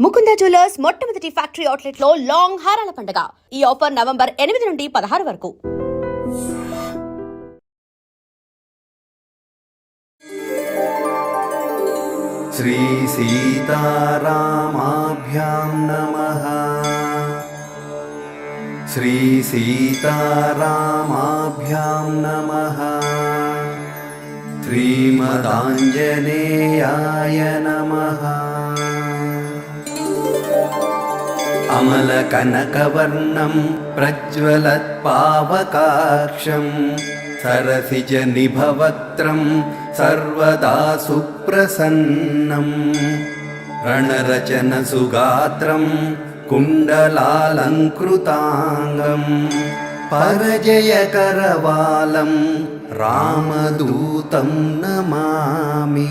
Mukunda jewellers మొట్టమొదటి factory outlet లో long హారాల పండుగ. ఈ ఆఫర్ నవంబర్ 8 నుండి 16 వరకు. శ్రీ సీతారామాభ్యాం నమః. శ్రీ సీతారామాభ్యాం నమః. శ్రీమదాంజనేయాయ నమః. అమలకనకవర్ణం ప్రజ్వలత్పావకాక్షం సరసిజనిభవక్త్రం సర్వదా సుప్రసన్నం. రణరచనసుగాత్రం కుండలాలంకృతాంగం పరజయకరవాలం రామదూతం నమామి.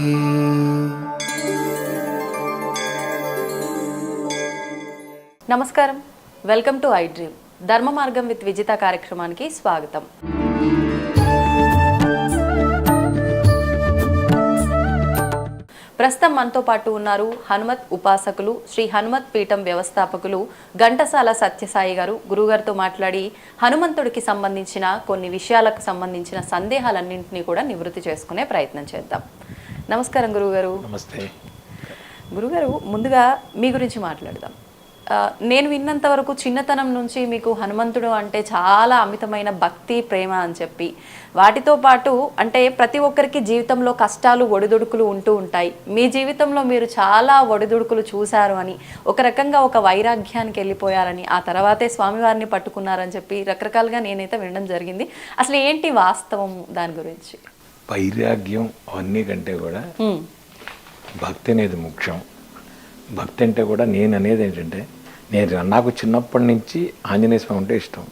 నమస్కారం, వెల్కమ్ టు ఐ డ్రీమ్. ధర్మ మార్గం విత్ విజిత కార్యక్రమానికి స్వాగతం. ప్రస్తుతం మనతో పాటు ఉన్నారు హనుమత్ ఉపాసకులు, శ్రీ హనుమత్ పీఠం వ్యవస్థాపకులు ఘంటసాల సత్యసాయి గారు. గురుగారితో మాట్లాడి హనుమంతుడికి సంబంధించిన కొన్ని విషయాలకు సంబంధించిన సందేహాలన్నింటినీ కూడా నివృత్తి చేసుకునే ప్రయత్నం చేద్దాం. నమస్కారం గురుగారు. నమస్తే గురుగారు, ముందుగా మీ గురించి మాట్లాడదాం. నేను విన్నంత వరకు చిన్నతనం నుంచి మీకు హనుమంతుడు అంటే చాలా అమితమైన భక్తి, ప్రేమ అని చెప్పి, వాటితో పాటు అంటే ప్రతి ఒక్కరికి జీవితంలో కష్టాలు, ఒడిదుడుకులు ఉంటూ ఉంటాయి. మీ జీవితంలో మీరు చాలా ఒడిదుడుకులు చూశారు అని, ఒక రకంగా ఒక వైరాగ్యానికి వెళ్ళిపోయారని, ఆ తర్వాతే స్వామివారిని పట్టుకున్నారని చెప్పి రకరకాలుగా నేనైతే వినడం జరిగింది. అసలు ఏంటి వాస్తవం దాని గురించి? వైరాగ్యం అవన్నీ కంటే కూడా భక్తి అనేది ముఖ్యం. భక్తి అంటే కూడా నేను అనేది ఏంటంటే, నాకు చిన్నప్పటి నుంచి ఆంజనేయ స్వామి అంటే ఇష్టం.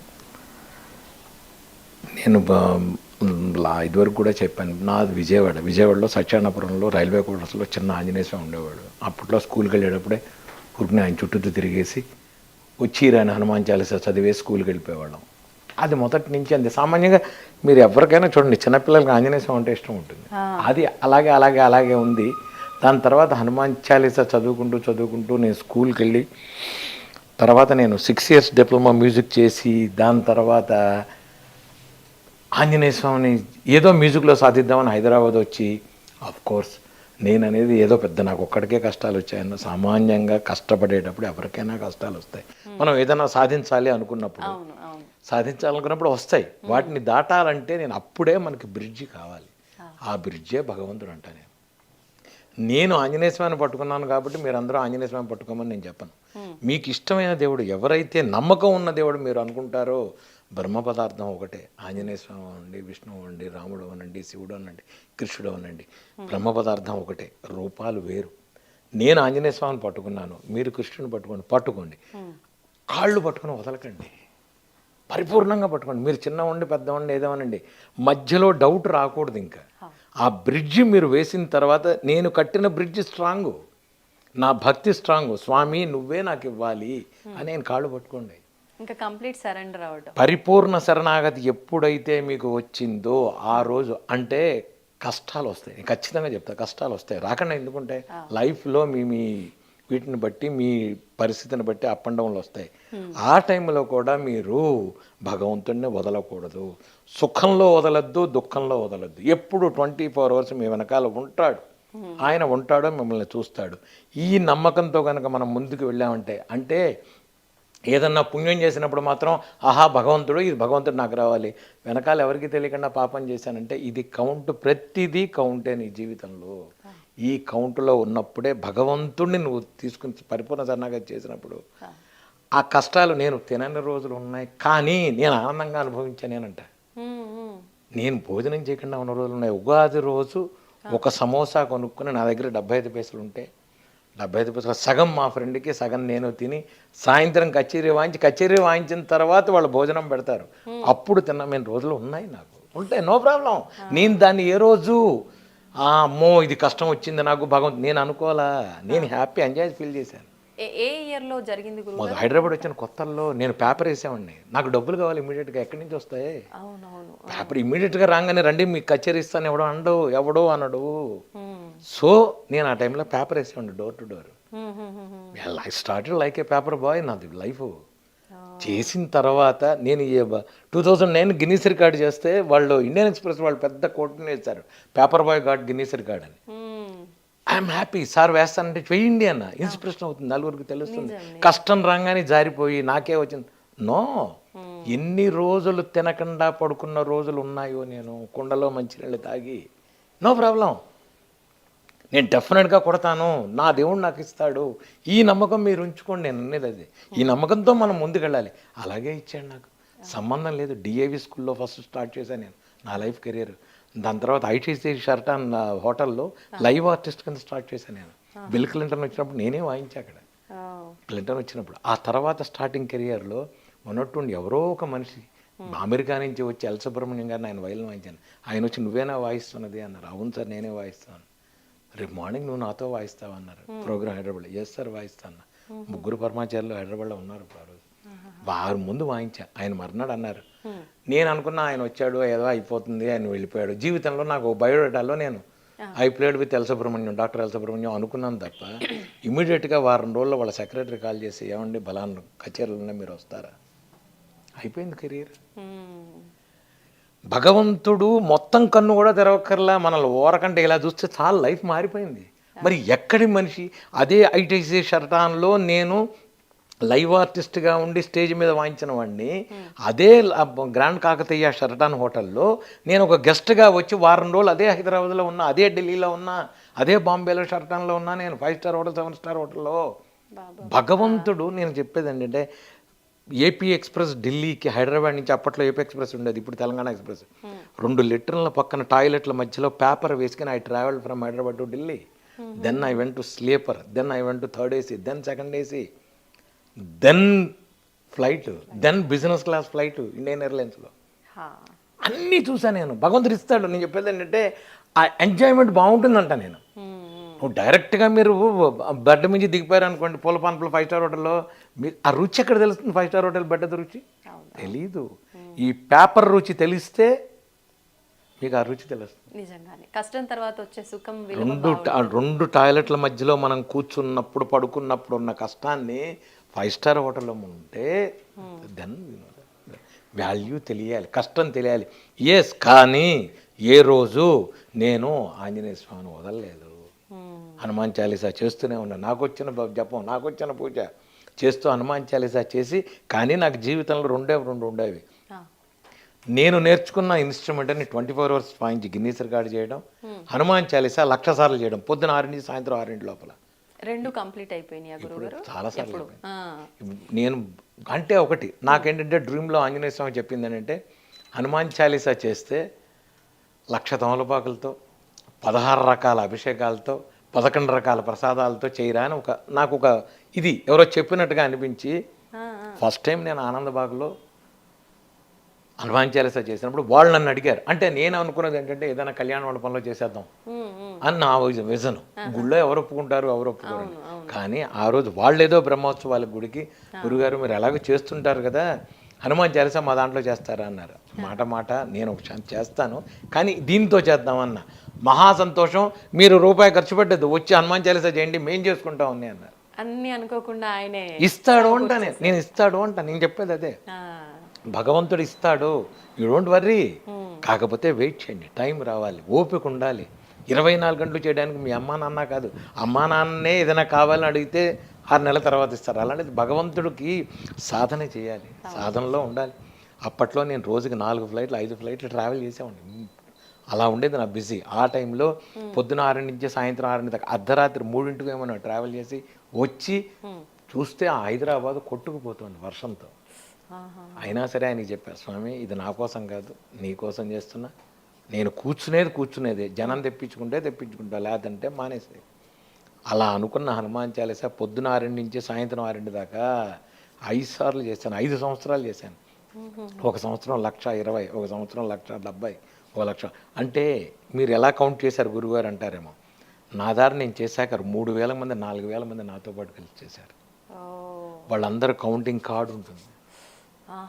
నేను ఇదివరకు కూడా చెప్పాను, నాది విజయవాడలో సత్యానపురంలో రైల్వే క్వార్టర్స్లో చిన్న ఆంజనేయ స్వామి ఉండేవాడు. అప్పట్లో స్కూల్కి వెళ్ళేటప్పుడే ఊరికి ఆయన చుట్టూ తిరిగేసి వచ్చి రాని హనుమాన్ చాలీసా చదివేసి స్కూల్కి వెళ్ళిపోయేవాళ్ళం. అది మొదటి నుంచి అంతే. సామాన్యంగా మీరు ఎవరికైనా చూడండి, చిన్నపిల్లలకి ఆంజనేయ స్వామి అంటే ఇష్టం ఉంటుంది. అది అలాగే ఉంది. దాని తర్వాత హనుమాన్ చాలీసా చదువుకుంటూ నేను స్కూల్కి వెళ్ళి, తర్వాత నేను 6 years డిప్లొమా మ్యూజిక్ చేసి, దాని తర్వాత ఆంజనేయ స్వామిని ఏదో మ్యూజిక్లో సాధిద్దామని హైదరాబాద్ వచ్చి, కోర్స్ నేను అనేది ఏదో పెద్ద నాకు ఒక్కడికే కష్టాలు వచ్చాయన్న, సామాన్యంగా కష్టపడేటప్పుడు ఎవరికైనా కష్టాలు వస్తాయి. మనం ఏదైనా సాధించాలనుకున్నప్పుడు వస్తాయి. వాటిని దాటాలంటే అప్పుడే మనకి బ్రిడ్జి కావాలి. ఆ బ్రిడ్జే భగవంతుడు అంట. నేను ఆంజనేయ స్వామిని పట్టుకున్నాను కాబట్టి మీరందరూ ఆంజనేయ స్వామిని పట్టుకోమని నేను చెప్పను. మీకు ఇష్టమైన దేవుడు, ఎవరైతే నమ్మకం ఉన్న దేవుడు మీరు అనుకుంటారో, బ్రహ్మ పదార్థం ఒకటే. ఆంజనేయ స్వామి అనండి, విష్ణువు అనండి, రాముడు అనండి, శివుడు అనండి, కృష్ణుడు అనండి, బ్రహ్మ పదార్థం ఒకటే, రూపాలు వేరు. నేను ఆంజనేయ స్వామిని పట్టుకున్నాను, మీరు కృష్ణుని పట్టుకోండి. కాళ్ళు పట్టుకుని వదలకండి, పరిపూర్ణంగా పట్టుకోండి. మీరు చిన్నవండి పెద్దవండి ఏదేమనండి, మధ్యలో డౌట్ రాకూడదు. ఇంకా ఆ బ్రిడ్జి మీరు వేసిన తర్వాత, నేను కట్టిన బ్రిడ్జి స్ట్రాంగు, నా భక్తి స్ట్రాంగు, స్వామి నువ్వే నాకు ఇవ్వాలి అని నేను కాళ్ళు పట్టుకోండి. ఇంకా కంప్లీట్ సరెండర్ అవ్వడం, పరిపూర్ణ శరణాగతి ఎప్పుడైతే మీకు వచ్చిందో ఆ రోజు అంటే కష్టాలు వస్తాయి. నేను ఖచ్చితంగా చెప్తా, కష్టాలు వస్తాయి. రాకుండా ఎందుకుంటే లైఫ్లో మీ వీటిని బట్టి, మీ పరిస్థితిని బట్టి అప్ అండ్ డౌన్లు వస్తాయి. ఆ టైంలో కూడా మీరు భగవంతుడిని వదలకూడదు. సుఖంలో వదలద్దు, దుఃఖంలో వదలద్దు. ఎప్పుడు 24 hours మీ వెనకాల ఉంటాడు. ఆయన ఉంటాడో మిమ్మల్ని చూస్తాడు. ఈ నమ్మకంతో కనుక మనం ముందుకు వెళ్ళామంటే, అంటే ఏదన్నా పుణ్యం చేసినప్పుడు మాత్రం ఆహా భగవంతుడు, ఇది భగవంతుడు నాకు రావాలి, వెనకాల ఎవరికి తెలియకుండా పాపం చేశానంటే ఇది కౌంట్, ప్రతిదీ కౌంటే నీ జీవితంలో. ఈ కౌంటులో ఉన్నప్పుడే భగవంతుడిని నువ్వు తీసుకుని పరిపూర్ణ శరణాగతి చేసినప్పుడు ఆ కష్టాలు, నేను తినని రోజులు ఉన్నాయి కానీ నేను ఆనందంగా అనుభవించానేనంట. నేను భోజనం చేయకుండా ఉన్న రోజులు ఉన్నాయి. ఉగాది రోజు ఒక సమోసా కొనుక్కుని నా దగ్గర 75 పైసలు ఉంటే, 75 పైసలు సగం మా ఫ్రెండ్కి, సగం నేను తిని, సాయంత్రం కచేరీ వాయించిన తర్వాత వాళ్ళు భోజనం పెడతారు, అప్పుడు తిన్న రోజులు ఉన్నాయి, నాకు ఉంటాయి, నో ప్రాబ్లం. నేను దాన్ని ఏ రోజు అమ్మో ఇది కష్టం వచ్చింది నాకు భగవంతుడు నేను అనుకోవాలా, నేను హ్యాపీ ఎంజాయ్ ఫీల్ చేశాను. ఏ ఇయర్లో జరిగింది గురుగారు? హైదరాబాద్ వచ్చిన కొత్తల్లో నేను పేపర్ వేసామండి. నాకు డబ్బులు కావాలి ఇమీడియట్గా, ఎక్కడి నుంచి వస్తాయి పేపర్? ఇమీడియట్గా రాగానే రండి మీకు కచేరీ ఇస్తాను ఎవడో అనడు. సో నేను ఆ టైంలో పేపర్ వేసేవాడిని door to door. I started like a paper boy నాది లైఫ్. చేసిన తర్వాత నేను 2009 గిన్నీస్ రికార్డ్ చేస్తే వాళ్ళు ఇండియన్ ఎక్స్ప్రెస్ వాళ్ళు పెద్ద కోట్ని వేశారు, paper boy got Guinness record అని. ఐఎమ్ హ్యాపీ సార్ వేస్తానంటే వెయ్యండి అన్న, ఇన్స్పిరేషన్ అవుతుంది, నలుగురికి తెలుస్తుంది. కష్టం రాగానే జారిపోయి నాకే వచ్చింది. నో, ఎన్ని రోజులు తినకుండా పడుకున్న రోజులు ఉన్నాయో నేను కుండలో మంచినీళ్ళు తాగి, నో ప్రాబ్లం, నేను డెఫినెట్గా కొడతాను, నా దేవుడు నాకు ఇస్తాడు, ఈ నమ్మకం మీరు ఉంచుకోండి. నేను అనేది అది, ఈ నమ్మకంతో మనం ముందుకెళ్ళాలి. అలాగే ఇచ్చాడు నాకు, సంబంధం లేదు. డిఏవి స్కూల్లో ఫస్ట్ స్టార్ట్ చేశాను నేను నా లైఫ్ కెరియర్. దాని తర్వాత ఐటీసీ షర్టాన్ హోటల్లో లైవ్ ఆర్టిస్ట్ కింద స్టార్ట్ చేశాను నేను. బిల్ క్లింటన్ వచ్చినప్పుడు నేనే వాయించా అక్కడ, క్లింటన్ వచ్చినప్పుడు. ఆ తర్వాత స్టార్టింగ్ కెరియర్లో మొన్నట్టుండి ఎవరో ఒక మనిషి అమెరికా నుంచి వచ్చి ఎల్ సుబ్రహ్మణ్యం గారిని ఆయన వైలిన్ వాయించాను. ఆయన వచ్చి నువ్వేనా వాయిస్తున్నది అన్నారు. అవును సార్ నేనే వాయిస్తాను. రేపు మార్నింగ్ నువ్వు నాతో వాయిస్తావు అన్నారు. ప్రోగ్రామ్ హైదరాబాద్. ఎస్ సార్ వాయిస్తాను. ముగ్గురు పరమాచార్యులు హైదరాబాద్లో ఉన్నారు ఆ రోజు. వారు ముందు వాయించా. ఆయన మర్నాడు అన్నారు. నేను అనుకున్నా ఆయన వచ్చాడు ఏదో అయిపోతుంది, ఆయన వెళ్ళిపోయాడు. జీవితంలో నాకు బయోడేటాలో నేను I played with L Subrahmanyam, doctor L Subrahmanyam అనుకున్నాను తప్ప ఇమీడియట్గా వారం రోజుల్లో వాళ్ళ సెక్రటరీ కాల్ చేసి ఏమండి బలాన్ని కచేరీలు ఉన్నాయి మీరు వస్తారా, అయిపోయింది కెరీర్. భగవంతుడు మొత్తం కన్ను కూడా తెరవక్కర్లా, మనల్ని ఓరకంటే ఇలా చూస్తే చాలా లైఫ్ మారిపోయింది. మరి ఎక్కడి మనిషి అదే ఐటీసీ షర్టాన్లో నేను లైవ్ ఆర్టిస్ట్గా ఉండి స్టేజ్ మీద వాయించిన వాడిని, అదే గ్రాండ్ కాకతీయ షర్టాన్ హోటల్లో నేను ఒక గెస్ట్గా వచ్చి వారం రోజులు అదే హైదరాబాద్లో ఉన్నా, అదే ఢిల్లీలో ఉన్నా, అదే బాంబేలో షర్టాన్లో ఉన్నా, నేను 5 స్టార్ హోటల్ 7 స్టార్ హోటల్లో. భగవంతుడు, నేను చెప్పేది ఏంటంటే ఏపీ ఎక్స్ప్రెస్ ఢిల్లీకి, హైదరాబాద్ నుంచి అప్పట్లో ఏపీ ఎక్స్ప్రెస్ ఉండేది, ఇప్పుడు తెలంగాణ ఎక్స్ప్రెస్. 2 లీటర్ల పక్కన టాయిలెట్ల మధ్యలో పేపర్ వేసుకుని I travel from Hyderabad to Delhi. Then I went to sleeper, then I went to 3rd AC, then 2nd AC, then flight, then business class flight Indian ఎయిర్లైన్స్లో. అన్నీ చూసాను నేను. భగవంతుడు ఇస్తాడు. నేను చెప్పేది ఏంటంటే ఆ ఎంజాయ్మెంట్ బాగుంటుందంట. నేను డైరెక్ట్గా మీరు బెడ్ నుంచి దిగిపోయారు అనుకోండి పూలపాన్పులో 5 స్టార్ హోటల్లో, మీరు ఆ రుచి ఎక్కడ తెలుస్తుంది? 5 స్టార్ హోటల్ బెడ్ రుచి తెలీదు. ఈ పేపర్ రుచి తెలిస్తే మీకు ఆ రుచి తెలుస్తుంది. నిజంగానే కష్టం తర్వాత వచ్చే సుఖం. 2 టాయిలెట్ల మధ్యలో మనం కూర్చున్నప్పుడు పడుకున్నప్పుడు ఉన్న కష్టాన్ని 5 స్టార్ హోటల్లో ఉంటే దెన్ వాల్యూ తెలియాలి, కష్టం తెలియాలి. ఎస్, కానీ ఏ రోజు నేను ఆంజనేయ స్వామిని వదలలేదు. హనుమాన్ చాలీసా చేస్తూనే ఉన్నాను. నాకు వచ్చిన జపం, నాకు వచ్చిన పూజ చేస్తూ హనుమాన్ చాలీసా చేసి, కానీ నాకు జీవితంలో 2 ఉండేవి. నేను నేర్చుకున్న ఇన్స్ట్రుమెంట్ అని 24 hours వాయించి గిన్నీస్ రికార్డ్ చేయడం, హనుమాన్ చాలీసా 1,00,000 సార్లు చేయడం, పొద్దున 6 నుంచి సాయంత్రం 6 లోపల. 2 కంప్లీట్ అయిపోయినాయి గురుగారు? చాలా సార్లు. నేను అంటే ఒకటి నాకేంటంటే డ్రీమ్లో ఆంజనేయ స్వామి చెప్పింది ఏంటంటే హనుమాన్ చాలీసా చేస్తే 1,00,000 తమలపాకులతో 16 రకాల అభిషేకాలతో 11 రకాల ప్రసాదాలతో చేయరా అని నాకు ఒక ఇది ఎవరో చెప్పినట్టుగా అనిపించి ఫస్ట్ టైం నేను ఆనందబాగ్లో హనుమాన్ చాలీసా చేసినప్పుడు వాళ్ళు నన్ను అడిగారు. అంటే నేను అనుకున్నది ఏంటంటే ఏదైనా కళ్యాణ మండపంలో చేసేద్దాం అని నా విజన్. గుళ్ళో ఎవరు ఒప్పుకుంటారు, ఎవరు ఒప్పుకోరు. కానీ ఆ రోజు వాళ్ళు ఏదో బ్రహ్మోత్సవాల గుడికి, గురుగారు మీరు ఎలాగో చేస్తుంటారు కదా హనుమాన్ చాలీసా మా దాంట్లో చేస్తారా అన్నారు. మాట నేను ఒక చేస్తాను, కానీ దీంతో చేద్దామన్న. మహా సంతోషం, మీరు రూపాయి ఖర్చు పెట్టద్దు, వచ్చి హనుమాన్ చాలీసా చేయండి, మేం చేసుకుంటా ఉన్నాయి అన్నారు. అన్ని అనుకోకుండా ఆయనే ఇస్తాడు అంట. నేను ఇస్తాడు అంట. నేను చెప్పేది అదే, భగవంతుడు ఇస్తాడు, యూ డోంట్ వర్రీ. కాకపోతే వెయిట్ చేయండి, టైం రావాలి, ఓపిక ఉండాలి. 24 గంటలు చేయడానికి మీ అమ్మా నాన్న కాదు, అమ్మా నాన్నే ఏదైనా కావాలని అడిగితే 6 నెలల తర్వాత ఇస్తారు. అలాంటిది భగవంతుడికి సాధన చేయాలి, సాధనలో ఉండాలి. అప్పట్లో నేను రోజుకి 4 ఫ్లైట్లు 5 ఫ్లైట్లు ట్రావెల్ చేసేవాడిని. అలా ఉండేది నా బిజీ. ఆ టైంలో పొద్దున 6 నుంచి సాయంత్రం 6 దాకా, అర్ధరాత్రి 3ంటికి ఏమన్నా ట్రావెల్ చేసి వచ్చి చూస్తే ఆ హైదరాబాద్ కొట్టుకుపోతుంది వర్షంతో. అయినా సరే ఆయనకి చెప్పాను, స్వామి ఇది నా కోసం కాదు, నీ కోసం చేస్తున్నా. నేను కూర్చునేదే, జనం తెప్పించుకుంటా, లేదంటే మానేసే. అలా అనుకున్న హనుమాన్ చాలీసా పొద్దున 6 నుంచి సాయంత్రం 6 దాకా 5 సార్లు చేశాను. 5 సంవత్సరాలు చేశాను. ఒక సంవత్సరం 1,20,000, ఒక సంవత్సరం 1,70,000, 1,00,000. అంటే మీరు ఎలా కౌంట్ చేశారు గురుగారు అంటారేమో. నా దారి నేను చేశాక 3,000 మంది 4,000 మంది నాతో పాటు కలిసి చేశారు. వాళ్ళందరూ కౌంటింగ్ కార్డు ఉంటుంది,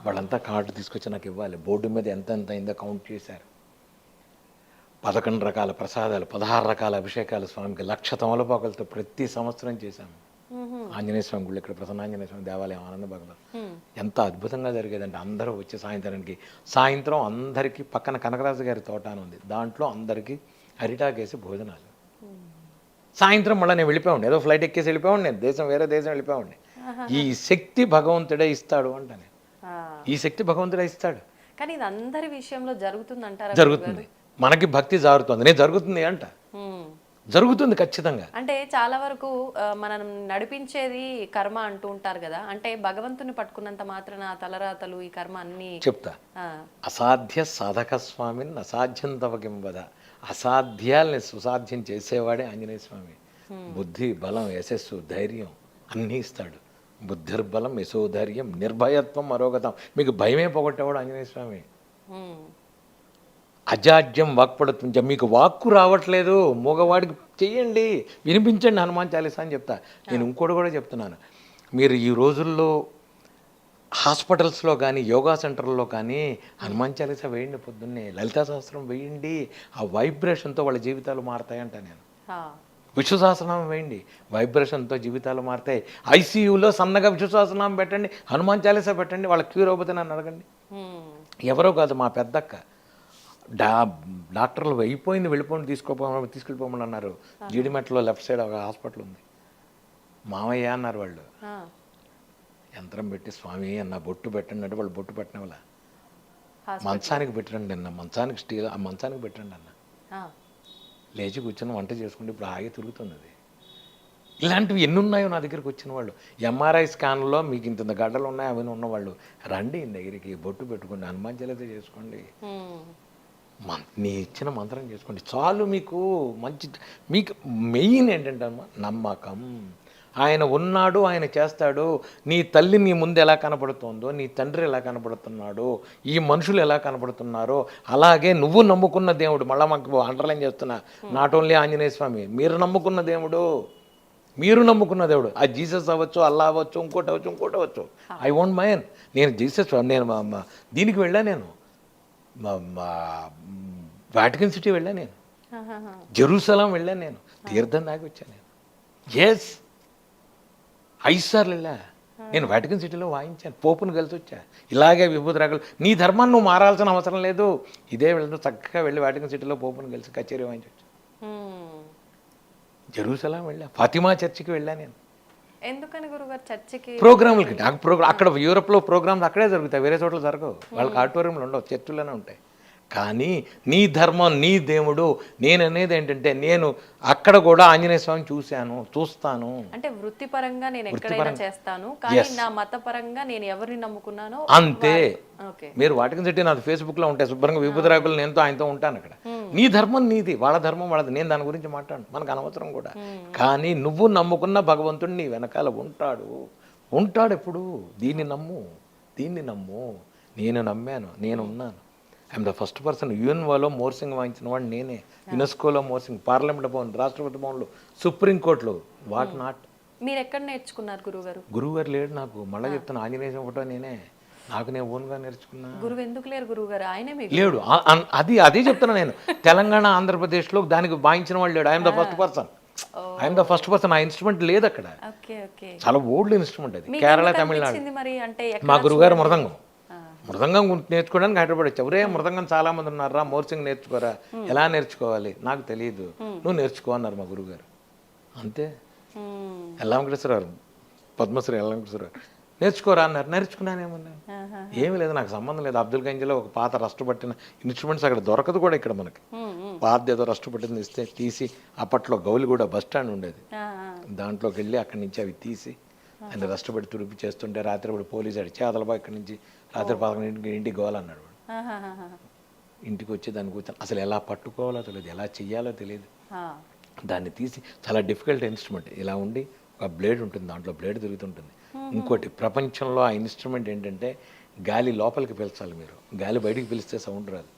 వాళ్ళంతా కార్డు తీసుకొచ్చి నాకు ఇవ్వాలి. బోర్డు మీద ఎంత అయిందో కౌంట్ చేశారు. 11 రకాల ప్రసాదాలు, 16 రకాల అభిషేకాలు స్వామికి, 1,00,000 తమలపాకులతో ప్రతి సంవత్సరం చేశాము. ఆంజనేయ స్వామి గుళ్ళు ఇక్కడ ప్రసన్నాంజనేయ స్వామి దేవాలయం ఆనంద భాగంలో ఎంత అద్భుతంగా జరిగేదంటే అందరూ వచ్చి సాయంత్రం అందరికీ పక్కన కనకరాజు గారి తోట అని ఉంది, దాంట్లో అందరికీ అరిటాకేసి భోజనాలు. సాయంత్రం మళ్ళీ నేను వెళ్ళిపోయాను, ఏదో ఫ్లైట్ ఎక్కేసి వెళ్ళిపోయాను, నేను వేరే దేశం వెళ్ళిపోయాను. ఈ శక్తి భగవంతుడే ఇస్తాడు అంట నేను, ఈ శక్తి భగవంతుడే ఇస్తాడు. కానీ ఇది అందరి విషయంలో జరుగుతుంది అంటారా? జరుగుతుంది, మనకి భక్తి జారుతుంది, నేను జరుగుతుంది అంట, జరుగుతుంది ఖచ్చితంగా. అంటే చాలా వరకు మనం నడిపించేది కర్మ అంటూ ఉంటారు కదా, అంటే భగవంతుని పట్టుకున్నంత మాత్రాన ఆ తలరాతలు ఈ కర్మ అన్ని చెప్తా. అసాధ్య సాధక స్వామిని అసాధ్యం తవకింబద, అసాధ్యాల్ని సుసాధ్యం చేసేవాడే ఆంజనేయ స్వామి. బుద్ధి, బలం, యశస్సు, ధైర్యం అన్నీ ఇస్తాడు. బుద్ధిర్బలం, యశోధైర్యం, నిర్భయత్వం, అరోగతం. మీకు భయమే పోగొట్టేవాడు ఆంజనేయ స్వామి. అజాడ్యం వాక్పడుతుంది, మీకు వాక్కు రావట్లేదు, మూగవాడికి చెయ్యండి, వినిపించండి హనుమాన్ చాలీసా అని చెప్తా. నేను ఇంకోటి కూడా చెప్తున్నాను, మీరు ఈ రోజుల్లో హాస్పిటల్స్లో కానీ యోగా సెంటర్లో కానీ హనుమాన్ చాలీసా వేయండి, పొద్దున్నే లలితా సహస్రం వేయండి, ఆ వైబ్రేషన్తో వాళ్ళ జీవితాలు మారతాయంట. నేను విష్ణు సహస్రనామం వేయండి, వైబ్రేషన్తో జీవితాలు మారుతాయి. ఐసీయూలో సన్నగా విష్ణు సహస్రనామం పెట్టండి, హనుమాన్ చాలీసా పెట్టండి, వాళ్ళ క్యూర్ అవుతుంది నన్ను అడగండి. ఎవరో కాదు, మా పెద్దక్క డాక్టర్లు అయిపోయింది, తీసుకెళ్ళిపోమని అన్నారు. జీడిమెట్లో లెఫ్ట్ సైడ్ ఒక హాస్పిటల్ ఉంది, మామయ్య అన్నారు వాళ్ళు. యంత్రం పెట్టి స్వామి అన్న బొట్టు పెట్టండి అంటే వాళ్ళు బొట్టు పెట్టిన వాళ్ళ మంచానికి పెట్టండి అన్న, మంచానికి స్టీల్ ఆ మంచానికి పెట్టండి అన్న. లేచి కూర్చొని వంట చేసుకుంటే ఇప్పుడు హాయిగా తిరుగుతుంది అది. ఇలాంటివి ఎన్ని ఉన్నాయో నా దగ్గరికి వచ్చిన వాళ్ళు. ఎంఆర్ఐ స్కాన్లో మీకు ఇంత గడ్డలు ఉన్నాయి అవన్నీ ఉన్నవాళ్ళు రండి దగ్గరికి, బొట్టు పెట్టుకోండి, హనుమాన్ చాలీసా చేసుకోండి, నీ ఇచ్చిన మంత్రం చేసుకోండి చాలు. మీకు మంచి, మీకు మెయిన్ ఏంటంటే నమ్మకం. ఆయన ఉన్నాడు, ఆయన చేస్తాడు. నీ తల్లి నీ ముందు ఎలా కనపడుతుందో, నీ తండ్రి ఎలా కనపడుతున్నాడో, ఈ మనుషులు ఎలా కనపడుతున్నారో, అలాగే నువ్వు నమ్ముకున్న దేవుడు, మళ్ళీ మాకు అండర్లైన్ చేస్తున్నా, నాట్ ఓన్లీ ఆంజనేయ స్వామి, మీరు నమ్ముకున్న దేవుడు, మీరు నమ్ముకున్న దేవుడు, ఆ జీసస్ అవ్వచ్చు, అల్లా అవ్వచ్చు, ఇంకోటి అవ్వచ్చు. I won't mind. నేను జీసస్, నేను దీనికి వెళ్ళా, నేను వాటికన్ సిటీ వెళ్ళా, నేను జెరూసలం వెళ్ళాను, నేను తీర్థం దాకా వచ్చాను, నేను 5 సార్లు వెళ్ళా. నేను వాటికన్ సిటీలో వాయించాను, పోపును కలిసి వచ్చా. ఇలాగే విభూతి రాగలు, నీ ధర్మాన్ని నువ్వు మారాల్సిన అవసరం లేదు, ఇదే వెళ్తూ చక్కగా వెళ్ళి వాటికన్ సిటీలో పోపును కలిసి కచేరీ వాయించవచ్చు. జెరూసలం వెళ్ళా, ఫాతిమా చర్చికి వెళ్ళా నేను. ఎందుకని గురుగారు చర్చికి? ప్రోగ్రాములకి. అక్కడ యూరోప్లో ప్రోగ్రామ్స్ అక్కడే జరుగుతాయి, వేరే చోట్ల జరగవు. వాళ్ళకి ఆడిటోరియంలు ఉండవు, చర్చిలోనే ఉంటాయి. కానీ నీ ధర్మం, నీ దేవుడు. నేను అనేది ఏంటంటే, నేను అక్కడ కూడా ఆంజనేయ స్వామిని చూస్తాను. అంటే వృత్తిపరంగా నేను ఎక్కడైనా చేస్తాను, కానీ నా మతపరంగా నేను ఎవరిని నమ్ముకున్నానో అంతే. మీరు వాటికన్ సిటీ నాది ఫేస్బుక్లో ఉంటాయి, శుభ్రంగా విభూతి రాకులు నేనుతో ఆయనతో ఉంటాను అక్కడ. నీ ధర్మం నీది, వాళ్ళ ధర్మం వాళ్ళది. నేను దాని గురించి మాట్లాడు, మనకు అనవసరం కూడా. కానీ నువ్వు నమ్ముకున్న భగవంతుడు నీ వెనకాల ఉంటాడు ఎప్పుడు. దీన్ని నమ్ము. నేను నమ్మాను, నేనున్నాను. I'm the first person. యుఎన్ఓలో మోర్సింగ్ వాయించిన వాడు నేనే, యునెస్కోలో మోర్సింగ్, పార్లమెంట్ భవన్, రాష్ట్రపతి భవన్లో, సుప్రీంకోర్టులో. What not. మీరు ఎక్కడ నేర్చుకున్నారు గురుగారు? గురువుగారు లేడు నాకు, మళ్ళీ చెప్తాను, ఆంజనేయ ఫోటో నేనే, నాకు నేను ఓన్గా నేర్చుకున్నా. గురువు ఎందుకు లేరు గురువుగారు? ఆయనే లేడు. అదే చెప్తున్నా నేను. తెలంగాణ, ఆంధ్రప్రదేశ్లో దానికి వాయించిన వాళ్ళు లేడు. I'm the first person. ఆ ఇన్స్ట్రుమెంట్ లేదు అక్కడ, చాలా ఓల్డ్ ఇన్స్ట్రుమెంట్ అది. కేరళ, తమిళనాడు. మా గురుగారు మృదంగం నేర్చుకోవడానికి హైదరాబాద్ వచ్చా. ఒరే మృదంగం చాలా మంది ఉన్నారా, మోర్సింగ్ నేర్చుకోరా, ఎలా నేర్చుకోవాలి నాకు తెలియదు, నువ్వు నేర్చుకో అన్నారు మా గురువుగారు. అంతే. ఎల్లంకటేశ్వరరావు, పద్మశ్రీ ఎల్లంకటేశ్వరరావు నేర్చుకోరా అన్నారు, నేర్చుకున్నానేమన్నా. ఏమీ లేదు, నాకు సంబంధం లేదు. అబ్దుల్ గంజ్లో ఒక పాత రస్ట్ పట్టిన ఇన్స్ట్రుమెంట్స్ అక్కడ దొరకదు కూడా, ఇక్కడ మనకి పాత ఏదో రస్ట్ పట్టింది ఇస్తే తీసి, అప్పట్లో గౌలిగూడ బస్ స్టాండ్ ఉండేది, దాంట్లోకి వెళ్ళి అక్కడి నుంచి అవి తీసి ఆయన రష్టపడి తుడిపి చేస్తుంటే రాత్రిపడి పోలీసు అడిచి అదలబా ఇక్కడి నుంచి రాత్రి 11 ఇంటికి గోవాలన్నాడు వాడు. ఇంటికి వచ్చి దాన్ని కూర్చొని అసలు ఎలా పట్టుకోవాలో తెలియదు, ఎలా చెయ్యాలో తెలియదు. దాన్ని తీసి, చాలా డిఫికల్ట్ ఇన్స్ట్రుమెంట్, ఇలా ఉండి ఒక బ్లేడ్ ఉంటుంది, దాంట్లో బ్లేడ్ తిరుగుతుంటుంది. ఇంకోటి ప్రపంచంలో ఆ ఇన్స్ట్రుమెంట్ ఏంటంటే, గాలి లోపలికి పీల్చాలి మీరు, గాలి బయటికి పీలిస్తే సౌండ్ రాదు.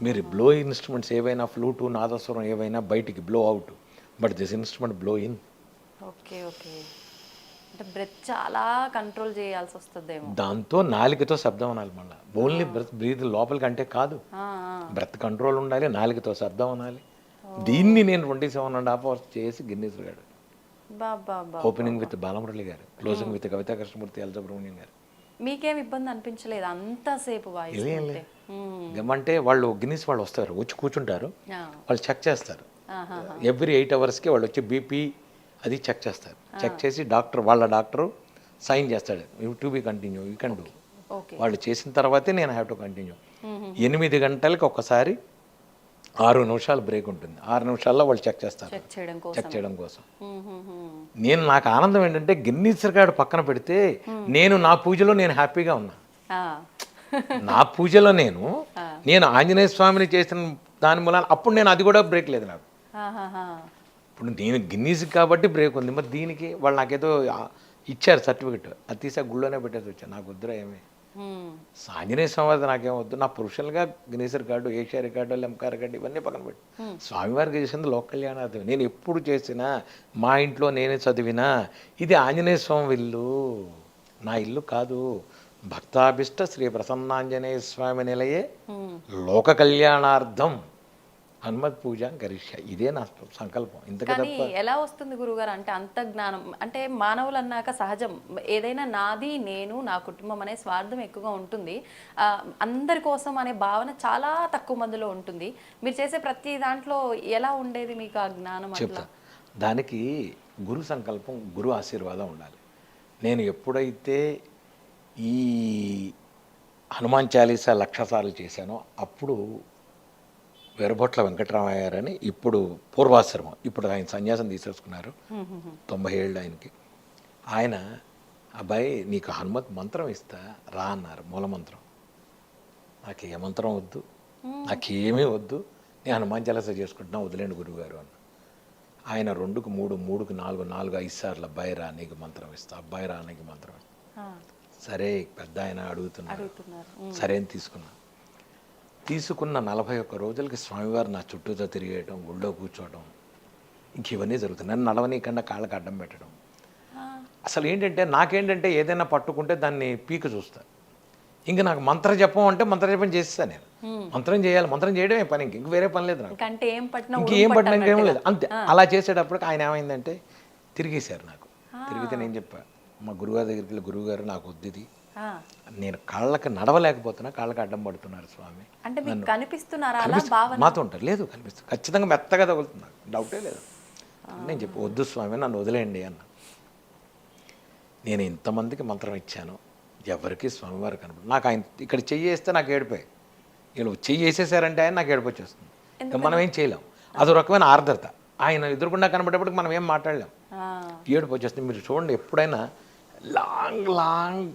మీరు బ్లో ఇన్స్ట్రుమెంట్స్ ఏవైనా, ఫ్లూటు, నాదస్వరం ఏవైనా బయటికి blow out, but this instrument blow in. Okay. అంటే బ్రెత్ చాలా కంట్రోల్ చేయాల్సి వస్తుందేమో. దాంతో నాలుకతో శబ్దం అనాలి, మళ్ళీ ఓన్లీ బ్రీత్ లోపలికి అంటే కాదు, బ్రెత్ కంట్రోల్ ఉండాలి, నాలుకతో శబ్దం అనాలి. దీన్ని నేను 27.5 hours చేసి Guinness record. Baba opening with Balamurali గారు, closing with Kavita Krishnamurthy, L Subramaniam గారు. మీకేం ఇబ్బంది అనిపించలేదు అంతసేపు వాయిస్ ఏం లేదు. ఏమంటే వాళ్ళు గిన్నీస్ వాళ్ళు వస్తారు, వచ్చి కూర్చుంటారు, వాళ్ళు చెక్ చేస్తారు. ఎవ్రీ 8 అవర్స్కి వాళ్ళు వచ్చి బీపీ అది చెక్ చేస్తారు. చెక్ చేసి వాళ్ళ డాక్టర్ సైన్ చేస్తాడు, to be continue, you can do. వాళ్ళు చేసిన తర్వాతే నేను హ్యావ్ టు కంటిన్యూ. 8 గంటలకి ఒక్కసారి 6 నిమిషాలు బ్రేక్ ఉంటుంది. 6 నిమిషాల్లో వాళ్ళు చెక్ చేస్తారు, చెక్ చేయడం కోసం. నాకు ఆనందం ఏంటంటే గిన్నీస్ రికార్డు పక్కన పెడితే నేను నా పూజలో నేను హ్యాపీగా ఉన్నా. నా పూజలో నేను ఆంజనేయ స్వామిని చేసిన దాని మూలాన అప్పుడు నేను అది కూడా బ్రేక్ లేదు నాకు. ఇప్పుడు నేను గిన్నీస్ కాబట్టి బ్రేక్ ఉంది, మరి దీనికి వాళ్ళు నాకేదో ఇచ్చారు సర్టిఫికెట్, అది తీసా గుళ్ళోనే పెట్టేసి వచ్చాను. నాకు వద్దురా ఏమి ఆంజనేయ స్వామి నాకేం వద్దు. నా ప్రొఫెషనల్గా Guinness record, Asia record, Limca record ఇవన్నీ పక్కన పెట్టి స్వామివారికి చేసింది లోక కళ్యాణార్థం. నేను ఎప్పుడు చేసినా మా ఇంట్లో నేనే చదివినా ఇది ఆంజనేయ స్వామి ఇల్లు, నా ఇల్లు కాదు. భక్తాభిష్ట శ్రీ ప్రసన్నాంజనేయ స్వామి నిలయే లోక కళ్యాణార్థం హనుమత్ పూజ కరిష్య, ఇదే నా సంకల్పం. కానీ ఎలా వస్తుంది గురుగారు అంటే అంత జ్ఞానం? అంటే మానవులు అన్నాక సహజం ఏదైనా నాది, నేను, నా కుటుంబం అనే స్వార్థం ఎక్కువగా ఉంటుంది. అందరి కోసం అనే భావన చాలా తక్కువ మందిలో ఉంటుంది. మీరు చేసే ప్రతి దాంట్లో ఎలా ఉండేది మీకు ఆ జ్ఞానం? చెప్తా. దానికి గురు సంకల్పం, గురు ఆశీర్వాదం ఉండాలి. నేను ఎప్పుడైతే ఈ హనుమాన్ చాలీసా 1,00,000 సార్లు చేశానో అప్పుడు వెరబొట్ల వెంకటరామయ్య గారని, ఇప్పుడు పూర్వాశ్రమం, ఇప్పుడు ఆయన సన్యాసం తీసేసుకున్నారు, 90 ఏళ్ళు ఆయనకి. ఆయన అబ్బాయి నీకు హనుమత్ మంత్రం ఇస్తా రా అన్నారు, మూలమంత్రం. నాకు ఏ మంత్రం వద్దు, నాకేమీ వద్దు, నేను హనుమాన్ చాలీసా చేసుకుంటున్నా, వదిలేండి గురువుగారు అన్న. ఆయన 2కు 3, 3కు 4, 4, 5 సార్లు అబ్బాయి రా నీకు మంత్రం ఇస్తా, అబ్బాయి రా నీకు మంత్రం ఇస్తా. సరే పెద్ద ఆయన అడుగుతున్నారు, సరే అని తీసుకున్న 41 రోజులకి స్వామివారు నా చుట్టూతో తిరిగేయటం, గుళ్ళో కూర్చోవడం, ఇంక ఇవన్నీ జరుగుతుంది. నన్ను నడవనీయకుండా కాళ్ళకి అడ్డం పెట్టడం. అసలు నాకేంటంటే ఏదైనా పట్టుకుంటే దాన్ని పీక చూస్తా. ఇంక నాకు మంత్ర జపం అంటే మంత్ర జపం చేస్తా. నేను మంత్రం చేయాలి, మంత్రం చేయడమే పని, ఇంక వేరే పని లేదు నాకు. ఇంకేం పట్టినా ఇంకేం లేదు, అంతే. అలా చేసేటప్పటికి ఆయన ఏమైందంటే తిరిగేశారు నాకు. తిరిగితే నేను చెప్పా మా గురుగారి దగ్గరికి వెళ్ళి, గురువుగారు నాకు వద్దు, నేను కాళ్ళకి నడవలేకపోతున్నా, కాళ్ళకి అడ్డం పడుతున్నారు స్వామి. మాతో ఉంటారు. లేదు కనిపిస్తుంది, ఖచ్చితంగా మెత్తగా తగులుతున్నారు, డౌటే లేదు. నేను చెప్పి వద్దు స్వామి నన్ను వదిలేయండి అన్న. నేను ఇంతమందికి మంత్రం ఇచ్చాను, ఎవరికి స్వామివారు కనపడు. నాకు ఆయన ఇక్కడ చెయ్యి వేస్తే నాకు ఏడిపోయి, వీళ్ళు చెయ్యి వేసేసారంటే ఆయన నాకు ఏడిపోయి వస్తుంది. ఇంకా మనం ఏం చేయలేం, అదో రకమైన ఆర్ద్రత. ఆయన ఎదురుకుండా కనబడేప్పటికి మనం ఏం మాట్లాడలేం, ఏడుపు వచ్చేస్తుంది. మీరు చూడండి, ఎప్పుడైనా లాంగ్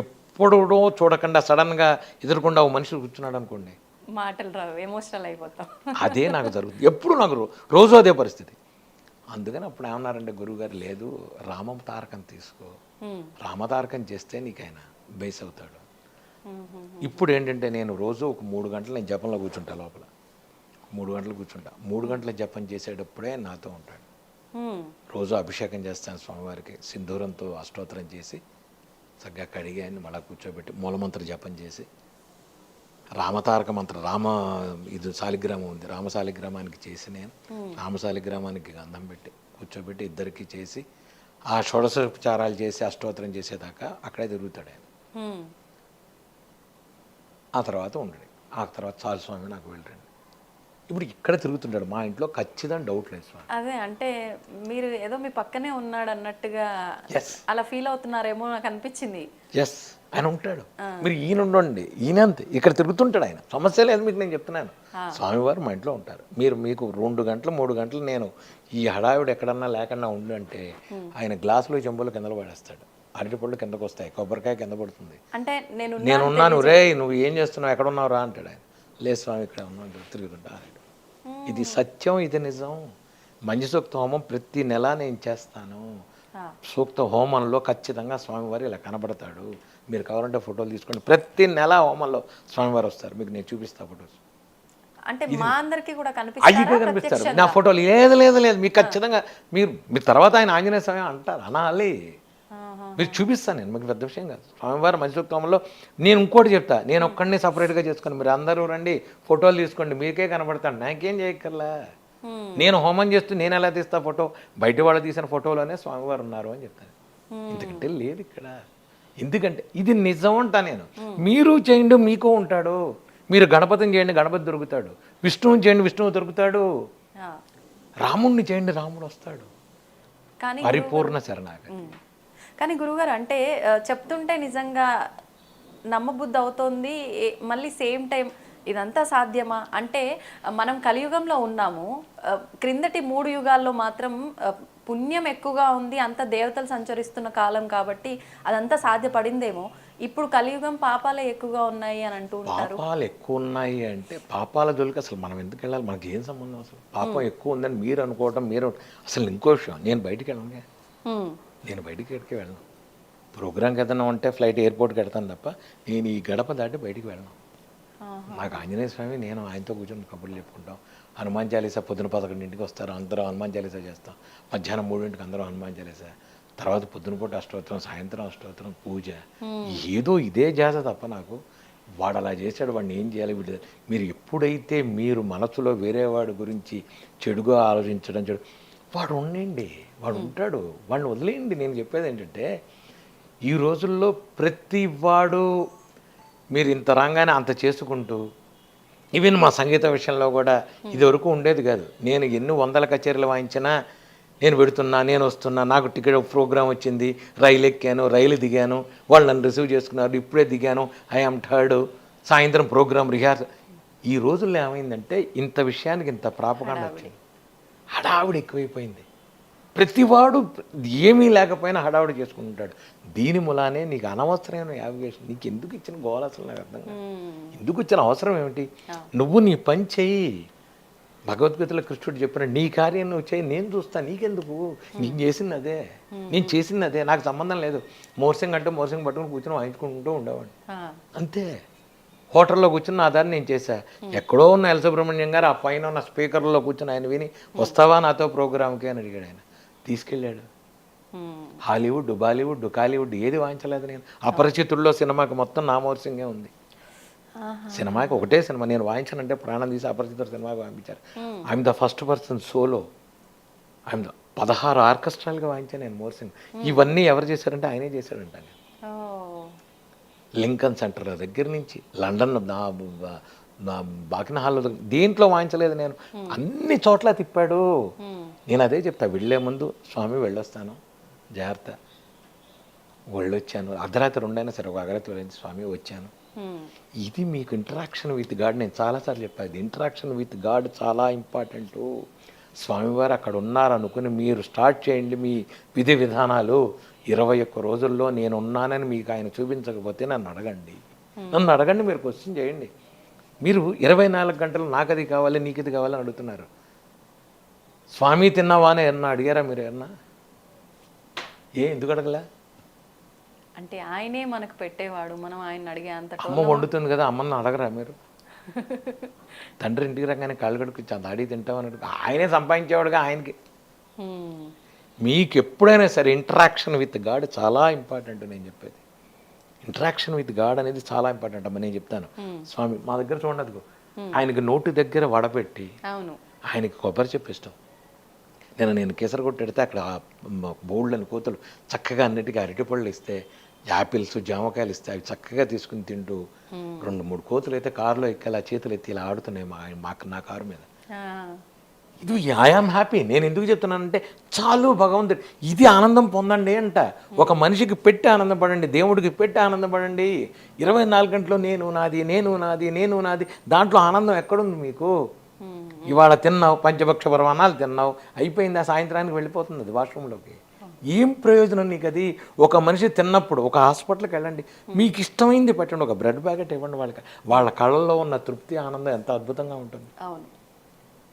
ఎప్పుడో చూడకుండా సడన్గా ఎదురుకుండా ఓ మనిషి కూర్చున్నాడు అనుకోండి, మాటలు రావు, ఎమోషనల్ అయిపోతాం. అదే నాకు జరుగుతుంది ఎప్పుడు, నాకు రోజు అదే పరిస్థితి. అందుకని అప్పుడు ఏమన్నారంటే గురువుగారు, లేదు రామతారకం తీసుకో, రామతారకం చేస్తే నీకైనా బేస్ అవుతాడు. ఇప్పుడు ఏంటంటే నేను రోజు ఒక 3 గంటలు నేను జపంలో కూర్చుంటా, లోపల 3 గంటలు కూర్చుంటా. 3 గంటల జపం చేసేటప్పుడే నాతో ఉంటాడు. రోజు అభిషేకం చేస్తాను స్వామివారికి, సింధూరంతో అష్టోత్తరం చేసి చక్కగా కడిగి ఆయన మళ్ళీ కూర్చోబెట్టి మూలమంత్ర జపం చేసి, రామతారక మంత్రం, ఇది శాలిగ్రామం ఉంది, రామశాలిగ్రామానికి చేసి నేను రామశాలిగ్రామానికి గంధం పెట్టి కూర్చోబెట్టి ఇద్దరికి చేసి ఆ షోడశోపచారాలు చేసి అష్టోత్తరం చేసేదాకా అక్కడే తిరుగుతాడు ఆయన. ఆ తర్వాత ఉండడు, ఆ తర్వాత చాలు స్వామి నాకు వెళ్ళండి. ఇప్పుడు ఇక్కడ తిరుగుతుంటాడు మా ఇంట్లో, ఖచ్చితంగా డౌట్ లేదు స్వామి. అదే అంటే మీరు ఏదో మీ పక్కనే ఉన్నాడు అన్నట్టుగా అలా ఫీల్ అవుతున్నారేమో నాకు అనిపించింది. ఎస్, ఆయన ఉంటాడు. మీరు ఈయన ఉండండి, ఈయన అంతే ఇక్కడ తిరుగుతుంటాడు ఆయన, సమస్య లేదు మీకు. నేను చెప్తున్నాను, స్వామివారు మా ఇంట్లో ఉంటారు. మీకు 2 గంటలు 3 గంటలు నేను ఈ హడావిడి ఎక్కడన్నా లేకుండా ఉండంటే ఆయన గ్లాసులో చెంబులు కిందలు పడేస్తాడు, అరటిపళ్ళు కిందకు వస్తాయి, కొబ్బరికాయ కింద పడుతుంది. అంటే నేనున్నాను, రే నువ్వు ఏం చేస్తున్నావు, ఎక్కడ ఉన్నావు రా అంటాడు ఆయన. లేదు స్వామి ఇక్కడ ఉన్నాడు, తిరుగుతుంటా. ఇది సత్యం, ఇది నిజం. మంజు సూక్త హోమం ప్రతి నెల నేను చేస్తాను. సూక్త హోమంలో ఖచ్చితంగా స్వామివారు ఇలా కనబడతాడు. మీరు కావాలంటే ఫోటోలు తీసుకోండి, ప్రతి నెల హోమంలో స్వామివారు వస్తారు, మీకు నేను చూపిస్తా ఫోటోస్. అంటే మా అందరికీ కూడా కనిపిస్తారు నా ఫోటోలు. లేదు లేదు లేదు, మీకు ఖచ్చితంగా మీరు తర్వాత ఆయన ఆంజనేయ స్వామి అంటారు, అనాలి. మీరు చూపిస్తాను నేను, మీకు పెద్ద విషయం కాదు. స్వామివారు మంచి సూక్తంలో నేను ఇంకోటి చెప్తా, నేను ఒక్కడిని సపరేట్గా చేసుకుని మీరు అందరూ రండి ఫోటోలు తీసుకోండి, మీకే కనబడతాను, నాకేం చేయక్కర్లా. నేను హోమం చేస్తూ నేను ఎలా తీస్తా ఫోటో, బయట వాళ్ళు తీసిన ఫోటోలోనే స్వామివారు ఉన్నారు అని చెప్తాను. ఎందుకంటే లేదు ఇక్కడ. ఎందుకంటే ఇది నిజం అంటా నేను. మీరు చేయండి మీకు ఉంటాడు, మీరు గణపతిని చేయండి గణపతి దొరుకుతాడు, విష్ణువుని చేయండి విష్ణువు దొరుకుతాడు, రాముణ్ణి చేయండి రాముడు వస్తాడు. కానీ పరిపూర్ణ శరణాగతి. కానీ గురుగారు అంటే చెప్తుంటే నిజంగా నమ్మబుద్ధి అవుతోంది. మళ్ళీ సేమ్ టైం ఇదంతా సాధ్యమా అంటే మనం కలియుగంలో ఉన్నాము. క్రిందటి 3 యుగాల్లో మాత్రం పుణ్యం ఎక్కువగా ఉంది, అంత దేవతలు సంచరిస్తున్న కాలం కాబట్టి అదంతా సాధ్యపడిందేమో. ఇప్పుడు కలియుగం పాపాలే ఎక్కువగా ఉన్నాయి అని అంటూ ఉంటారు. పాపాలు ఎక్కువ ఉన్నాయి అంటే పాపాల జోలికి అసలు మనం ఎందుకు వెళ్ళాలి? మనకి ఏం సంబంధం అసలు? పాపం ఎక్కువ ఉందని మీరు అనుకోవటం, మీరు అసలు ఇంకో విషయం, నేను బయటికి వెళ్ళను, నేను బయటికి ఎక్కడికి వెళ్ళను. ప్రోగ్రామ్కి ఏదైనా ఉంటే ఫ్లైట్ ఎయిర్పోర్ట్కి వెళ్తాను తప్ప నేను ఈ గడప దాటి బయటికి వెళ్ళను. నాకు ఆంజనేయ స్వామి, నేను ఆయనతో కూర్చొని కబుర్లు చెప్పుకుంటాం. హనుమాన్ చాలీసా పొద్దున 11ంటికి వస్తారు, అందరూ హనుమాన్ చాలీసా చేస్తాం. మధ్యాహ్నం 3ంటికి అందరూ హనుమాన్ చాలీసా, తర్వాత పొద్దున పూట అష్టోత్తరం, సాయంత్రం అష్టోత్తరం, పూజ. ఏదో ఇదే జాత తప్ప నాకు వాడు అలా చేశాడు, వాడిని ఏం చేయాలి వీడు. మీరు ఎప్పుడైతే మీరు మనసులో వేరే వాడి గురించి చెడుగా ఆలోచించడం వాడు ఉండండి, వాడు ఉంటాడు, వాడిని వదిలేయండి. నేను చెప్పేది ఏంటంటే ఈ రోజుల్లో ప్రతి వాడు మీరు ఇంత రాగానే అంత చేసుకుంటూ, ఈవెన్ మా సంగీత విషయంలో కూడా ఇదివరకు ఉండేది కాదు. నేను ఎన్ని 100 కచేరీలు వాయించినా నేను పెడుతున్నా, నేను వస్తున్నా, నాకు టికెట్ ప్రోగ్రామ్ వచ్చింది, రైలు ఎక్కాను, రైలు దిగాను, వాళ్ళు నన్ను రిసీవ్ చేసుకున్నారు, ఇప్పుడే దిగాను, ఐఆమ్ థర్డ్, సాయంత్రం ప్రోగ్రామ్ రిహార్సల్. ఈ రోజుల్లో ఏమైందంటే ఇంత విషయానికి ఇంత ప్రాపకాండ వచ్చింది, హడావుడి ఎక్కువైపోయింది. ప్రతివాడు ఏమీ లేకపోయినా హడావుడి చేసుకుంటాడు. దీని మూలానే నీకు అనవసరమైన యావిగేషన్, నీకు ఎందుకు ఇచ్చిన గోల అసలు నాకు అర్థం కాదు. ఎందుకు ఇచ్చిన అవసరం ఏమిటి? నువ్వు నీ పని చెయ్యి. భగవద్గీతలో కృష్ణుడు చెప్పిన నీ కార్యం నువ్వు చేయి, నేను చూస్తా, నీకెందుకు? నేను చేసింది అదే, నేను చేసింది అదే, నాకు సంబంధం లేదు. మోర్సింగ్ అంటే మోర్సింగ్ పట్టుకుని కూర్చొని వాయించుకుంటూ ఉండేవాడిని అంతే. హోటల్లో కూర్చుని నా దాన్ని నేను చేశా. ఎక్కడో ఉన్న ఎల్ సుబ్రహ్మణ్యం గారు ఆ పైన ఉన్న స్పీకర్లో కూర్చొని ఆయన విని వస్తావా నాతో ప్రోగ్రామ్కి అని అడిగాడు. ఆయన తీసుకెళ్ళాడు. హాలీవుడ్, బాలీవుడ్, కాలీవుడ్ ఏది వాయించలేదు నేను. అపరిచితుల్లో సినిమాకి మొత్తం నా మోర్సింగే ఉంది. సినిమాకి ఒకటే సినిమా నేను వాయించానంటే ప్రాణం తీసి అపరిచితుల సినిమాకి వాయించారు. I'm the first person solo. I'm the 16 ఆర్కెస్ట్రాలుగా వాయించాను నేను మోర్సింగ్. ఇవన్నీ ఎవరు చేశారంటే ఆయనే చేశాడంట. లింకన్ సెంటర్ దగ్గర నుంచి లండన్ నా బాకిన హాల్లో దేంట్లో వాయించలేదు నేను, అన్ని చోట్ల తిప్పాడు. నేను అదే చెప్తా, వెళ్ళే ముందు స్వామి వెళ్ళొస్తాను జాగ్రత్త, వెళ్ళొచ్చాను, అర్ధరాత్రి 2 అయినా సరే ఒక అర్ధరాత్రి వెళ్ళింది స్వామి వచ్చాను. ఇది మీకు ఇంటరాక్షన్ విత్ గాడ్. నేను చాలాసార్లు చెప్పాను, ఇంటరాక్షన్ విత్ గాడ్ చాలా ఇంపార్టెంట్. స్వామివారు అక్కడ ఉన్నారనుకుని మీరు స్టార్ట్ చేయండి మీ విధి విధానాలు. 21 రోజుల్లో నేను ఉన్నానని మీకు ఆయన చూపించకపోతే నన్ను అడగండి, మీరు క్వశ్చన్ చేయండి. మీరు 24 గంటలు నాకు అది కావాలి నీకు ఇది కావాలని అడుగుతున్నారు. స్వామి తిన్నావా అని ఏమన్నా అడిగారా మీరు? ఏమన్నా ఎందుకు అడగలే? అంటే ఆయనే మనకు పెట్టేవాడు, మనం ఆయన అడిగే అంత. అమ్మ వండుతుంది కదా, అమ్మని అడగరా మీరు? తండ్రి ఇంటికి రాగానే కాళ్ళు కడుక్కు దాడి తింటామని అడుగు. ఆయనే సంపాదించేవాడుగా ఆయనకి. మీకు ఎప్పుడైనా సరే ఇంటరాక్షన్ విత్ గాడ్ చాలా ఇంపార్టెంట్. నేను చెప్పేది ఇంటరాక్షన్ విత్ గాడ్ అనేది చాలా ఇంపార్టెంట్ అమ్మ. నేను చెప్తాను, స్వామి మా దగ్గర చూడదు, ఆయనకి నోటి దగ్గర వడపెట్టి ఆయనకి కొబ్బరి చెప్పిస్తాం. నేను కేసరి కొట్టెడితే అక్కడ బోల్డ్ని కోతులు చక్కగా అన్నిటికీ అరటిపళ్ళు ఇస్తే, యాపిల్స్ జామకాయలు ఇస్తే అవి చక్కగా తీసుకుని తింటూ 2-3 కోతులు అయితే కారులో ఎక్కాలి, ఆ చేతులు ఎత్తి ఇలా ఆడుతున్నాయి నా కారు మీద. ఇది ఐఆమ్ హ్యాపీ. నేను ఎందుకు చెప్తున్నానంటే చాలు భగవంతుడు ఇది ఆనందం పొందండి అంట. ఒక మనిషికి పెట్టి ఆనందపడండి, దేవుడికి పెట్టి ఆనందపడండి. 24 గంటలు నేను నాది దాంట్లో ఆనందం ఎక్కడుంది మీకు? ఇవాళ తిన్నావు, పంచభక్ష పరమాణాలు తిన్నావు, అయిపోయింది, ఆ సాయంత్రానికి వెళ్ళిపోతుంది అది వాష్రూమ్లోకి. ఏం ప్రయోజనం నీకు అది? ఒక మనిషి తిన్నప్పుడు ఒక హాస్పిటల్కి వెళ్ళండి, మీకు ఇష్టమైంది పెట్టండి, ఒక బ్రెడ్ ప్యాకెట్ ఇవ్వండి వాళ్ళకి. వాళ్ళ కళ్ళల్లో ఉన్న తృప్తి ఆనందం ఎంత అద్భుతంగా ఉంటుంది.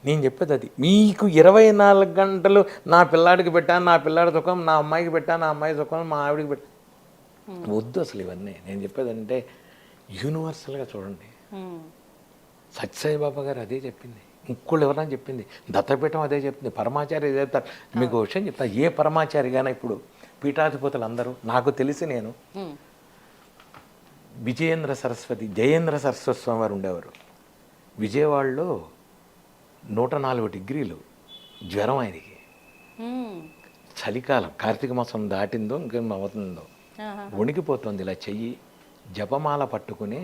నేను చెప్పేది అది. మీకు 24 గంటలు నా పిల్లాడికి పెట్టాను, నా పిల్లాడి సుఖం, నా అమ్మాయికి పెట్టాను, నా అమ్మాయి సుఖం, మా ఆవిడికి పెట్టాను, వద్దు అసలు ఇవన్నీ. నేను చెప్పేది అంటే యూనివర్సల్గా చూడండి. సత్యసాయిబాబా గారు అదే చెప్పింది, ఇంకోళ్ళు ఎవరైనా చెప్పింది, దత్తపీఠం అదే చెప్పింది, పరమాచార్య ఇదే చెప్తారు. మీకు విషయం చెప్తా, ఏ పరమాచారిగానే ఇప్పుడు పీఠాధిపతులు అందరూ నాకు తెలిసి, నేను జయేంద్ర సరస్వతి స్వామి వారు ఉండేవారు విజయవాడలో. 104 డిగ్రీలు జ్వరం ఆయనకి. చలికాలం కార్తీక మాసం దాటిందో ఇంకేం అవుతుందో వణికిపోతుంది. ఇలా చెయ్యి జపమాల పట్టుకుని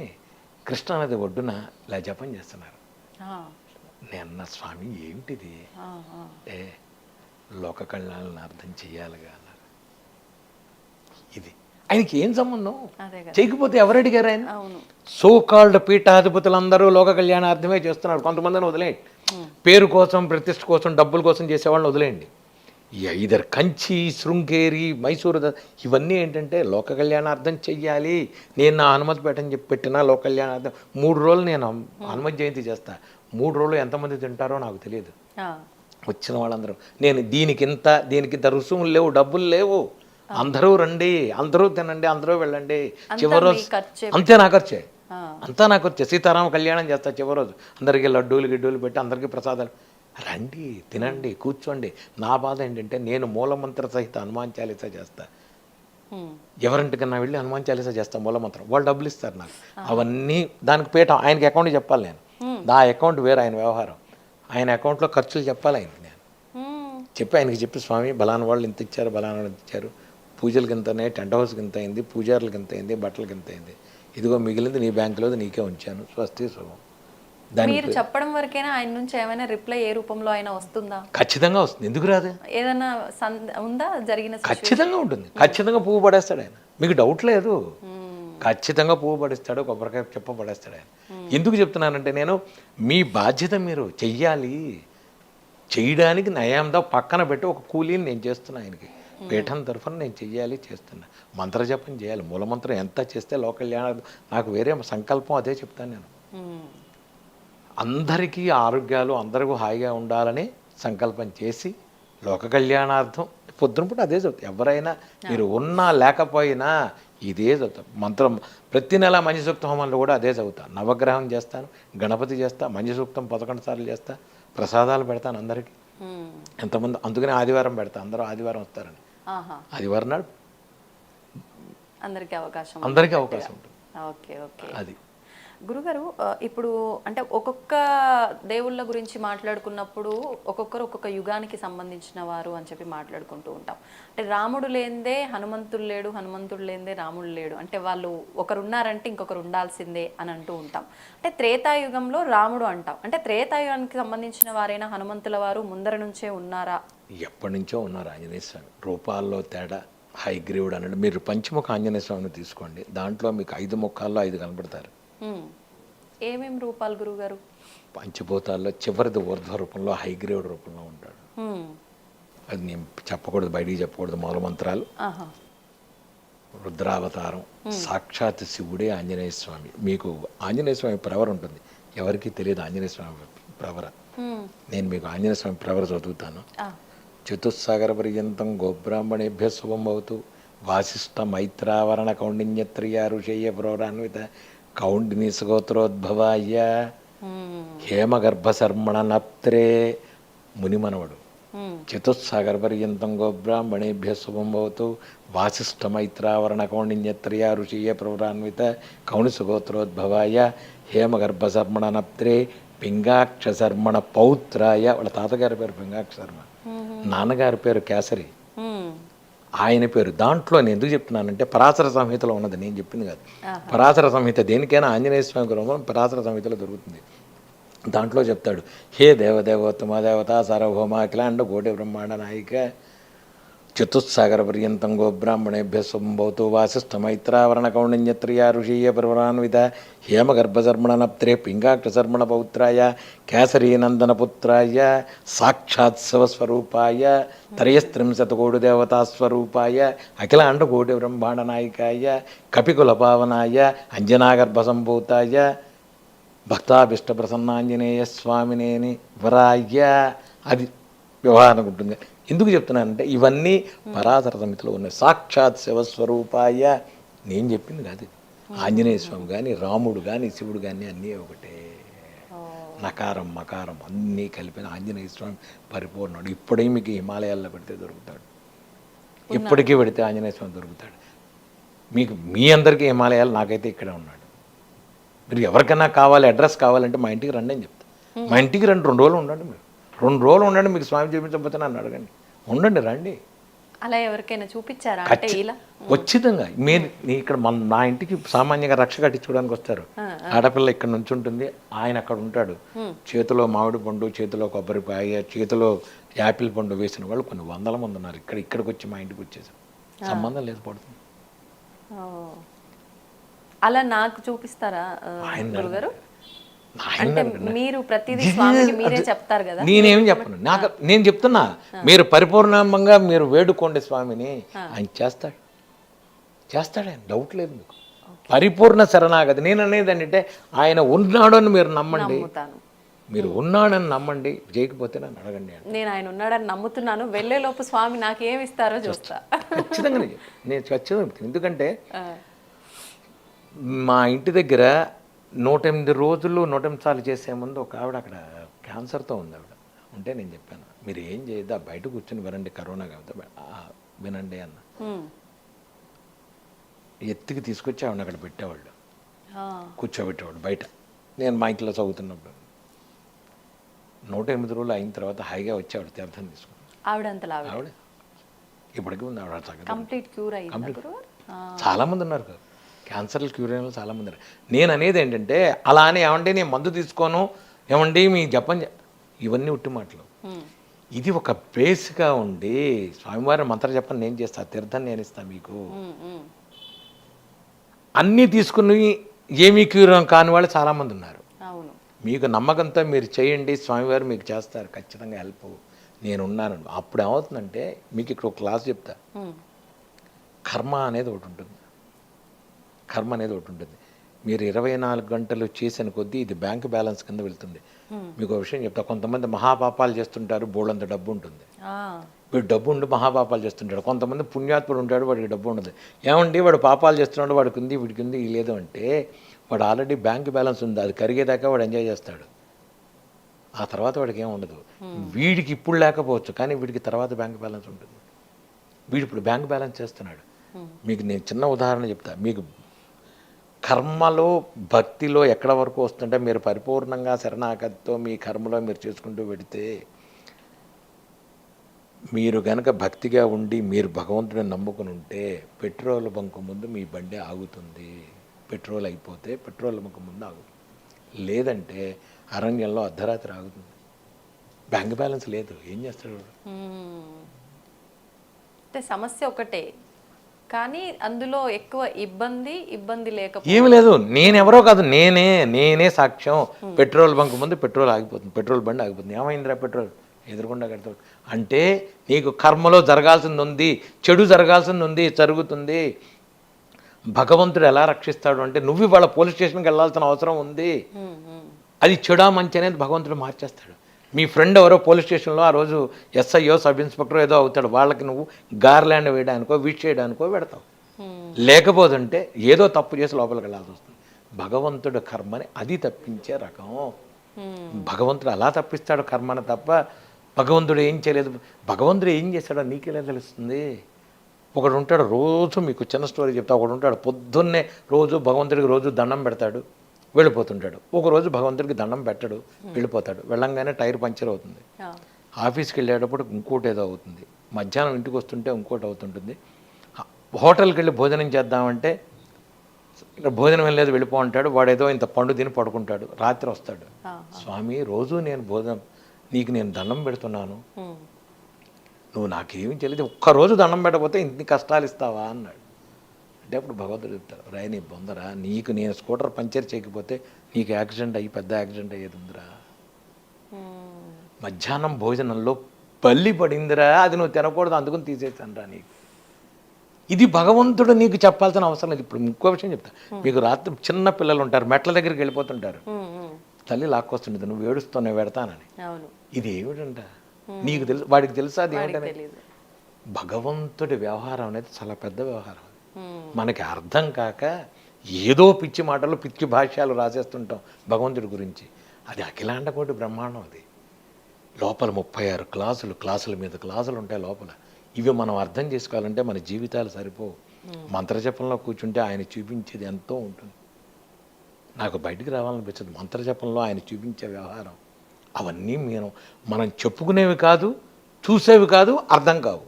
కృష్ణానది ఒడ్డున ఇలా జపం చేస్తున్నారు. నేను స్వామి ఏమిటిది అంటే లోక కళ్యాణాలను అర్థం చెయ్యాలిగా అన్నారు. ఇది ఆయనకి ఏం సంబంధం? చేయకపోతే ఎవరు అడిగారు ఆయన? సో కాల్డ్ పీఠాధిపతులందరూ లోక కళ్యాణార్థమే చేస్తున్నారు. కొంతమందిని వదిలేయండి, పేరు కోసం ప్రతిష్ఠ కోసం డబ్బుల కోసం చేసేవాళ్ళని వదిలేయండి. ఇదర్ కంచి, శృంగేరి, మైసూరు ఇవన్నీ ఏంటంటే లోక కళ్యాణార్థం చెయ్యాలి. నేను నా హనుమతి పెట్టని చెప్పి పెట్టినా లోక కళ్యాణార్థం 3 రోజులు నేను హనుమతి జయంతి చేస్తా. 3 రోజులు ఎంతమంది తింటారో నాకు తెలియదు. వచ్చిన వాళ్ళందరూ నేను దీనికింత రుసుములు లేవు, డబ్బులు లేవు, అందరూ రండి, అందరూ తినండి, అందరూ వెళ్ళండి. చివరి రోజు అంతే నా ఖర్చే, అంతా నా ఖర్చే. సీతారామ కళ్యాణం చేస్తా చివరి రోజు అందరికీ లడ్డూలు గిడ్డూలు పెట్టి అందరికీ ప్రసాదాలు, రండి తినండి కూర్చోండి. నా బాధ ఏంటంటే నేను మూలమంత్ర సహిత హనుమాన్ చాలీసా చేస్తా. ఎవరింటికన్నా వెళ్ళి హనుమాన్ చాలీసా చేస్తా మూలమంత్రం, వాళ్ళు డబ్బులు ఇస్తారు నాకు. అవన్నీ దానికి పీఠం ఆయనకి అకౌంట్ చెప్పాలి నేను. నా అకౌంట్ వేరు, ఆయన వ్యవహారం. ఆయన అకౌంట్లో ఖర్చులు చెప్పాలి ఆయనకి. నేను ఆయనకి చెప్పి స్వామి బలానా వాళ్ళు ఇంత ఇచ్చారు, బలానా వాళ్ళు ఇచ్చారు, పూజలకి ఇంతనే, టెంట్ హౌస్కి ఇంత అయింది, పూజారులకి ఇంత అయింది, బట్టలకి ఇంత అయింది, ఇదిగో మిగిలింది నీ బ్యాంకులో నీకే ఉంచాను, స్వస్తి శుభం. మీరు చెప్పడం వరకైనా ఆయన నుంచి ఏమైనా రిప్లై ఏ రూపంలో అయినా వస్తుందా? ఖచ్చితంగా వస్తుంది, ఎందుకు రాదు? ఏదైనా ఉందా జరిగిన? ఖచ్చితంగా ఉంటుంది, ఖచ్చితంగా పువ్వు పడేస్తాడు ఆయన, మీకు డౌట్ లేదు. ఖచ్చితంగా పువ్వు పడేస్తాడు, కొబ్బరికాయ చెప్ప పడేస్తాడు ఆయన. ఎందుకు చెప్తున్నానంటే నేను మీ బాధ్యత మీరు చెయ్యాలి, చేయడానికి నయాందా పక్కన పెట్టి ఒక కూలీని నేను చేస్తున్నా ఆయనకి. పీఠం తరఫున నేను చెయ్యాలి, చేస్తున్నా. మంత్రజపం చేయాలి, మూలమంత్రం ఎంత చేస్తే లోక కళ్యాణం, నాకు వేరే సంకల్పం అదే చెప్తాను నేను. అందరికీ ఆరోగ్యాలు, అందరికీ హాయిగా ఉండాలని సంకల్పం చేసి లోక కళ్యాణార్థం పొద్దునపూట అదే చదువుతాం. ఎవరైనా మీరు ఉన్నా లేకపోయినా ఇదే చదువుతాం. మంత్రం ప్రతి నెల మంచి సూక్త హోమంలో కూడా అదే చదువుతాను. నవగ్రహం చేస్తాను, గణపతి చేస్తా, మంచి సూక్తం 11 సార్లు చేస్తా, ప్రసాదాలు పెడతాను అందరికీ. ఎంతమంది, అందుకనే ఆదివారం పెడతా, అందరూ ఆదివారం వస్తారని. ఆదివారం నాడు అందరికీ అవకాశం ఉంటుంది. అది గురుగారు, ఇప్పుడు అంటే ఒక్కొక్క దేవుళ్ళ గురించి మాట్లాడుకున్నప్పుడు ఒక్కొక్కరు ఒక్కొక్క యుగానికి సంబంధించిన వారు అని చెప్పి మాట్లాడుకుంటూ ఉంటాం. అంటే రాముడు లేనిదే హనుమంతుడు లేడు, హనుమంతుడు లేనిదే రాముడు లేడు, అంటే వాళ్ళు ఒకరు ఉన్నారంటే ఇంకొకరు ఉండాల్సిందే అని అంటూ ఉంటాం. అంటే త్రేతాయుగంలో రాముడు అంటాం, అంటే త్రేతాయుగానికి సంబంధించిన వారైనా హనుమంతుల వారు ముందర నుంచే ఉన్నారా? ఎప్పటి నుంచో ఉన్నారు ఆంజనేయ స్వామి. రూపాల్లో తేడా, హైగ్రీవుడు అన్నాడు. మీరు పంచముఖ ఆంజనేయ స్వామిని తీసుకోండి, దాంట్లో మీకు 5 ముఖాల్లో 5 కనబడతారు. ఏమేం రూపాలు గురుగారు? పంచభూతాల్లో చివరిది ఊర్ధ్వ రూపంలో, హైగ్రీవుడు రూపంలో ఉంటాడు. అది నేను చెప్పకూడదు, బయటికి చెప్పకూడదు. మూల మంత్రాలు, రుద్రావతారం, సాక్షాత్ శివుడే ఆంజనేయ స్వామి. మీకు ఆంజనేయ స్వామి ప్రవర ఉంటుంది, ఎవరికి తెలియదు ఆంజనేయ స్వామి ప్రవర. నేను మీకు ఆంజనేయ స్వామి ప్రవర చదువుతాను. చతుస్సాగర పర్యంతం గోబ్రాహ్మణేభ్య శుభం భవతు. వాసిష్ఠ మైత్రావరణ కౌండిన్యత్రియ ఋషేయ ప్రోరాన్విత కౌండిని సుగోత్రోద్భవాయ హేమగర్భశర్మణ నప్త్రే. మునిమనవడు. చతుస్సాగర పర్యంతం గోబ్రాహ్మణేభ్య శుభం భవతు. వాసిష్ఠ మైత్రావరణ కౌండిన్యత్రియ ఋషీయ ప్రోరాన్విత కౌండి సుగోత్రోద్భవాయ హేమగర్భశర్మణ నప్త్రే పింగాక్ష శర్మణ పౌత్రాయ. వాళ్ళ తాతగారి పేరు పింగాక్ష శర్మ, నాన్నగారి పేరు కేసరి, ఆయన పేరు. దాంట్లో నేను ఎందుకు చెప్తున్నానంటే పరాశర సంహితలో ఉన్నది, నేను చెప్పింది కాదు. పరాశర సంహిత దేనికైనా ఆంజనేయ స్వామి గురించి పరాశర సంహితలో దొరుకుతుంది. దాంట్లో చెప్తాడు, హే దేవదేవోత్తమ దేవత సార్వభౌమ అఖిలాండ కోటి బ్రహ్మాండ నాయిక చతుస్సాగర పర్యంతం గోబ్రాహ్మణేభ్య సంభవతు. వాసిష్ఠ మైత్రావరణ కౌండిన్యత్రియ ఋషీయ ప్రవరాన్విత హేమగర్భశర్మణ నప్త్రే పింగాక్ష శర్మణ పౌత్రాయ కేసరీనందన పుత్రాయ సాక్షాత్ శివస్వరూపాయ త్రయస్త్రింశతకోటి దేవతాస్వరూపాయ అఖిలాండ కోటి బ్రహ్మాండ నాయకాయ కపికుల పావనాయ అంజనాగర్భ సంభూతాయ భక్తాభిష్ట ప్రసన్నాంజనేయ స్వామినేని వరాయ. అది వ్యవహారం ఉంటుంది. ఎందుకు చెప్తున్నానంటే ఇవన్నీ పరాశర సమితిలో ఉన్నాయి. సాక్షాత్ శివస్వరూపాయ, నేను చెప్పింది కాదు. ఆంజనేయ స్వామి కానీ, రాముడు కానీ, శివుడు కానీ అన్నీ ఒకటే. నకారం మకారం అన్నీ కలిపిన ఆంజనేయ స్వామి పరిపూర్ణుడు. ఇప్పుడే మీకు హిమాలయాల్లో పెడితే దొరుకుతాడు, ఇప్పటికీ పెడితే ఆంజనేయ స్వామి దొరుకుతాడు మీకు. మీ అందరికీ హిమాలయాలు, నాకైతే ఇక్కడే ఉన్నాడు. మీరు ఎవరికైనా కావాలి, అడ్రస్ కావాలంటే మా ఇంటికి రండి అని చెప్తా. మా ఇంటికి రండి, 2 రోజులు ఉండండి, మీరు 2 రోజులు ఉండండి, మీకు స్వామి చూపించకపోతే నన్ను అడగండి, ఉండండి, రండి. అలా ఎవరికైనా చూపించారా అంటే ఇలా ఖచ్చితంగా మీరు ఇక్కడ నా ఇంటికి సామాన్యంగా రక్ష కట్టించుకోవడానికి వస్తారు. ఆడపిల్ల ఇక్కడ నుంచి ఉంటుంది, ఆయన అక్కడ ఉంటాడు, చేతిలో మామిడి పండు, చేతిలో కొబ్బరికాయ, చేతిలో యాపిల్ పండు వేసిన వాళ్ళు కొన్ని వందల మంది ఉన్నారు. ఇక్కడికి వచ్చి మా ఇంటికి వచ్చేసారు, సంబంధం లేదు, పడుతుంది. ఓ. అలా నాకు చూపిస్తారా గురుగారు? అంటే మీరు ప్రతిదీ స్వామికి మీరే చెప్తారు కదా. నేనేం చెప్పను, నేను చెప్తున్నా, మీరు పరిపూర్ణంగా మీరు వేడుకోండి స్వామిని, ఆయన చేస్తాడు ఆయన, డౌట్ లేదు మీకు. పరిపూర్ణ శరణాగతి. నేను అనేది ఏంటంటే ఆయన ఉన్నాడని మీరు నమ్మండి, మీరు ఉన్నాడని నమ్మండి, చేయకపోతే నన్ను అడగండి. నేను ఆయన ఉన్నాడని నమ్ముతున్నాను, వెళ్ళేలోపు స్వామి నాకేమి ఇస్తారో చూస్తా. ఖచ్చితంగా నేను ఖచ్చితంగా. ఎందుకంటే మా ఇంటి దగ్గర 108 రోజులు 108 సార్లు చేసే ముందు ఒక ఆవిడ అక్కడ క్యాన్సర్తో ఉంది. ఆవిడ ఉంటే నేను చెప్పాను, మీరు ఏం చేయద్దా, బయట కూర్చొని వినండి, కరోనా కాబట్టి వినండి అన్న. ఎత్తికి తీసుకొచ్చి ఆవిడ అక్కడ పెట్టేవాళ్ళు, కూర్చోబెట్టేవాడు బయట. నేను మా ఇంట్లో చదువుతున్నప్పుడు 108 రోజులు అయిన తర్వాత హాయిగా వచ్చి ఆవిడ తీర్థం తీసుకున్నాను. ఆవిడ ఇప్పటికీ ఉంది, ఆవిడ కంప్లీట్ క్యూర్ అయ్యింది. చాలామంది ఉన్నారు కదా క్యాన్సర్లు, క్యూర్ అయిన వాళ్ళు చాలామంది ఉన్నారు. నేను అనేది ఏంటంటే అలా అని ఏమంటే నేను మందు తీసుకోను, ఏమండి మీ జపం, ఇవన్నీ ఉట్టి మాటలు. ఇది ఒక బేస్గా ఉండి స్వామివారి మంత్ర జపం నేను చేస్తా, తీర్థం నేను ఇస్తాను మీకు. అన్నీ తీసుకుని ఏమీ క్యూర్ కాని వాళ్ళు చాలామంది ఉన్నారు. మీకు నమ్మకంతో మీరు చేయండి, స్వామివారు మీకు చేస్తారు, ఖచ్చితంగా హెల్ప్, నేను ఉన్నాను. అప్పుడు ఏమవుతుందంటే మీకు ఇక్కడ ఒక క్లాస్ చెప్తా. కర్మ అనేది ఒకటి ఉంటుంది, మీరు 24 గంటలు చేసిన కొద్దీ ఇది బ్యాంక్ బ్యాలెన్స్ కింద వెళ్తుంది. మీకు ఒక విషయం చెప్తా, కొంతమంది మహాపాపాలు చేస్తుంటారు, బోళ్ళంత డబ్బు ఉంటుంది, వీడు డబ్బు ఉండి మహాపాపాలు చేస్తుంటాడు. కొంతమంది పుణ్యాత్ముడు ఉంటాడు, వాడికి డబ్బు ఉండదు. ఏమండి వాడు పాపాలు చేస్తున్నాడు, వాడికి ఉంది, వీడికి ఉంది, లేదు అంటే వాడు ఆల్రెడీ బ్యాంక్ బ్యాలెన్స్ ఉంది, అది కరిగేదాకా వాడు ఎంజాయ్ చేస్తాడు, ఆ తర్వాత వాడికి ఏం ఉండదు. వీడికి ఇప్పుడు లేకపోవచ్చు, కానీ వీడికి తర్వాత బ్యాంక్ బ్యాలెన్స్ ఉంటుంది. వీడు ఇప్పుడు బ్యాంక్ బ్యాలెన్స్ చేస్తున్నాడు. మీకు నేను చిన్న ఉదాహరణ చెప్తా. మీకు కర్మలో భక్తిలో ఎక్కడ వరకు వస్తుంటే మీరు పరిపూర్ణంగా శరణాగతితో మీ కర్మలో మీరు చేసుకుంటూ పెడితే, మీరు గనక భక్తిగా ఉండి మీరు భగవంతుడిని నమ్ముకుని ఉంటే పెట్రోల్ బంకు ముందు మీ బండి ఆగుతుంది. పెట్రోల్ అయిపోతే పెట్రోల్ బంకు ముందు ఆగుతుంది, లేదంటే అరణ్యంలో అర్ధరాత్రి ఆగుతుంది. బ్యాంక్ బ్యాలెన్స్ లేదు, ఏం చేస్తాడు? అంటే సమస్య ఒకటే, కానీ అందులో ఎక్కువ ఇబ్బంది లేకపోతే ఏమి లేదు. నేనెవరో కాదు, నేనే సాక్ష్యం. పెట్రోల్ బంక్ ముందు పెట్రోల్ ఆగిపోతుంది, పెట్రోల్ బండి ఆగిపోతుంది. ఏమైందిరా పెట్రోల్ ఎదురుకుండా కడతాడు అంటే నీకు కర్మలో జరగాల్సింది ఉంది, చెడు జరగాల్సింది ఉంది, జరుగుతుంది. భగవంతుడు ఎలా రక్షిస్తాడు అంటే నువ్వు ఇవాళ పోలీస్ స్టేషన్కి వెళ్ళాల్సిన అవసరం ఉంది, అది చెడా మంచి అనేది భగవంతుడు మార్చేస్తాడు. మీ ఫ్రెండ్ ఎవరో పోలీస్ స్టేషన్లో ఆ రోజు ఎస్ఐయో సబ్ ఇన్స్పెక్టర్ ఏదో అవుతాడు, వాళ్ళకి నువ్వు గార్లాండ్ వేయడానికో విష్ చేయడానికో పెడతావు. లేకపోతుంటే ఏదో తప్పు చేసి లోపలికి వెళ్ళాల్సి వస్తుంది. భగవంతుడు కర్మని అది తప్పించే రకం. భగవంతుడు అలా తప్పిస్తాడు కర్మని తప్ప భగవంతుడు ఏం చేయలేదు. భగవంతుడు ఏం చేశాడో నీకెలా తెలుస్తుంది? ఒకడు ఉంటాడు, రోజు మీకు చిన్న స్టోరీ చెప్తా. ఒకడు ఉంటాడు, పొద్దున్నే రోజు భగవంతుడికి రోజు దండం పెడతాడు, వెళ్ళిపోతుంటాడు. ఒకరోజు భగవంతుడికి దండం పెట్టడు, వెళ్ళిపోతాడు. వెళ్ళంగానే టైర్ పంచర్ అవుతుంది. ఆఫీస్కి వెళ్ళేటప్పుడు ఇంకోటి ఏదో అవుతుంది. మధ్యాహ్నం ఇంటికి వస్తుంటే ఇంకోటి అవుతుంటుంది. హోటల్కి వెళ్ళి భోజనం చేద్దామంటే ఇక్కడ భోజనం వెళ్ళలేదు, వెళ్ళిపో అంటాడు. వాడు ఏదో ఇంత పండు తిని పడుకుంటాడు. రాత్రి వస్తాడు, స్వామి రోజు నేను భోజనం నీకు నేను దండం పెడుతున్నాను, నువ్వు నాకేమీ తెలియదు, ఒక్కరోజు దండం పెట్టకపోతే ఇన్ని కష్టాలు ఇస్తావా అన్నాడు. అంటే అప్పుడు భగవంతుడు చెప్తారు, రాయి నీ బొందరా, నీకు నేను స్కూటర్ పంచర్ చేయకపోతే నీకు యాక్సిడెంట్ అయ్యి పెద్ద యాక్సిడెంట్ అయ్యేది ఉందిరా. మధ్యాహ్నం భోజనంలో బల్లి పడిందిరా, అది నువ్వు తినకూడదు, అందుకుని తీసేసానురా నీకు. ఇది భగవంతుడు నీకు చెప్పాల్సిన అవసరం లేదు. ఇప్పుడు ఇంకో విషయం చెప్తా. మీకు రాత్రి చిన్న పిల్లలు ఉంటారు, మెట్ల దగ్గరికి వెళ్ళిపోతుంటారు, తల్లి లాక్కొస్తుంటుంది, నువ్వు ఏడుస్తావు నేను పెడతానని. ఇది ఏమిటంట నీకు తెలుసు, వాడికి తెలుసా అది ఏమిటనే? భగవంతుడి వ్యవహారం అనేది చాలా పెద్ద వ్యవహారం. మనకి అర్థం కాక ఏదో పిచ్చి మాటలు పిచ్చి భాష్యాలు రాసేస్తుంటాం భగవంతుడి గురించి. అది అఖిలాండ కోటి బ్రహ్మాండం. అది లోపల 36 క్లాసుల మీద క్లాసులు ఉంటాయి లోపల. ఇవి మనం అర్థం చేసుకోవాలంటే మన జీవితాలు సరిపోవు. మంత్రజపంలో కూర్చుంటే ఆయన చూపించేది ఎంతో ఉంటుంది. నాకు బయటికి రావాలనిపించదు. మంత్రజపంలో ఆయన చూపించే వ్యవహారం అవన్నీ మనం చెప్పుకునేవి కాదు, చూసేవి కాదు, అర్థం కావు.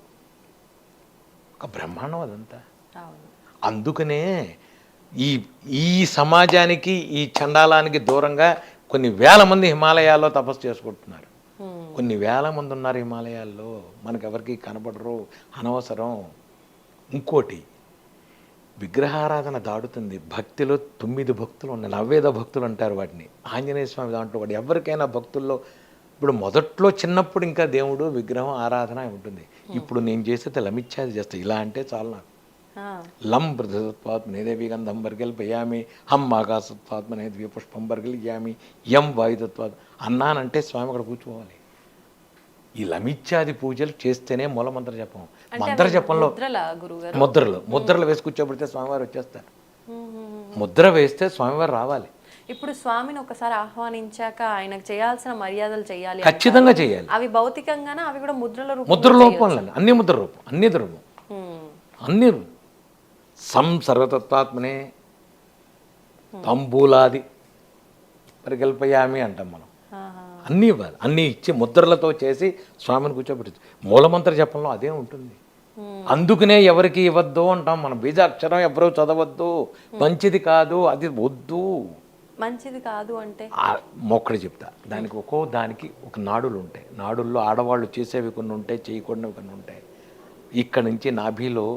ఒక బ్రహ్మాండం అదంతా. అందుకనే ఈ ఈ సమాజానికి, ఈ చండాలానికి దూరంగా కొన్ని వేల మంది హిమాలయాల్లో తపస్సు చేసుకుంటున్నారు. కొన్ని వేల మంది ఉన్నారు హిమాలయాల్లో, మనకెవరికి కనపడరు, అనవసరం. ఇంకోటి, విగ్రహారాధన దాడుతుంది. భక్తిలో 9 భక్తులు ఉన్నాయి, నవ్వేద భక్తులు అంటారు వాటిని. ఆంజనేయ స్వామి దాంట్లో వాడు ఎవరికైనా భక్తుల్లో ఇప్పుడు మొదట్లో చిన్నప్పుడు ఇంకా దేవుడు విగ్రహం ఆరాధన ఉంటుంది. ఇప్పుడు నేను చేసేది లమిచ్చాది చేస్తా. ఇలా అంటే చాలు నాకు. లం బృహత్వాత్మనే దేవి గంధం బర్గల్పయామి, హం ఆకాశత్వాత్మనే ద్వీయ పుష్పం బర్గలియామి, యం వాయుతత్వాత్ అన్నానంటే స్వామి అక్కడ కూర్చోవాలి. ఈ లమిచ్చాది పూజలు చేస్తేనే మూలమంత్ర జపం. మంత్ర జపంలో ముద్రలు వేసి కూర్చోబెడితే స్వామివారు వచ్చేస్తారు. ముద్ర వేస్తే స్వామివారు రావాలి. ఇప్పుడు స్వామిని ఒకసారి ఆహ్వానించాక ఆయనకు చేయాల్సిన మర్యాదలు చేయాలి, ఖచ్చితంగా చేయాలి. అవి భౌతికంగానే, అవి కూడా ముద్ర రూపంలో, అన్ని ముద్ర రూపం, అన్ని రూపం, అన్ని సర్వతత్వాత్మనే తంబూలాది పరికల్పయామి అంటాం మనం. అన్నీ ఇవ్వాలి, అన్నీ ఇచ్చి ముద్రలతో చేసి స్వామిని కూర్చోబెట్టి మూలమంత్ర జపంలో అదే ఉంటుంది. అందుకనే ఎవరికి ఇవ్వద్దు అంటాం మనం. బీజాక్షరం ఎవరు చదవద్దు, మంచిది కాదు, అది వద్దు. మంచిది కాదు అంటే మొక్కడు చెప్తా. దానికి ఒక నాడులు ఉంటాయి. నాడుల్లో ఆడవాళ్ళు చేసేవి కొన్ని ఉంటాయి, చేయకూడనివి కొన్ని ఉంటాయి. ఇక్కడ నుంచి నాభిలో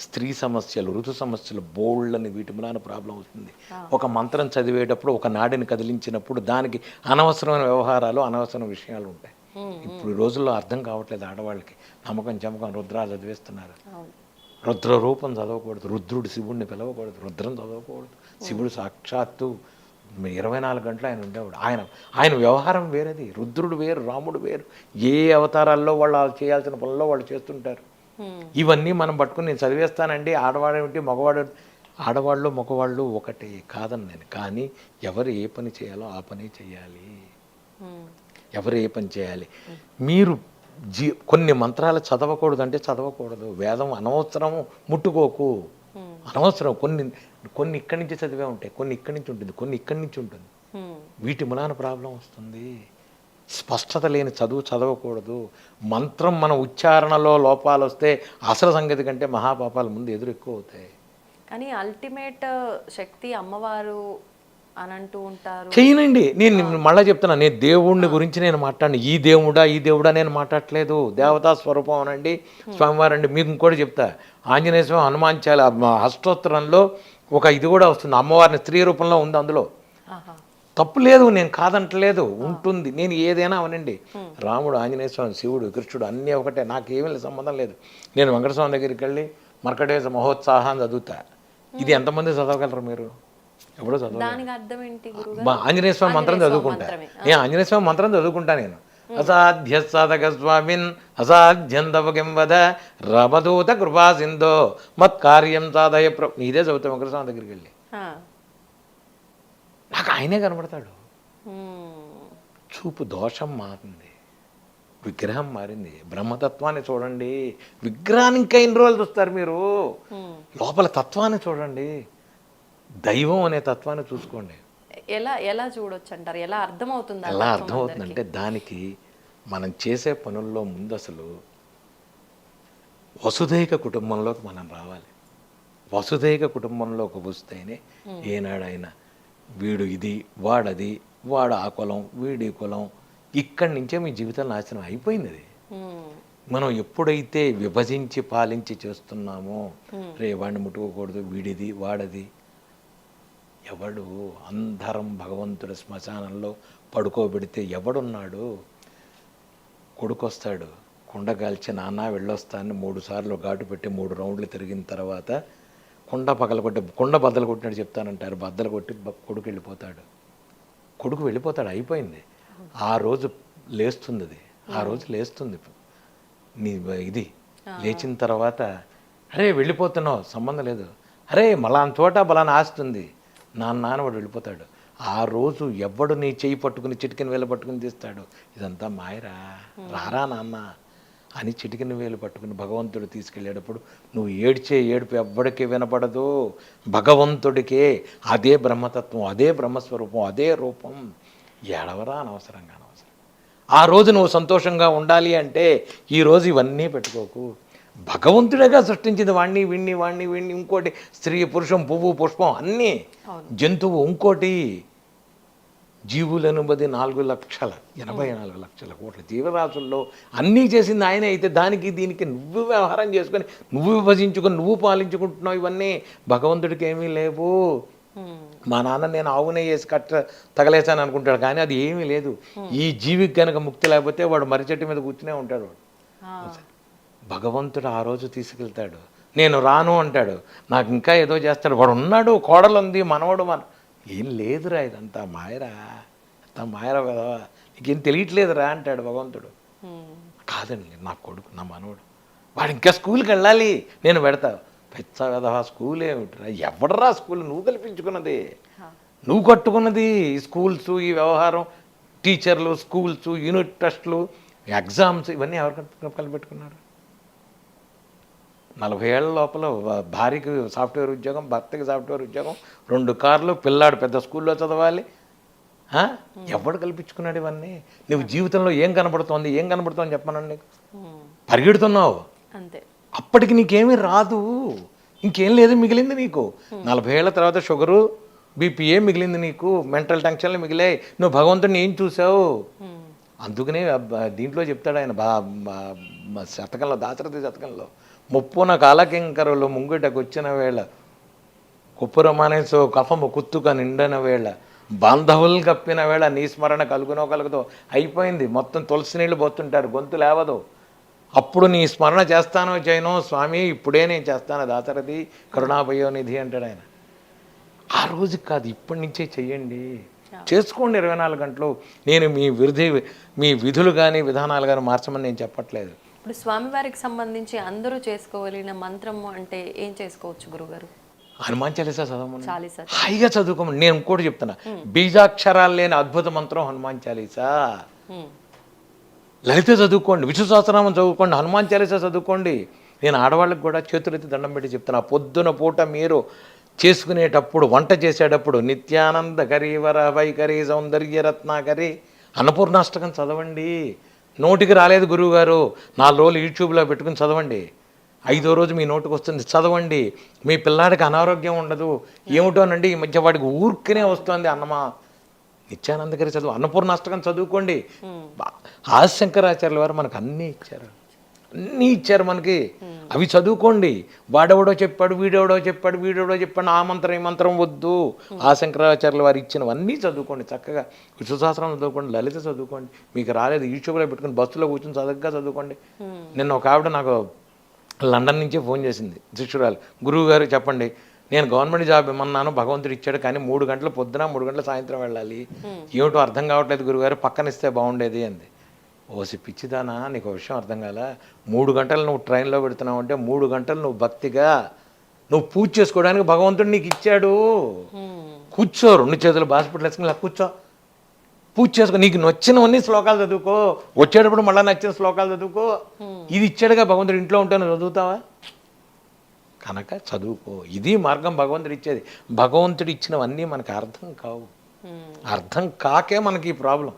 స్త్రీ సమస్యలు, ఋతు సమస్యలు బోల్డ్ని వీటి మూలాన ప్రాబ్లం అవుతుంది. ఒక మంత్రం చదివేటప్పుడు ఒక నాడిని కదిలించినప్పుడు దానికి అనవసరమైన వ్యవహారాలు, అనవసరమైన విషయాలు ఉంటాయి. ఇప్పుడు ఈ రోజుల్లో అర్థం కావట్లేదు ఆడవాళ్ళకి. నమ్మకం చమకం రుద్రాలు చదివేస్తున్నారు. రుద్ర రూపం చదవకూడదు, రుద్రుడు శివుడిని పిలవకూడదు, రుద్రం చదవకూడదు. శివుడు సాక్షాత్తు 24 గంటలు ఆయన ఉండేవాడు. ఆయన వ్యవహారం వేరేది. రుద్రుడు వేరు, రాముడు వేరు. ఏ అవతారాల్లో వాళ్ళు చేయాల్సిన పనుల్లో వాళ్ళు చేస్తుంటారు. ఇవన్నీ మనం పట్టుకుని నేను చదివేస్తానండి. ఆడవాడేమిటి, మగవాడు, ఆడవాళ్ళు మగవాళ్ళు ఒకటే కాదని నేను. కానీ ఎవరు ఏ పని చేయాలో ఆ పని చేయాలి. ఎవరు ఏ పని చేయాలి. మీరు కొన్ని మంత్రాలు చదవకూడదు అంటే చదవకూడదు. వేదం అనవసరం ముట్టుకోకు, అనవసరం. కొన్ని ఇక్కడి నుంచి చదివే ఉంటాయి, కొన్ని ఇక్కడి నుంచి ఉంటుంది, కొన్ని ఇక్కడి నుంచి ఉంటుంది. వీటి మూలాన ప్రాబ్లం వస్తుంది. స్పష్టత లేని చదువు చదవకూడదు. మంత్రం మన ఉచ్చారణలో లోపాలు వస్తే అసలు సంగతి కంటే మహాపాపాలు ముందు ఎదురు ఎక్కువ అవుతాయి. కానీ అల్టిమేట్ శక్తి అమ్మవారు అని అంటూ ఉంటారు. చేయనండి. నేను మళ్ళీ చెప్తున్నా, నేను దేవుడిని గురించి నేను మాట్లాడిన. ఈ దేవుడా నేను మాట్లాడట్లేదు. దేవతా స్వరూపం అనండి, స్వామివారండి. మీకు ఇంకోటి చెప్తా. ఆంజనేయ స్వామి హనుమాన్చాల అష్టోత్తరంలో ఒక ఇది కూడా వస్తుంది. అమ్మవారిని స్త్రీ రూపంలో ఉంది అందులో. తప్పు లేదు, నేను కాదంటలేదు, ఉంటుంది. నేను ఏదైనా అవనండి. రాముడు, ఆంజనేయ స్వామి, శివుడు, కృష్ణుడు అన్నీ ఒకటే. నాకేమీ సంబంధం లేదు. నేను వెంకటస్వామి దగ్గరికి వెళ్ళి మర్కటేశ మహోత్సాహాన్ని చదువుతా. ఇది ఎంతమంది చదవగలరు మీరు? ఎప్పుడో చదవ. ఆంజనేయ స్వామి మంత్రం చదువుకుంటా. నేను ఆంజనేయ స్వామి మంత్రం చదువుకుంటా. నేను అసాధ్య సాధక స్వామిన్ అసాధ్యం తవకిం వద రమదూత కృపా సింధో మత్ కార్యం సాధయ ఇదే చదువుతాం వెంకటస్వామి దగ్గరికి వెళ్ళి. నాకు ఆయనే కనబడతాడు. చూపు దోషం మారింది, విగ్రహం మారింది. బ్రహ్మతత్వాన్ని చూడండి. విగ్రహాన్ని ఇంకా ఎన్ని రోజులు చూస్తారు మీరు? లోపల తత్వాన్ని చూడండి. దైవం అనే తత్వాన్ని చూసుకోండి. ఎలా చూడొచ్చు అంటారు? ఎలా అర్థమవుతుంది? ఎలా అర్థమవుతుందంటే దానికి మనం చేసే పనుల్లో ముందు అసలు వసుదైక కుటుంబంలోకి మనం రావాలి. వసుదైక కుటుంబంలోకి వస్తేనే ఏనాడైనా వీడు ఇది, వాడది, వాడు ఆ కులం, వీడి కులం, ఇక్కడి నుంచే మీ జీవితం నాశనం అయిపోయింది. అది మనం ఎప్పుడైతే విభజించి పాలించి చేస్తున్నామో, రే వాడిని ముట్టుకోకూడదు, వీడిది వాడది. ఎవడు అందరం భగవంతుడి శ్మశానంలో పడుకోబెడితే ఎవడున్నాడు? కొడుకొస్తాడు, కుండగాల్చి నాన్న వెళ్ళొస్తానని 3 సార్లు ఘాటు పెట్టి 3 రౌండ్లు తిరిగిన తర్వాత కుండ బద్దలు కొట్టినట్టు చెప్తానంటారు. బద్దలు కొట్టి కొడుకు వెళ్ళిపోతాడు. కొడుకు వెళ్ళిపోతాడు, అయిపోయింది. ఆ రోజు లేస్తుంది. అది ఆ రోజు లేస్తుంది నీ ఇది. లేచిన తర్వాత అరే వెళ్ళిపోతున్నావు, సంబంధం లేదు, అరే మలాన్ చోట బలాన్ని ఆస్తుంది, నాన్న వాడు వెళ్ళిపోతాడు. ఆ రోజు ఎవడు నీ చెయ్యి పట్టుకుని చిటికిన వేలు పట్టుకుని తీస్తాడు, ఇదంతా మాయరా, రారా నాన్న అని చిటికిన వేలు పట్టుకుని భగవంతుడు తీసుకెళ్ళేటప్పుడు నువ్వు ఏడ్చే ఏడుపు ఎవ్వడికి వినపడదు, భగవంతుడికే. అదే బ్రహ్మతత్వం, అదే బ్రహ్మస్వరూపం, అదే రూపం. ఏడవరా అనవసరం. ఆ రోజు నువ్వు సంతోషంగా ఉండాలి అంటే ఈరోజు ఇవన్నీ పెట్టుకోకు. భగవంతుడిగా సృష్టించింది వాణ్ణి వీణ్ణి ఇంకోటి స్త్రీ పురుషం పువ్వు పుష్పం అన్నీ జంతువు ఇంకోటి జీవులను బది 4,84 లక్షల కోట్ల జీవరాశుల్లో అన్నీ చేసింది ఆయనే. అయితే దానికి దీనికి నువ్వు వ్యవహారం చేసుకొని నువ్వు విభజించుకొని నువ్వు పాలించుకుంటున్నావు. ఇవన్నీ భగవంతుడికి ఏమీ లేవు. మా నాన్న నేను ఆవునే వేసి తగలేసాను అనుకుంటాడు, కానీ అది ఏమీ లేదు. ఈ జీవికి కనుక ముక్తి లేకపోతే వాడు మర్రి చెట్టు మీద కూర్చునే ఉంటాడు. వాడు భగవంతుడు ఆ రోజు తీసుకెళ్తాడు. నేను రాను అంటాడు, నాకు ఇంకా ఏదో చేస్తాడు. వాడు ఉన్నాడు, కోడలు ఉంది, మనవడు ఏం లేదురా, ఇదంతా మాయరా, అంతా మాయరా కదా, నీకేం తెలియట్లేదురా అంటాడు భగవంతుడు. కాదండి, నా కొడుకు, నా మనవడు, వాడు ఇంకా స్కూల్కి వెళ్ళాలి, నేను పెడతా. పెద్ద కదా స్కూల్ ఏమిటిరా, ఎవడరా స్కూల్? నువ్వు కల్పించుకున్నది, నువ్వు కట్టుకున్నది. ఈ స్కూల్స్, ఈ వ్యవహారం, టీచర్లు, స్కూల్స్, యూనిట్ టెస్టులు, ఎగ్జామ్స్, ఇవన్నీ ఎవరు కలిపెట్టుకున్నారు? 40 ఏళ్ల లోపల భార్యకి సాఫ్ట్వేర్ ఉద్యోగం, భర్తకి సాఫ్ట్వేర్ ఉద్యోగం, 2 కార్లు, పిల్లాడు పెద్ద స్కూల్లో చదవాలి. ఎవడు కల్పించుకున్నాడు ఇవన్నీ? నువ్వు జీవితంలో ఏం కనబడుతోంది చెప్పమనండి. నీకు పరిగెడుతున్నావు అంతే. అప్పటికి నీకేమీ రాదు, ఇంకేం లేదు మిగిలింది నీకు. 40 ఏళ్ల తర్వాత షుగరు, బీపీఏ మిగిలింది నీకు, మెంటల్ టెన్షన్లు మిగిలాయి. నువ్వు భగవంతుడిని ఏం చూసావు? అందుకనే దీంట్లో చెప్తాడు ఆయన శతకంలో, దాశరథి శతకంలో, ముప్పున కాలకింకరులు ముంగిటకు వచ్చిన వేళ, కుప్పురమానేసో కఫము కుత్తుక నిండన వేళ, బాంధవులు కప్పిన వేళ, నీ స్మరణ కలుగునో కలుగుతో. అయిపోయింది మొత్తం, తులసి నీళ్ళు పోతుంటారు, గొంతు లేవదు. అప్పుడు నీ స్మరణ చేస్తానో చేయనో, స్వామి ఇప్పుడే నేను చేస్తాను, దాశరథి కరుణాభయోనిధి అంటాడు ఆయన. ఆ రోజు కాదు, ఇప్పటి నుంచే చెయ్యండి, చేసుకోండి 24 గంటలు. నేను మీ విధులు కానీ విధానాలు కానీ మార్చమని నేను చెప్పట్లేదు. ఇప్పుడు స్వామివారికి సంబంధించి అందరూ చేసుకోగలిగిన మంత్రము అంటే ఏం చేసుకోవచ్చు గురుగారు? హనుమాన్ చాలీసా చదవమని, చాలీసా హాయిగా చదువుకోమని. నేను ఇంకోటి చెప్తున్నా, బీజాక్షరాలు లేని అద్భుత మంత్రం హనుమాన్ చాలీసా. లలిత చదువుకోండి, విష్ణు సహస్రనామం చదువుకోండి, హనుమాన్ చాలీసా చదువుకోండి. నేను ఆడవాళ్ళకి కూడా చేతులెత్తి దండం పెట్టి చెప్తున్నా, పొద్దున పూట మీరు చేసుకునేటప్పుడు, వంట చేసేటప్పుడు, నిత్యానంద కరీవర వైఖరి సౌందర్య రత్నాకరి అన్నపూర్ణాష్టకం చదవండి. నోటికి రాలేదు గురువుగారు, 4 రోజులు యూట్యూబ్లో పెట్టుకుని చదవండి. 5వ రోజు మీ నోటికి వస్తుంది, చదవండి. మీ పిల్లాడికి అనారోగ్యం ఉండదు. ఏమిటోనండి ఈ మధ్య వాడికి ఊరికనే వస్తుంది అన్నమా, నిత్యానంద గారి చదువు, అన్నపూర్ణాష్టకం చదువుకోండి. ఆదిశంకరాచార్యుల వారు మనకు అన్నీ ఇచ్చారు మనకి, అవి చదువుకోండి. వాడెవడో చెప్పాడు, వీడెవడో చెప్పాడు, ఆ మంత్రం ఈ మంత్రం వద్దు. ఆ శంకరాచార్యుల వారు ఇచ్చినవన్నీ చదువుకోండి, చక్కగా విష్ణు సహస్రనామం చదువుకోండి, లలిత చదువుకోండి. మీకు రాలేదు యూట్యూబ్లో పెట్టుకుని బస్సులో కూర్చొని చక్కగా చదువుకోండి. నిన్న ఒక ఆవిడ నాకు లండన్ నుంచే ఫోన్ చేసింది, శిష్యురాలు, గురువు గారు చెప్పండి, నేను గవర్నమెంట్ జాబ్ ఇమ్మన్నాను, భగవంతుడు ఇచ్చాడు, కానీ 3 గంటలు పొద్దున 3 గంటల సాయంత్రం వెళ్ళాలి, ఏమిటో అర్థం కావట్లేదు గురువుగారు, పక్కన ఇస్తే బాగుండేది అంది. ఓసి పిచ్చిదానా, నీకు విషయం అర్థం కాల. 3 గంటలు నువ్వు ట్రైన్లో పెడుతున్నావు అంటే 3 గంటలు నువ్వు భక్తిగా నువ్వు పూజ చేసుకోవడానికి భగవంతుడు నీకు ఇచ్చాడు. కూర్చో, 2 చేతులు బాస్పిటల్ వేసుకుని ఇలా కూర్చో, పూజ చేసుకో. నీకు నచ్చినవన్నీ శ్లోకాలు చదువుకో, వచ్చేటప్పుడు మళ్ళీ నచ్చిన శ్లోకాలు చదువుకో. ఇది ఇచ్చాడుగా భగవంతుడు, ఇంట్లో ఉంటాను చదువుతావా? కనుక చదువుకో, ఇది మార్గం భగవంతుడు ఇచ్చేది. భగవంతుడు ఇచ్చినవన్నీ మనకు అర్థం కావు, అర్థం కాకే మనకి ఈ ప్రాబ్లం.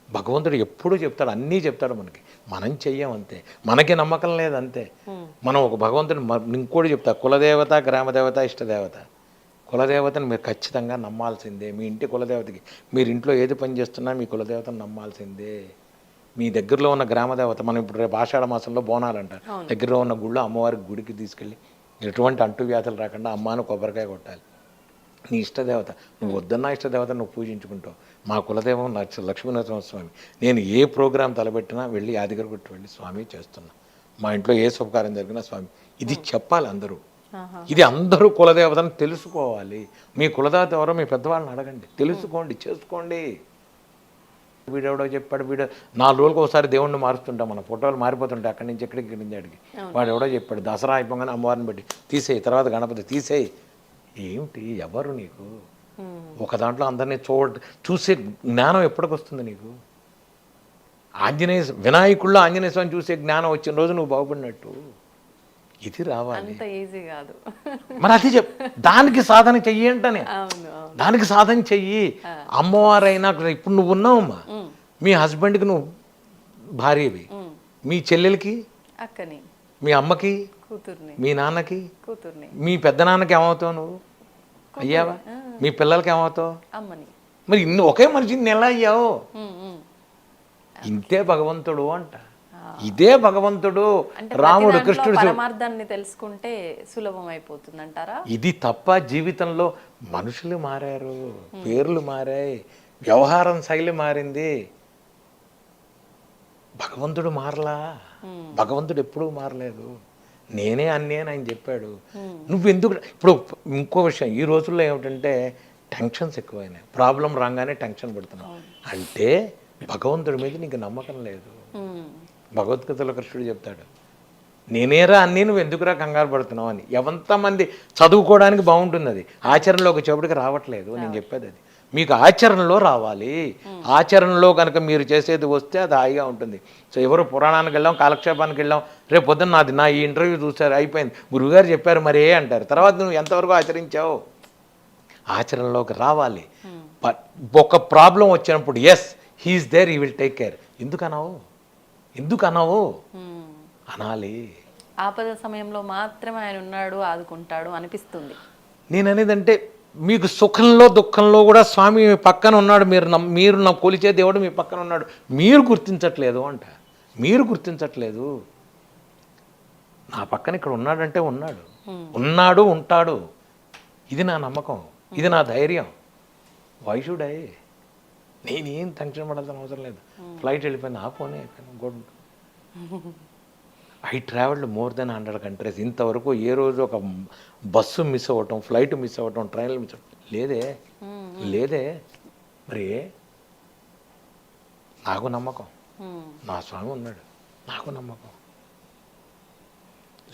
భగవంతుడు ఎప్పుడూ చెప్తాడు, అన్నీ చెప్తాడు మనకి, మనం చెయ్యం అంతే, మనకి నమ్మకం లేదు అంతే. మనం ఒక భగవంతుడు ఇంకోటి చెప్తా, కులదేవత, గ్రామదేవత, ఇష్టదేవత. కులదేవతను మీరు ఖచ్చితంగా నమ్మాల్సిందే. మీ ఇంటి కులదేవతకి, మీరు ఇంట్లో ఏది పని చేస్తున్నా మీ కులదేవతను నమ్మాల్సిందే. మీ దగ్గరలో ఉన్న గ్రామదేవత, మనం ఇప్పుడు రేపు ఆషాఢ మాసంలో బోనాలు అంటారు, దగ్గరలో ఉన్న గుళ్ళో అమ్మవారి గుడికి తీసుకెళ్ళి ఎటువంటి అంటువ్యాధులు రాకుండా అమ్మాను కొబ్బరికాయ కొట్టాలి. నీ ఇష్టదేవత, నువ్వు వద్దన్నా ఇష్టదేవత నువ్వు పూజించుకుంటావు. మా కులదేవం లక్ష్మీనరసింహస్వామి. నేను ఏ ప్రోగ్రాం తలపెట్టినా వెళ్ళి యాదగిరిగుట్ట వెళ్ళి స్వామి చేస్తున్నా, మా ఇంట్లో ఏ శుభకార్యం జరిగినా స్వామి, ఇది చెప్పాలి అందరూ. ఇది అందరూ కులదేవతను తెలుసుకోవాలి. మీ కులదేవత ఎవరో మీ పెద్దవాళ్ళని అడగండి, తెలుసుకోండి, చేసుకోండి. వీడెవడో చెప్పాడు, 4 రోజులకు ఒకసారి దేవుణ్ణి మారుస్తుంటాం, మన ఫోటోలు మారిపోతుంటాయి, అక్కడి నుంచి ఇక్కడికి నుంచి అడిగి. వాడు ఎవడో చెప్పాడు, దసరా అయిపోగానే అమ్మవారిని పెట్టి తీసేయి, తర్వాత గణపతి తీసేయి. ఏమిటి, ఎవరు నీకు? ఒక దాంట్లో అందరినీ చూసే జ్ఞానం ఎప్పటికొస్తుంది నీకు? వినాయకుల్లో ఆంజనేయ స్వామిని చూసే జ్ఞానం వచ్చిన రోజు నువ్వు బాగుపడినట్టు. ఇది రావాలి, మరి అది దానికి సాధన చెయ్యి అంటనే, దానికి సాధన చెయ్యి. అమ్మవారైనా ఇప్పుడు నువ్వు ఉన్నావమ్మా, మీ హస్బెండ్కి నువ్వు భార్యవి, మీ చెల్లెలకి, అక్కని, మీ అమ్మకి, కూతుర్ని, మీ నాన్నకి, కూతుర్ని, మీ పెద్ద నాన్నకి ఏమవుతావు నువ్వు? అయ్యావా? మీ పిల్లలకి ఏమవుతావు? అమ్మని. మరి ఇన్ని ఒకే మనిషిని ఎలా అయ్యావు? ఉమ్, ఉమ్. ఇంతే భగవంతుడు అంట. ఇదే భగవంతుడు. అంటే రాముడు, ప్రతి దాంట్లో కృష్ణుడు పరమార్థాన్ని తెలుసుకుంటే సులభం అయిపోతుంది అంటారా? ఇది తప్ప జీవితంలో మనుషులు మారారు, పేర్లు మారాయి, వ్యవహారం శైలి మారింది. భగవంతుడు మారలా. భగవంతుడు ఎప్పుడూ మారలేదు. నేనే అన్నీ అని ఆయన చెప్పాడు. నువ్వెందుకు ఇప్పుడు ఇంకో విషయం, ఈ రోజుల్లో ఏమిటంటే టెన్షన్స్ ఎక్కువైనాయి. ప్రాబ్లం రాగానే టెన్షన్ పడుతున్నావు అంటే భగవంతుడి మీద నీకు నమ్మకం లేదు. భగవద్గీతలో కృష్ణుడు చెప్తాడు, నేనేరా అన్నీ నువ్వు ఎందుకురా కంగారు పడుతున్నావు అని. ఎంతమంది చదువుకోవడానికి బాగుంటుంది, అది ఆచరణలోకి వచ్చేప్పటికి రావట్లేదు. నేను చెప్పేది అది, మీకు ఆచరణలో రావాలి. ఆచరణలో కనుక మీరు చేసేది వస్తే అది హాయిగా ఉంటుంది. సో ఎవరు పురాణానికి వెళ్ళాం, కాలక్షేపానికి వెళ్ళాం, రేపు పొద్దున్న నాది నా ఈ ఇంటర్వ్యూ చూసారు, అయిపోయింది, గురువుగారు చెప్పారు మరే అంటారు. తర్వాత నువ్వు ఎంతవరకు ఆచరించావు? ఆచరణలోకి రావాలి. ఒక ప్రాబ్లం వచ్చినప్పుడు yes he is there, he will take care. ఎందుకు అన్నావు అనాలి. ఆపద సమయంలో మాత్రమే ఆయన ఉన్నాడు, ఆదుకుంటాడు అనిపిస్తుంది. నేను అనేదంటే మీకు సుఖంలో దుఃఖంలో కూడా స్వామి మీ పక్కన ఉన్నాడు. మీరు నా కొలిచే దేవుడు మీ పక్కన ఉన్నాడు. మీరు గుర్తించట్లేదు అంట. మీరు గుర్తించట్లేదు. నా పక్కన ఇక్కడ ఉన్నాడంటే ఉన్నాడు, ఉంటాడు. ఇది నా నమ్మకం, ఇది నా ధైర్యం. Why should I? నేనేం టెన్షన్ పడాల్సిన అవసరం లేదు. ఫ్లైట్ వెళ్ళిపోయింది, ఆ ఫోనే అయిపోయింది, good. I travelled more than 100 countries. ఇంతవరకు ఏ రోజు ఒక బస్సు మిస్ అవ్వటం, ఫ్లైట్ మిస్ అవ్వటం, ట్రైన్లు మిస్ అవ్వటం లేదే. మరి నాకు నమ్మకం, నా స్వామి ఉన్నాడు, నాకు నమ్మకం.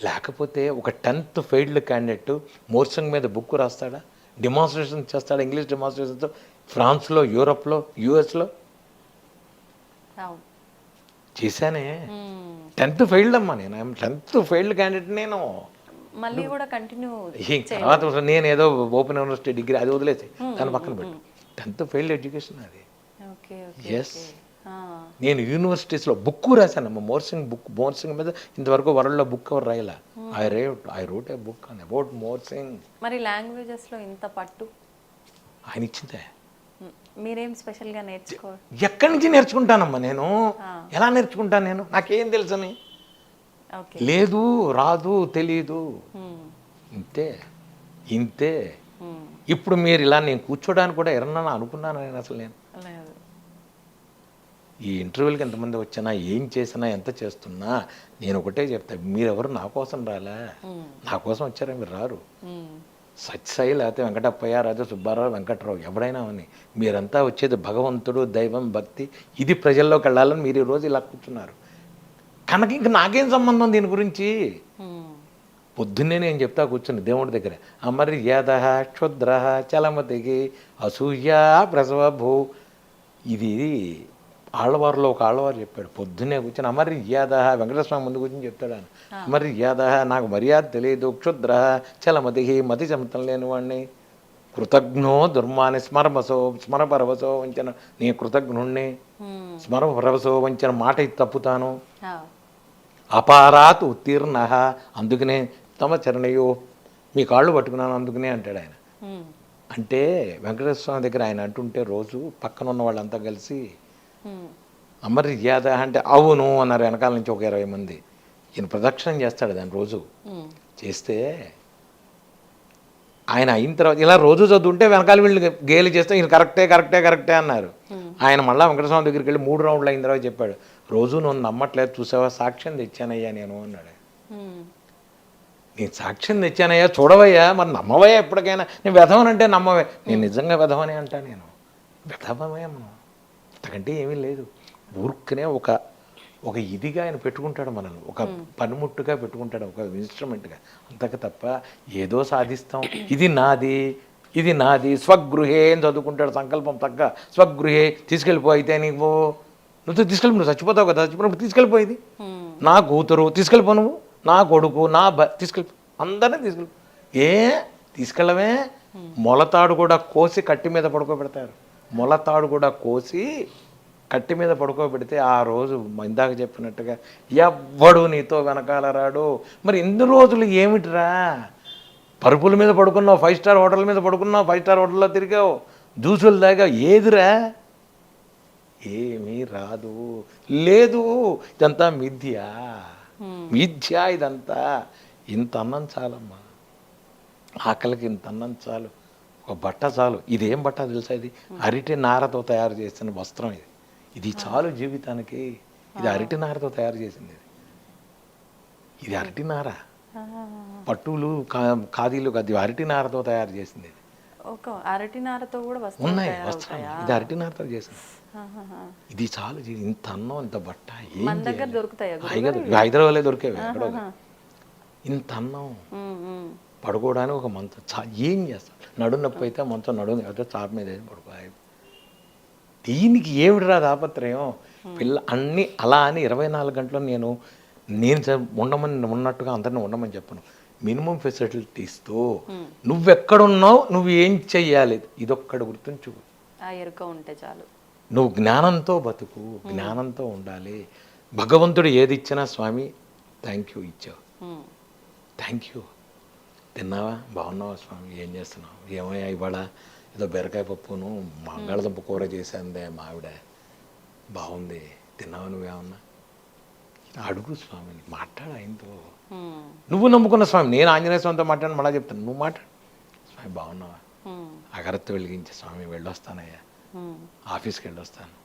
లేకపోతే ఒక 10th ఫెయిల్డ్ క్యాండిడేట్ మోర్సంగ్ మీద బుక్ రాస్తాడా? డెమాన్స్ట్రేషన్ చేస్తాడా? ఇంగ్లీష్ డెమాన్స్ట్రేషన్తో ఫ్రాన్స్లో, యూరోప్లో, యూఎస్లో చేశానే. 10th ఫెయిల్డ్ అమ్మా. నేను 10th ఫెయిల్డ్ క్యాండిడేట్. నేను మళ్ళీ కూడా కంటిన్యూ తర్వాత నేను ఏదో ఓపెన్ యూనివర్సిటీ డిగ్రీ అది వదిలేసి దాని పక్కన పెట్టు. 10th ఫెయిల్డ్ ఎడ్యుకేషన్ అది. ఎస్, నేను యూనివర్సిటీస్లో బుక్ రాశానమ్మా. మోర్సింగ్ మీద ఇంతవరకు వరల్డ్లో బుక్ ఎవరు రాయలా. ఐ రోట్ ఏ బుక్ అని అబౌట్ మోర్సింగ్. మరి లాంగ్వేజెస్లో ఇంత పట్టు ఆయన ఇచ్చిందే. మీరేం స్పెషల్గా నేర్చుకో? ఎక్కడి నుంచి నేర్చుకుంటానమ్మా నేను? ఎలా నేర్చుకుంటాను నేను? నాకేం తెలుసని లేదు, రాదు, తెలీదు. ఇంతే. ఇప్పుడు మీరు ఇలా నేను కూర్చోడానికి కూడా ఎవరన్నా అనుకున్నాను నేను? అసలు నేను ఈ ఇంటర్వ్యూలకి ఎంతమంది వచ్చినా, ఏం చేసినా, ఎంత చేస్తున్నా నేను ఒకటే చెప్తా, మీరెవరు నా కోసం రాలే. నా కోసం వచ్చారా? మీరు రారు. సత్యసాయి, లేకపోతే వెంకటప్పయ్య, రాజా సుబ్బారావు, వెంకట్రావు, ఎవడైనా అని మీరంతా వచ్చేది భగవంతుడు, దైవం, భక్తి, ఇది ప్రజల్లోకి వెళ్ళాలని మీరు ఈరోజు ఇలా కూర్చున్నారు కనుక ఇంక నాకేం సంబంధం దీని గురించి? పొద్దున్నే నేను చెప్తా కూర్చుని దేవుడి దగ్గర, అమర్యాద క్షుద్ర చలమతికి అసూయ ప్రసవభూ. ఇది ఆళ్ళవారులో ఒక ఆళ్ళవారు చెప్పాడు. పొద్దున్నే కూర్చొని అమర్యాద, వెంకటేశ్వర ముందు కూర్చొని చెప్తాడు ఆయన, అమర్యాద, నాకు మర్యాద తెలియదు, క్షుద్ర చలమతి, మతి చమతం లేని వాడిని, కృతజ్ఞో దుర్మాని స్మరపరవసో వంచన, నీ కృతజ్ఞుణ్ణి, స్మరపరవసో వంచన, మాట ఇది తప్పుతాను, అపారాత్ ఉత్తీర్ణ, అందుకనే తమ చరణయో, మీ కాళ్ళు పట్టుకున్నాను అందుకనే అంటాడు ఆయన. అంటే వెంకటేశ్వర స్వామి దగ్గర ఆయన అంటుంటే రోజు పక్కన ఉన్న వాళ్ళంతా కలిసి అమర్యాద అంటే అవును అన్నారు. వెనకాల నుంచి ఒక 20 మంది. ఈయన ప్రదక్షిణం చేస్తాడు దాన్ని రోజు. చేస్తే ఆయన అయిన తర్వాత ఇలా రోజు చదువుంటే వెనకాల వీళ్ళు గేలి చేస్తే ఈయన కరెక్టే అన్నారు. ఆయన మళ్ళీ వెంకటస్వామి దగ్గరికి వెళ్ళి 3 రౌండ్లు అయిన తర్వాత చెప్పాడు, రోజు నువ్వు నమ్మట్లేదు, చూసావా, సాక్ష్యం తెచ్చానయ్యా నేను అన్నాడు. నేను సాక్ష్యం తెచ్చానయ్యా, చూడవయ్యా, మరి నమ్మవయ్యా ఎప్పటికైనా. నేను వెధవనంటే నమ్మవే. నేను నిజంగా వెధవనే అంటా. నేను వెధవమే మనం, అంతకంటే ఏమీ లేదు. ఊరుకునే ఒక ఇదిగా ఆయన పెట్టుకుంటాడు మనల్ని, ఒక పనిముట్టుగా పెట్టుకుంటాడు, ఒక ఇన్స్ట్రుమెంట్గా, అంతకు తప్ప ఏదో సాధిస్తాం, ఇది నాది స్వగృహే అని చదువుకుంటాడు. సంకల్పం తగ్గ స్వగృహే, తీసుకెళ్ళిపో, అయితే నువ్వు తీసుకెళ్ళి చచ్చిపోతావు కదా, చచ్చిపోయినప్పుడు తీసుకెళ్ళిపోయేది. నా కూతురు తీసుకెళ్ళిపో, నువ్వు నా కొడుకు, నా తీసుకెళ్ళిపో, అందరినీ తీసుకెళ్ళిపో. తీసుకెళ్ళవే? మొలతాడు కూడా కోసి కట్టి మీద పడుకోబెడతారు. మొలతాడు కూడా కోసి కట్టి మీద పడుకోబెడితే ఆ రోజు ఇందాక చెప్పినట్టుగా ఎవ్వడు నీతో వెనకాల రాడు. మరి ఇన్ని రోజులు ఏమిటిరా, పరుపుల మీద పడుకున్నావు, 5 స్టార్ హోటల్ మీద పడుకున్నావు, 5 స్టార్ హోటల్లో తిరిగావు, జ్యూసులు తాగావు, ఏదిరా? ఏమీ రాదు. లేదు, ఇదంతా మిథ్య ఇదంతా. ఇంత అన్నం చాలమ్మా, ఆకలికి ఇంత అన్నం చాలు, ఒక బట్ట చాలు. ఇదేం బట్ట తెలుసా? ఇది అరటి నారతో తయారు చేసిన వస్త్రం. ఇది చాలు జీవితానికి. ఇది అరటి నారతో తయారు చేసింది. ఇది అరటి నార, పట్టులు ఖాదీలు, అది అరటి నారతో తయారు చేసింది. ఒక అరటి నారతో కూడా ఉన్నాయి వస్త్రాలు. ఇది అరటి నారతో చేసింది. ఇది చాలు. ఇంత అన్నం, ఇంత బట్ట మన దగ్గర దొరుకుతాయా? హైదరాబాద్లో దొరికేవి ఎక్కడో. ఇంత అన్నం, పడుకోవడానికి ఒక మంచం, ఏం చేస్తాం? నడుము నొప్పి అయితే మంచం, నడుము అయితే చాప మీద పడుకోవాలి. దీనికి ఏమిటిరా తాపత్రయం? అన్నీ అలా అని 24 గంటలు నేను ఉండమని ఉన్నట్టుగా అందరిని ఉండమని చెప్పను. మినిమం ఫెసిలిటీస్తో నువ్వెక్కడున్నావు, నువ్వు ఏం చెయ్యాలి, ఇదొక్కడు గుర్తుంచు. ఎరుక ఉంటే చాలు. నువ్వు జ్ఞానంతో బతుకు, జ్ఞానంతో ఉండాలి. భగవంతుడు ఏది ఇచ్చినా స్వామి థ్యాంక్ యూ ఇచ్చావు, థ్యాంక్ యూ. తిన్నావా, బాగున్నావా స్వామి, ఏం చేస్తున్నావు, ఏమయ్యా ఇవాళ ఏదో బెరకాయ పప్పును బంగాళదుంప కూర చేశాందే మా ఆవిడ, బాగుంది, తిన్నావా, నువ్వేమన్నా అడుగు స్వామిని, మాట్లాడు ఆయనతో. నువ్వు నమ్ముకున్న స్వామి, నేను ఆంజనేయ స్వామితో మాట్లాడి మళ్ళా చెప్తాను, నువ్వు మాట్లాడు. స్వామి బాగున్నావా, అగరత్తి వెలిగించే స్వామి వెళ్ళొస్తానయ్యా, ఆఫీస్కి వెళ్ళొస్తాను,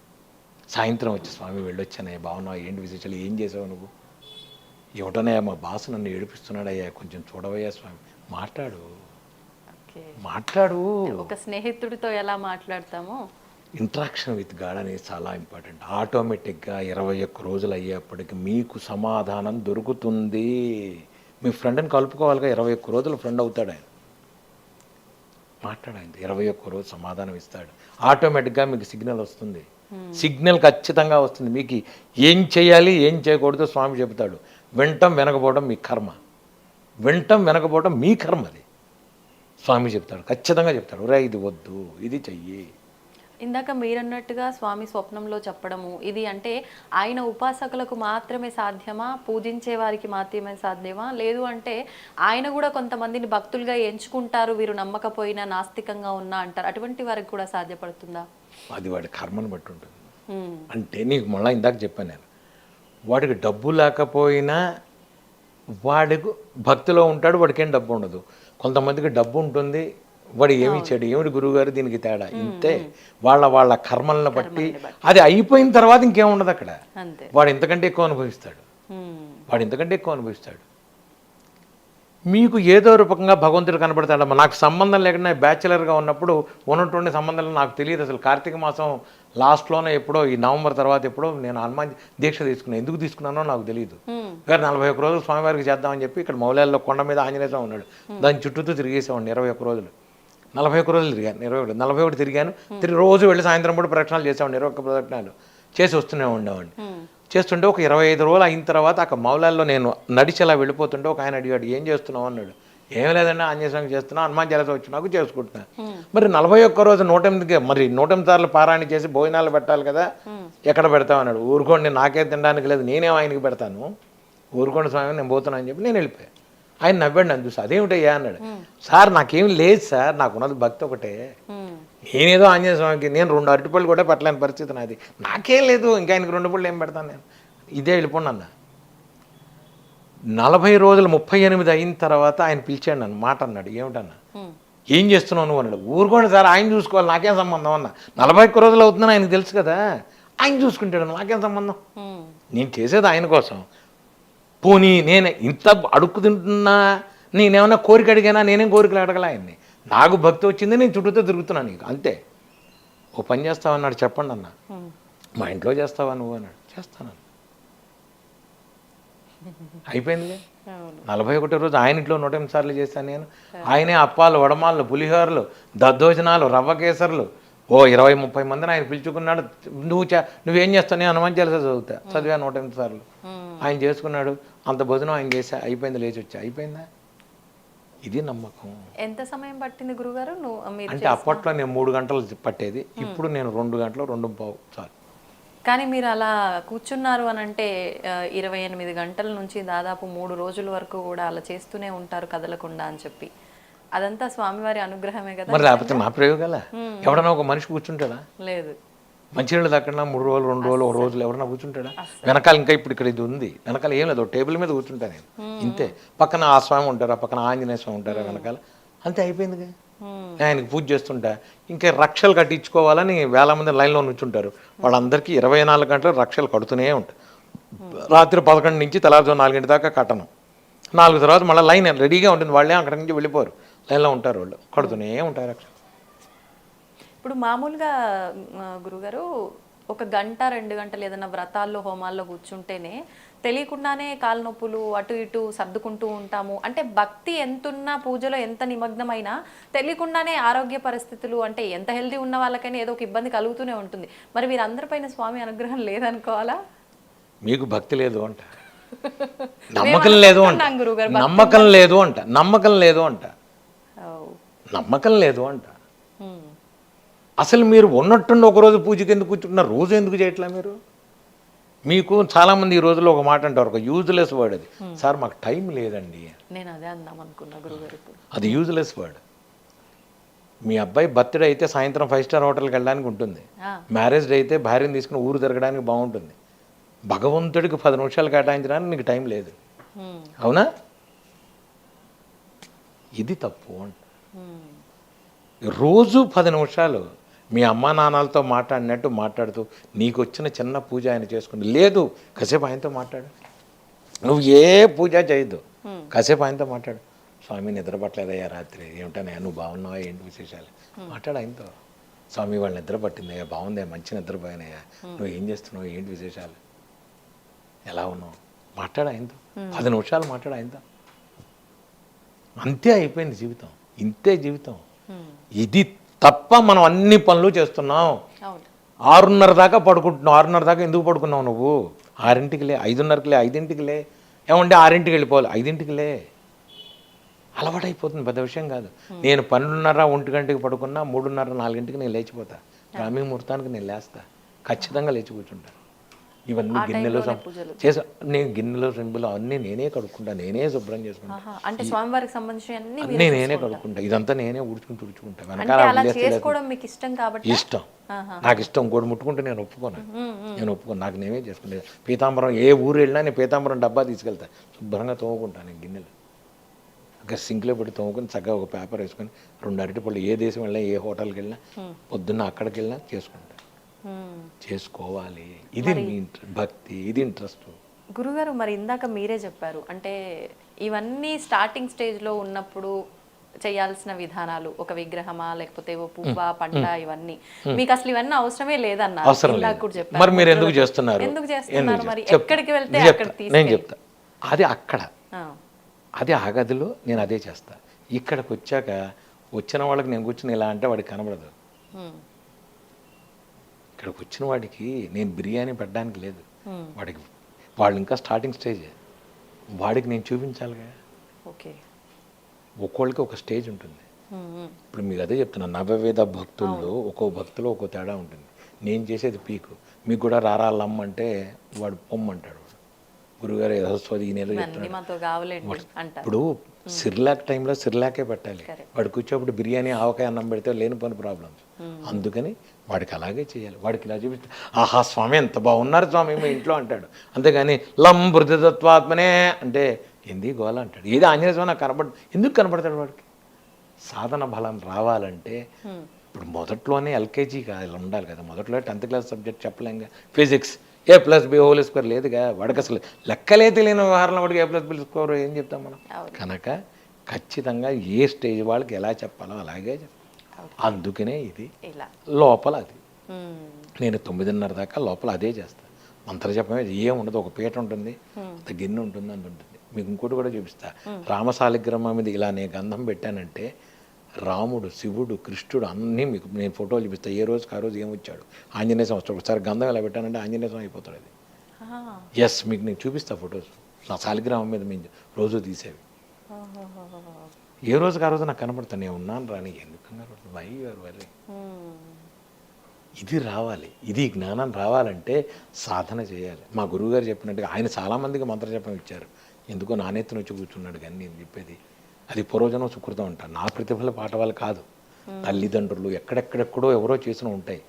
సాయంత్రం వచ్చి స్వామి వెళ్ళొచ్చానయ్యా, బాగున్నావా, ఏంటి విశేషాలు, ఏం చేసావు నువ్వు, ఏమిటోనయ్యా మా బాస్ నన్ను ఏడిపిస్తున్నాడయ్యా, కొంచెం చూడవయ్యా స్వామి, మాట్లాడు. ఒక స్నేహితుడితో ఎలా మాట్లాడతామో ఇంట్రాక్షన్ విత్ గాడ్ అనేది చాలా ఇంపార్టెంట్. ఆటోమేటిక్గా 21 రోజులు అయ్యేప్పటికి మీకు సమాధానం దొరుకుతుంది. మీ ఫ్రెండ్ని కలుపుకోవాలిగా, 21 రోజులు ఫ్రెండ్ అవుతాడు ఆయన. మాట్లాడండి, 21 రోజు సమాధానం ఇస్తాడు. ఆటోమేటిక్గా మీకు సిగ్నల్ వస్తుంది, సిగ్నల్ ఖచ్చితంగా వస్తుంది. మీకు ఏం చేయాలి ఏం చేయకూడదు స్వామి చెబుతాడు. వినటం వినకపోవడం మీ కర్మ, వినటం వినకపోవడం మీ కర్మ, అది స్వామి చెప్తాడు, ఖచ్చితంగా చెప్తాడు. రే ఇది వద్దు, ఇది చెయ్యి. ఇందాక మీరన్నట్టుగా స్వామి స్వప్నంలో చెప్పడము, ఇది అంటే ఆయన ఉపాసకులకు మాత్రమే సాధ్యమా, పూజించే వారికి మాత్రమే సాధ్యమా, లేదు అంటే ఆయన కూడా కొంతమందిని భక్తులుగా ఎంచుకుంటారు, వీరు నమ్మకపోయినా నాస్తికంగా ఉన్నా అంటారు, అటువంటి వారికి కూడా సాధ్యపడుతుందా? అది వాడి కర్మను బట్టి ఉంటుంది. అంటే నీకు మళ్ళీ ఇందాక చెప్పాను నేను, వాడికి డబ్బు లేకపోయినా వాడికి భక్తిలో ఉంటాడు, వాడికి ఏం డబ్బు ఉండదు. కొంతమందికి డబ్బు ఉంటుంది, వాడు ఏమి ఇచ్చాడు, ఏమిటి గురువుగారు దీనికి తేడా, ఇంతే. వాళ్ళ కర్మలను బట్టి అది అయిపోయిన తర్వాత ఇంకేముండదు అక్కడ. వాడు ఇంతకంటే ఎక్కువ అనుభవిస్తాడు. మీకు ఏదో రూపంగా భగవంతుడు కనబడతాడమ్మా. నాకు సంబంధం లేకుండా బ్యాచిలర్గా ఉన్నప్పుడు ఉన్నటువంటి సంబంధాలు నాకు తెలియదు అసలు. కార్తీక మాసం లాస్ట్లోనే ఎప్పుడో, ఈ నవంబర్ తర్వాత ఎప్పుడో నేను హనుమాన్ దీక్ష తీసుకున్నాను. ఎందుకు తీసుకున్నానో నాకు తెలియదు. గారు 41 రోజులు స్వామివారికి చేద్దామని చెప్పి ఇక్కడ మౌలాల్లో కొండ మీద ఆంజనేయ స్వామి ఉన్నాడు, దాని చుట్టూతో తిరిగేసేవాడిని 21 రోజులు. 41 రోజులు తిరిగాను, 41 తిరిగాను. రోజు వెళ్ళి సాయంత్రం పూట ప్రదక్షిణాలు చేసేవాడిని, 21 ప్రదక్షిణాలు చేసి వస్తూనే ఉండేవాడిని. చేస్తుంటే ఒక 25 రోజులు అయిన తర్వాత అక్కడ మౌలాల్లో నేను నడిచేలా వెళ్ళిపోతుంటే ఒక ఆయన అడిగాడు, ఏం చేస్తున్నావు అన్నాడు. ఏం లేదండి, ఆంజనేయ స్వామి చేస్తున్నా, హనుమాన్ చాలీసా వచ్చి నాకు చేసుకుంటున్నా. మరి 41 రోజు 108 మరి 108 సార్లు పారాయణ చేసి భోజనాలు పెట్టాలి కదా, ఎక్కడ పెడతావు అన్నాడు. ఊరుకోండి, నాకే తినడానికి లేదు, నేనేం ఆయనకి పెడతాను, ఊరుకోండి స్వామి నేను పోతున్నా అని చెప్పి నేను వెళ్ళిపోయాను. ఆయన నవ్వాడు, నన్ను చూసి అదేమిటయ్యా అన్నాడు. సార్ నాకేం లేదు సార్, నాకున్నది భక్తి ఒకటే, నేనేదో ఆంజనేయ స్వామికి నేను 2 అరటిపళ్ళు కూడా పెట్టలేని పరిస్థితి నాది, నాకేం లేదు, ఇంకా ఆయనకి 2 పళ్ళు ఏం పెడతాను నేను, ఇదే వెళ్ళిపోండి అన్న. 40 రోజులు 38 అయిన తర్వాత ఆయన పిలిచాడు నన్ను, మాట అన్నాడు. ఏమిటన్నా, ఏం చేస్తున్నావు నువ్వు అన్నాడు. ఊరుకోండి సార్, ఆయన చూసుకోవాలి, నాకేం సంబంధం అన్న. 41 రోజులు అవుతుందని ఆయనకు తెలుసు కదా, ఆయన చూసుకుంటాడు, నాకేం సంబంధం, నేను చేసేది ఆయన కోసం. పోనీ నేను ఇంత అడుక్కు తింటున్నా, నేనేమన్నా కోరిక అడిగానా, నేనేం కోరికలు అడగల ఆయన్ని. నాకు భక్తి వచ్చింది, నేను చుట్టూతో తిరుగుతున్నాను నీకు అంతే. ఓ పని చేస్తావన్నాడు, చెప్పండి అన్న. మా ఇంట్లో చేస్తావా నువ్వు అన్నాడు. చేస్తానన్న. అయిపోయిందిలే. 41 రోజు ఆయన ఇంట్లో 108 సార్లు చేశాను నేను. ఆయనే అప్పాలు, వడమాళ్ళు, పులిహోరలు, దద్దోజనాలు, రవ్వ కేసర్లు, ఓ 20-30 మందిని ఆయన పిలుచుకున్నాడు. నువ్వేం చేస్తావు, నేను హనుమాన్ చాలీసా చదివా 108 సార్లు. ఆయన చేసుకున్నాడు, అంత భోజనం ఆయన చేసా, అయిపోయింది, లేచి వచ్చా, అయిపోయిందా. ఇది నమ్మకం. ఎంత సమయం పట్టింది గురుగారు? అంటే అప్పట్లో నేను 3 గంటలు పట్టేది, ఇప్పుడు నేను 2 గంటలు 2:15 చాలు. కానీ మీరు అలా కూర్చున్నారు అని అంటే 28 గంటల నుంచి దాదాపు 3 రోజుల వరకు కూడా అలా చేస్తూనే ఉంటారు కదలకుండా అని చెప్పి, అదంతా స్వామివారి అనుగ్రహమే కదా. మరి లేకపోతే నా ప్రయోగాల ఎవడన్నా ఒక మనిషి కూర్చుంటాడా? లేదు. మంచినీళ్ళు దక్కడా 3 రోజులు 2 రోజులు 1 రోజులు ఎవరన్నా కూర్చుంటాడా? వెనకాల ఇంకా ఇప్పుడు ఇక్కడ ఇది ఉంది, వెనకాల ఏం లేదు, టేబుల్ మీద కూర్చుంటా నేను ఇంతే. పక్కన ఆ స్వామి ఉంటారా, పక్కన ఆంజనేయ స్వామి ఉంటారా వెనకాల, అంతే అయిపోయిందిగా. ఆయనకి పూజ చేస్తుంటా, ఇంకా రక్షలు కట్టించుకోవాలని వేల మంది లైన్లో నుంచుంటారు. వాళ్ళందరికీ 24 గంటలు రక్షలు కడుతూనే ఉంటాయి. రాత్రి 11 నుంచి తెల్లారుజాము 4 దాకా కట్టను. 4 తర్వాత మళ్ళీ లైన్ రెడీగా ఉంటుంది, వాళ్ళే అక్కడి నుంచి వెళ్ళిపోరు, లైన్లో ఉంటారు, వాళ్ళు కడుతూనే ఉంటారు రక్షలు. ఇప్పుడు మామూలుగా గురుగారు 1 గంట 2 గంటలు ఏదైనా వ్రతాల్లో హోమాల్లో కూర్చుంటేనే తెలియకుండానే కాళ్ళ నొప్పులు అటు ఇటు సర్దుకుంటూ ఉంటాము. అంటే భక్తి ఎంతున్నా, పూజలో ఎంత నిమగ్నమైనా తెలియకుండానే ఆరోగ్య పరిస్థితులు, అంటే ఎంత హెల్దీ ఉన్న వాళ్ళకైనా ఏదో ఒక ఇబ్బంది కలుగుతూనే ఉంటుంది. మరి వీరందరిపైన స్వామి అనుగ్రహం లేదనుకోవాలా? మీకు భక్తి లేదు అంట, నమ్మకం లేదు అంట, నమ్మకం లేదు అంట, నమ్మకం లేదు అంట, నమ్మకం లేదు అంట. అసలు మీరు ఉన్నట్టుండి ఒకరోజు పూజకి ఎందుకు కూర్చుంటున్నారు, రోజు ఎందుకు చేయట్లా మీరు? మీకు చాలామంది ఈ రోజుల్లో ఒక మాట అంటారు, ఒక యూజ్లెస్ వర్డ్ అది, సార్ మాకు టైం లేదండి. నేను అదే అందాం అనుకున్నా గురుగారు. అది యూజ్లెస్ వర్డ్. మీ అబ్బాయి బర్త్డే అయితే సాయంత్రం 5 స్టార్ హోటల్కి వెళ్ళడానికి ఉంటుంది, మ్యారేజ్ డే అయితే భార్యను తీసుకుని ఊరు తిరగడానికి బాగుంటుంది. భగవంతుడికి 10 నిమిషాలు కేటాయించడానికి నీకు టైం లేదు, అవునా? ఇది తప్పు అంట. రోజు 10 నిమిషాలు మీ అమ్మా నాన్నలతో మాట్లాడినట్టు మాట్లాడుతూ నీకు వచ్చిన చిన్న పూజ ఆయన చేసుకుంది. లేదు, కాసేపు ఆయనతో మాట్లాడు. నువ్వు ఏ పూజ చేయొద్దు, కాసేపు ఆయనతో మాట్లాడు. స్వామి నిద్రపట్టలేదయ్యా రాత్రి, ఏమిటనయ్యా నువ్వు బాగున్నావా, ఏంటి విశేషాలు మాట్లాడు ఆయనతో. స్వామి వాళ్ళు నిద్ర పట్టిందయ్యా, బాగుందయ్యా, మంచి నిద్రపోయినాయా, నువ్వు ఏం చేస్తున్నావు, ఏంటి విశేషాలు, ఎలా ఉన్నావు, మాట్లాడు ఆయనతో. 10 నిమిషాలు మాట్లాడు ఆయనతో. అంతే అయిపోయింది జీవితం, ఇంతే జీవితం. ఇది తప్ప మనం అన్ని పనులు చేస్తున్నాం. 6:30 దాకా పడుకుంటున్నావు. 6:30 దాకా ఎందుకు పడుకున్నావు నువ్వు? 6ంటికి లే, 5:30కి లే, 5ంటికి లే, ఏమంటే 6ంటికి వెళ్ళిపోవాలి, 5ంటికి లే. అలవాటైపోతుంది, పెద్ద విషయం కాదు. నేను 12:30 1 గంటకి పడుకున్నా 3:30 4ంటికి నేను లేచిపోతా. గ్రామీణ ముహూర్తానికి నేను లేస్తా, ఖచ్చితంగా లేచి కూర్చుంటా. ఇవన్నీ గిన్నెలు చేసా, నేను గిన్నెలు సెంబులు అన్నీ నేనే కడుక్కుంటా, నేనే శుభ్రం చేసుకుంటా, అంటే స్వామివారికి సంబంధించిన అన్నీ నేనే కడుక్కుంటా. ఇదంతా నేనే తుడుచుకుంటా. వెనకాల ఇష్టం, నాకు ఇష్టం. ఇంకోటి ముట్టుకుంటే నేను ఒప్పుకోను, నాకు నేనే చేసుకుంటా. పీతాంబరం ఏ ఊరు వెళ్ళినా నేను పీతాంబరం డబ్బా తీసుకెళ్తా, శుభ్రంగా తోముకుంటాను. నేను గిన్నెలు ఇంకా సింక్లో పెట్టి తోముకొని చక్కగా ఒక పేపర్ వేసుకొని 2 అరటిపళ్ళు, ఏ దేశం వెళ్ళినా ఏ హోటల్కి వెళ్ళినా పొద్దున్న అక్కడికి వెళ్ళినా చేసుకుంటా. చేసుకోవాలి, ఇది మీ భక్తి, ఇది ఇంట్రెస్ట్. గురుగారు మరి ఇందాక మీరే చెప్పారు, అంటే ఇవన్నీ స్టార్టింగ్ స్టేజ్లో ఉన్నప్పుడు చేయాల్సిన విధానాలు, ఒక విగ్రహమా లేకపోతే పువ్వా పండ్ల, ఇవన్నీ మీకు అసలు ఇవన్నీ అవసరమే లేదన్నారు. మరి మీరు ఎందుకు చేస్తున్నారు? మరి ఎక్కడికి వెళ్తే అక్కడికి నేను చెప్తా. అది అక్కడ, అది ఆ గదిలో నేను అదే చేస్తా. ఇక్కడికి వచ్చాక వచ్చిన వాళ్ళకి నేను కూర్చుని ఇలా అంటే వాడికి కనబడదు. ఇక్కడికి వచ్చిన వాడికి నేను బిర్యానీ పెట్టడానికి లేదు, వాడికి వాళ్ళు ఇంకా స్టార్టింగ్ స్టేజ్, వాడికి నేను చూపించాలిగా. ఒక్కోళ్ళకి ఒక స్టేజ్ ఉంటుంది. ఇప్పుడు మీకు అదే చెప్తున్నా, నవవేద భక్తుల్లో ఒక్కో భక్తులు ఒక్కో తేడా ఉంటుంది. నేను చేసేది పీకు, మీకు కూడా రారాలమ్మ అంటే వాడు పొమ్మంటాడు. గురుగారు యశస్వతి ఈ నెల చెప్తున్నాడు. ఇప్పుడు సిర్లాక్ టైంలో సిర్లాకే పెట్టాలి, వాడు కూర్చోప్పుడు బిర్యానీ ఆవకాయ అన్నం పెడితే లేని పని ప్రాబ్లమ్స్. అందుకని వాడికి అలాగే చేయాలి. వాడికి ఇలా చూపిస్తే ఆహా స్వామి ఎంత బాగున్నారు స్వామి మా ఇంట్లో అంటాడు. అంతేగాని లం బృతత్వాత్మనే అంటే ఏంది గోల అంటాడు. ఏది ఆంజనేయ స్వామి నాకు ఎందుకు కనపడతాడు వాడికి? సాధన బలం రావాలంటే ఇప్పుడు మొదట్లోనే ఎల్కేజీ ఉండాలి కదా, మొదట్లో 10th class subject చెప్పలేంగా. Physics A+B² లేదుగా, వాడికి అసలు లెక్కలే తెలియని వ్యవహారంలో వాడికి A+B² ఏం చెప్తాం మనం? కనుక ఖచ్చితంగా ఏ స్టేజ్ వాళ్ళకి ఎలా చెప్పాలో అలాగే చెప్పాలి. అందుకనే ఇది లోపల అది. నేను 9:30 దాకా లోపల అదే చేస్తాను. మంత్రజపమే ఏముండదు, ఒక పీట ఉంటుంది, ఒక గిన్నె ఉంటుంది, అంత ఉంటుంది. మీకు ఇంకోటి కూడా చూపిస్తా. రామశాలిగ్రామం మీద ఇలా నేను గంధం పెట్టానంటే రాముడు, శివుడు, కృష్ణుడు అన్నీ మీకు నేను ఫోటోలు చూపిస్తాను. ఏ రోజుకి ఆ రోజు ఏమొచ్చాడు. ఆంజనేయ స్వామి వస్తాడు. ఒకసారి గంధం ఎలా పెట్టానంటే ఆంజనేయ స్వామి అయిపోతాడు అది. ఎస్, మీకు నేను చూపిస్తా ఫొటోస్. నా శాలిగ్రామం మీద మేము రోజు తీసేవి. ఏ రోజుకి ఆ రోజు నాకు కనపడతాను. నేను ఉన్నాను రాని, ఎందుకు కనపడుతుంది? Why your worry. ఇది రావాలి, ఇది జ్ఞానం రావాలంటే సాధన చేయాలి. మా గురువుగారు చెప్పినట్టుగా ఆయన చాలామందికి మంత్రజపం ఇచ్చారు, ఎందుకో నానెత్తున వచ్చి కూర్చున్నాడు. కానీ నేను చెప్పేది అది పూర్వజనం సుకృతం అంట, నా ప్రతిఫల పాట వాళ్ళు కాదు. తల్లిదండ్రులు ఎక్కడెక్కడెక్కడో ఎవరో చేసిన ఉంటాయి,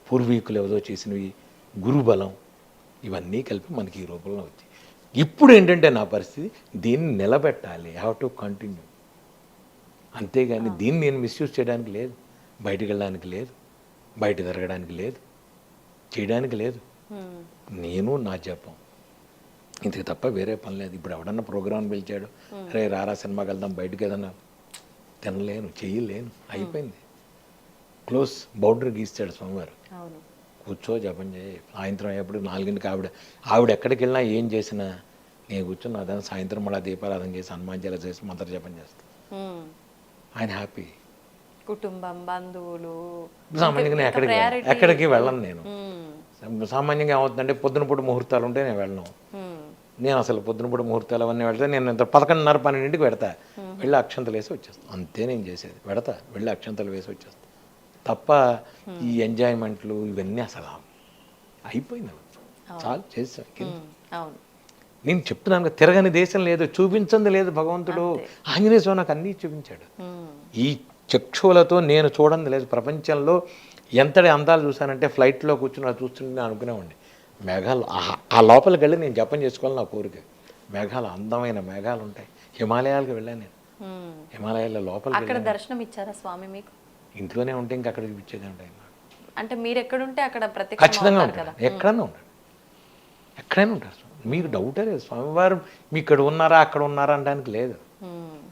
పూర్వీకులు ఎవరో చేసినవి, గురుబలం, ఇవన్నీ కలిపి మనకి ఈ రూపంలో వచ్చాయి. ఇప్పుడు ఏంటంటే నా పరిస్థితి, దీన్ని నిలబెట్టాలి, హ్యావ్ టు కంటిన్యూ. అంతేగాని దీన్ని నేను మిస్యూజ్ చేయడానికి లేదు, బయటికి వెళ్ళడానికి లేదు, బయట తిరగడానికి లేదు, చేయడానికి లేదు. నేను నా జపం ఇంతకు తప్ప వేరే పని లేదు. ఇప్పుడు ఎవడన్నా ప్రోగ్రామ్ పిలిచాడు, రే రారా సినిమాకి వెళ్దాం, బయటకు ఏదన్నా తినలేను, చేయలేను, అయిపోయింది. క్లోజ్ బౌండరీ గీస్తాడు స్వామివారు. కూర్చో జపం చేయి. సాయంత్రం అయ్యేప్పుడు 4ంటికి ఆవిడ ఎక్కడికి వెళ్ళినా ఏం చేసినా నేను కూర్చొని అదని సాయంత్రం మళ్ళీ దీపారాధన చేసి హనుమాన్జల చేసి మంత్ర జపం చేస్తాను. ఆయన హ్యాపీ. కుటుంబం, బంధువులు, సామాన్యంగా ఎక్కడికి వెళ్ళను నేను. సామాన్యంగా ఏమవుతుందంటే పొద్దున పూట ముహూర్తాలు ఉంటే నేను వెళ్ళను. నేను అసలు పొద్దున పూట ముహూర్తాలు అవన్నీ వెళ్తే నేను 11:30, 12ంటికి పెడతా, వెళ్ళి అక్షంతలు వేసి వచ్చేస్తాను. అంతే నేను చేసేది, పెడతా వెళ్ళి అక్షంతలు వేసి వచ్చేస్తాను తప్ప ఈ ఎంజాయ్మెంట్లు ఇవన్నీ అసలు అయిపోయింది. చాలు చేసాను. నేను చెప్తున్నాను, తిరగని దేశం లేదు, చూపించింది లేదు భగవంతుడు. ఆంజనేయ స్వామి నాకు అన్నీ చూపించాడు. ఈ చక్షువులతో నేను చూడండి లేదు. ప్రపంచంలో ఎంతటి అందాలు చూశానంటే ఫ్లైట్లో కూర్చుని అలా చూస్తుంటే నేను అనుకునేవాడిని, మేఘాలు ఆ లోపలికి వెళ్ళి నేను జపం చేసుకోవాలి నా కోరిక. మేఘాలు, అందమైన మేఘాలు ఉంటాయి. హిమాలయాలకు వెళ్ళాను నేను, హిమాలయాల లోపలికి. అక్కడ దర్శనం ఇచ్చారా స్వామి మీకు? ఇంట్లోనే ఉంటే ఇంకా అక్కడ చూపించేది ఉంటాయి. అంటే మీరు ఎక్కడుంటే అక్కడ ఖచ్చితంగా ఉంటాడు, ఎక్కడన్నా ఉంటాడు, ఎక్కడైనా ఉంటారు. మీకు డౌటే లేదు, స్వామివారు మీ ఇక్కడ ఉన్నారా అక్కడ ఉన్నారా అనడానికి లేదు.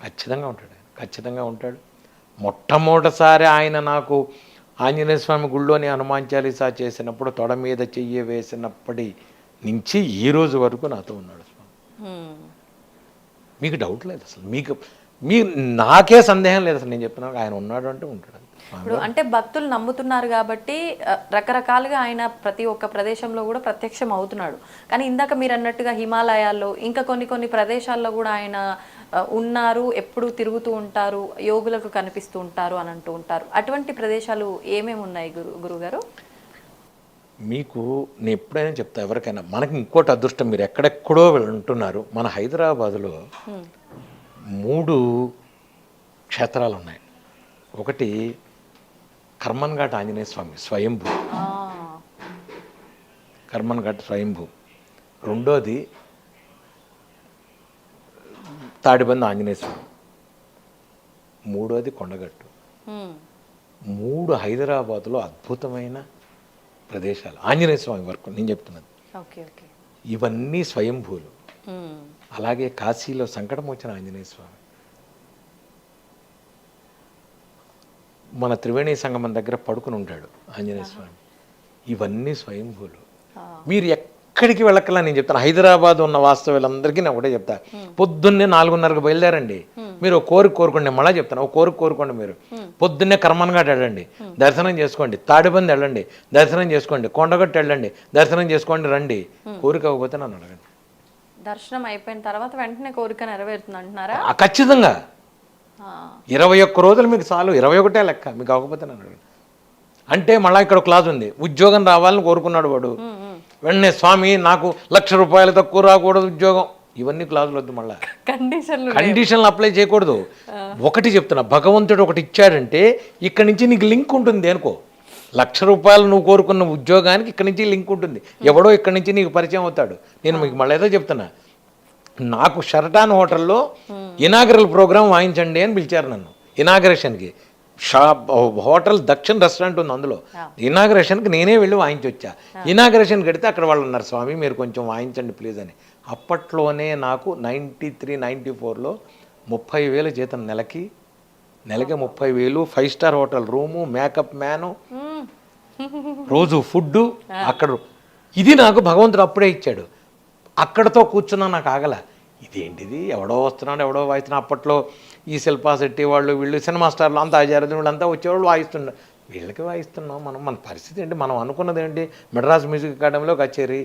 ఖచ్చితంగా ఉంటాడు, ఖచ్చితంగా ఉంటాడు. మొట్టమొదటిసారి ఆయన నాకు ఆంజనేయ స్వామి గుళ్ళోని హనుమాన్ చాలీసా చేసినప్పుడు తొడ మీద చెయ్యి వేసినప్పటి నుంచి ఈ రోజు వరకు నాతో ఉన్నాడు స్వామి. మీకు డౌట్ లేదు అసలు, నాకే సందేహం లేదు అసలు. నేను చెప్పిన ఆయన ఉన్నాడు అంటే ఉంటాడు. ఇప్పుడు అంటే భక్తులు నమ్ముతున్నారు కాబట్టి రకరకాలుగా ఆయన ప్రతి ఒక్క ప్రదేశంలో కూడా ప్రత్యక్షం అవుతున్నాడు. కానీ ఇందాక మీరు అన్నట్టుగా హిమాలయాల్లో ఇంకా కొన్ని ప్రదేశాల్లో కూడా ఆయన ఉన్నారు, ఎప్పుడు తిరుగుతూ ఉంటారు, యోగులకు కనిపిస్తూ ఉంటారు అని అంటూ ఉంటారు. అటువంటి ప్రదేశాలు ఏమేమి ఉన్నాయి గురుగారు? మీకు నేను ఎప్పుడైనా చెప్తా ఎవరికైనా, మనకి ఇంకోటి అదృష్టం, మీరు ఎక్కడెక్కడో ఉంటున్నారు. మన హైదరాబాదులో 3 క్షేత్రాలు ఉన్నాయి. ఒకటి కర్మన్ ఘాట్ ఆంజనేయ స్వామి స్వయంభూ, కర్మన్ ఘాట్ స్వయంభూ. రెండోది తాడిబంది ఆంజనేయ స్వామి. మూడోది కొండగట్టు. 3 హైదరాబాదులో అద్భుతమైన ప్రదేశాలు ఆంజనేయ స్వామి వరకు నేను చెప్తున్నది. ఇవన్నీ స్వయంభూలు. అలాగే కాశీలో సంకటమోచన ఆంజనేయ స్వామి, మన త్రివేణి సంగమం దగ్గర పడుకుని ఉంటాడు ఆంజనేయ స్వామి. ఇవన్నీ స్వయంభూలు. మీరు ఎక్కడికి వెళ్ళకల్లా నేను చెప్తాను, హైదరాబాద్ ఉన్న వాస్తవులందరికీ నేను ఒకటే చెప్తా, పొద్దున్నే 4:30కు బయలుదేరండి. మీరు ఒక కోరిక కోరుకోండి, మళ్ళీ చెప్తాను, ఒక కోరిక కోరుకోండి. మీరు పొద్దున్నే కర్మన్ఘాట్ వెళ్ళండి, దర్శనం చేసుకోండి. తాడిబంది వెళ్ళండి, దర్శనం చేసుకోండి. కొండగట్టు వెళ్ళండి, దర్శనం చేసుకోండి, రండి. కోరిక అవ్వకపోతే నన్ను అడగండి. దర్శనం అయిపోయిన తర్వాత వెంటనే కోరిక నెరవేరుతుంది అంటున్నారా? ఖచ్చితంగా. 21 రోజులు మీకు చాలు, 21 లెక్క. మీకు అవ్వకపోతే నన్ను అడగండి. అంటే మళ్ళీ ఇక్కడ క్లాస్ ఉంది, ఉద్యోగం రావాలని కోరుకున్నాడు వాడు, వెంటనే స్వామి నాకు ₹1,00,000 తక్కువ రాకూడదు ఉద్యోగం, ఇవన్నీ క్లాసులు వద్దు. మళ్ళీ కండిషన్లు అప్లై చేయకూడదు. ఒకటి చెప్తున్నా, భగవంతుడు ఒకటి ఇచ్చాడంటే ఇక్కడి నుంచి నీకు లింక్ ఉంటుంది. దేనికో ₹1,00,000 నువ్వు కోరుకున్న ఉద్యోగానికి ఇక్కడి నుంచి లింక్ ఉంటుంది. ఎవడో ఇక్కడి నుంచి నీకు పరిచయం అవుతాడు. నేను మీకు మళ్ళీ ఏదో చెప్తున్నా, నాకు షర్టాన్ హోటల్లో ఇనాగరల్ ప్రోగ్రామ్ వాయించండి అని పిలిచారు నన్ను ఇనాగరేషన్కి. హోటల్ దక్షిణ రెస్టారెంట్ ఉంది, అందులో ఇనాగరేషన్కి నేనే వెళ్ళి వాయించొచ్చా. ఇనాగరేషన్కి వెడితే అక్కడ వాళ్ళు అన్నారు, స్వామి మీరు కొంచెం వాయించండి ప్లీజ్ అని. అప్పట్లోనే నాకు 93, 94లో 30,000 జీతం, నెలకి 30,000, 5 star hotel room, makeup man, రోజు ఫుడ్డు అక్కడ. ఇది నాకు భగవంతుడు అప్పుడే ఇచ్చాడు. అక్కడతో కూర్చున్నా నాకు ఆగల. ఇదేంటిది, ఎవడో వస్తున్నాడు, ఎవడో వాయిస్తున్నాడు. అప్పట్లో ఈ శిల్పా శెట్టి వాళ్ళు వీళ్ళు సినిమా స్టార్లు అంతా ఆచార్యులు వీళ్ళంతా వచ్చేవాళ్ళు వాయిస్తున్నారు. వీళ్ళకి వాయిస్తున్నాం మనం. మన పరిస్థితి ఏంటి, మనం అనుకున్నది ఏంటి, మెడ్రాస్ మ్యూజిక్ అకాడమీలో కచేరీ,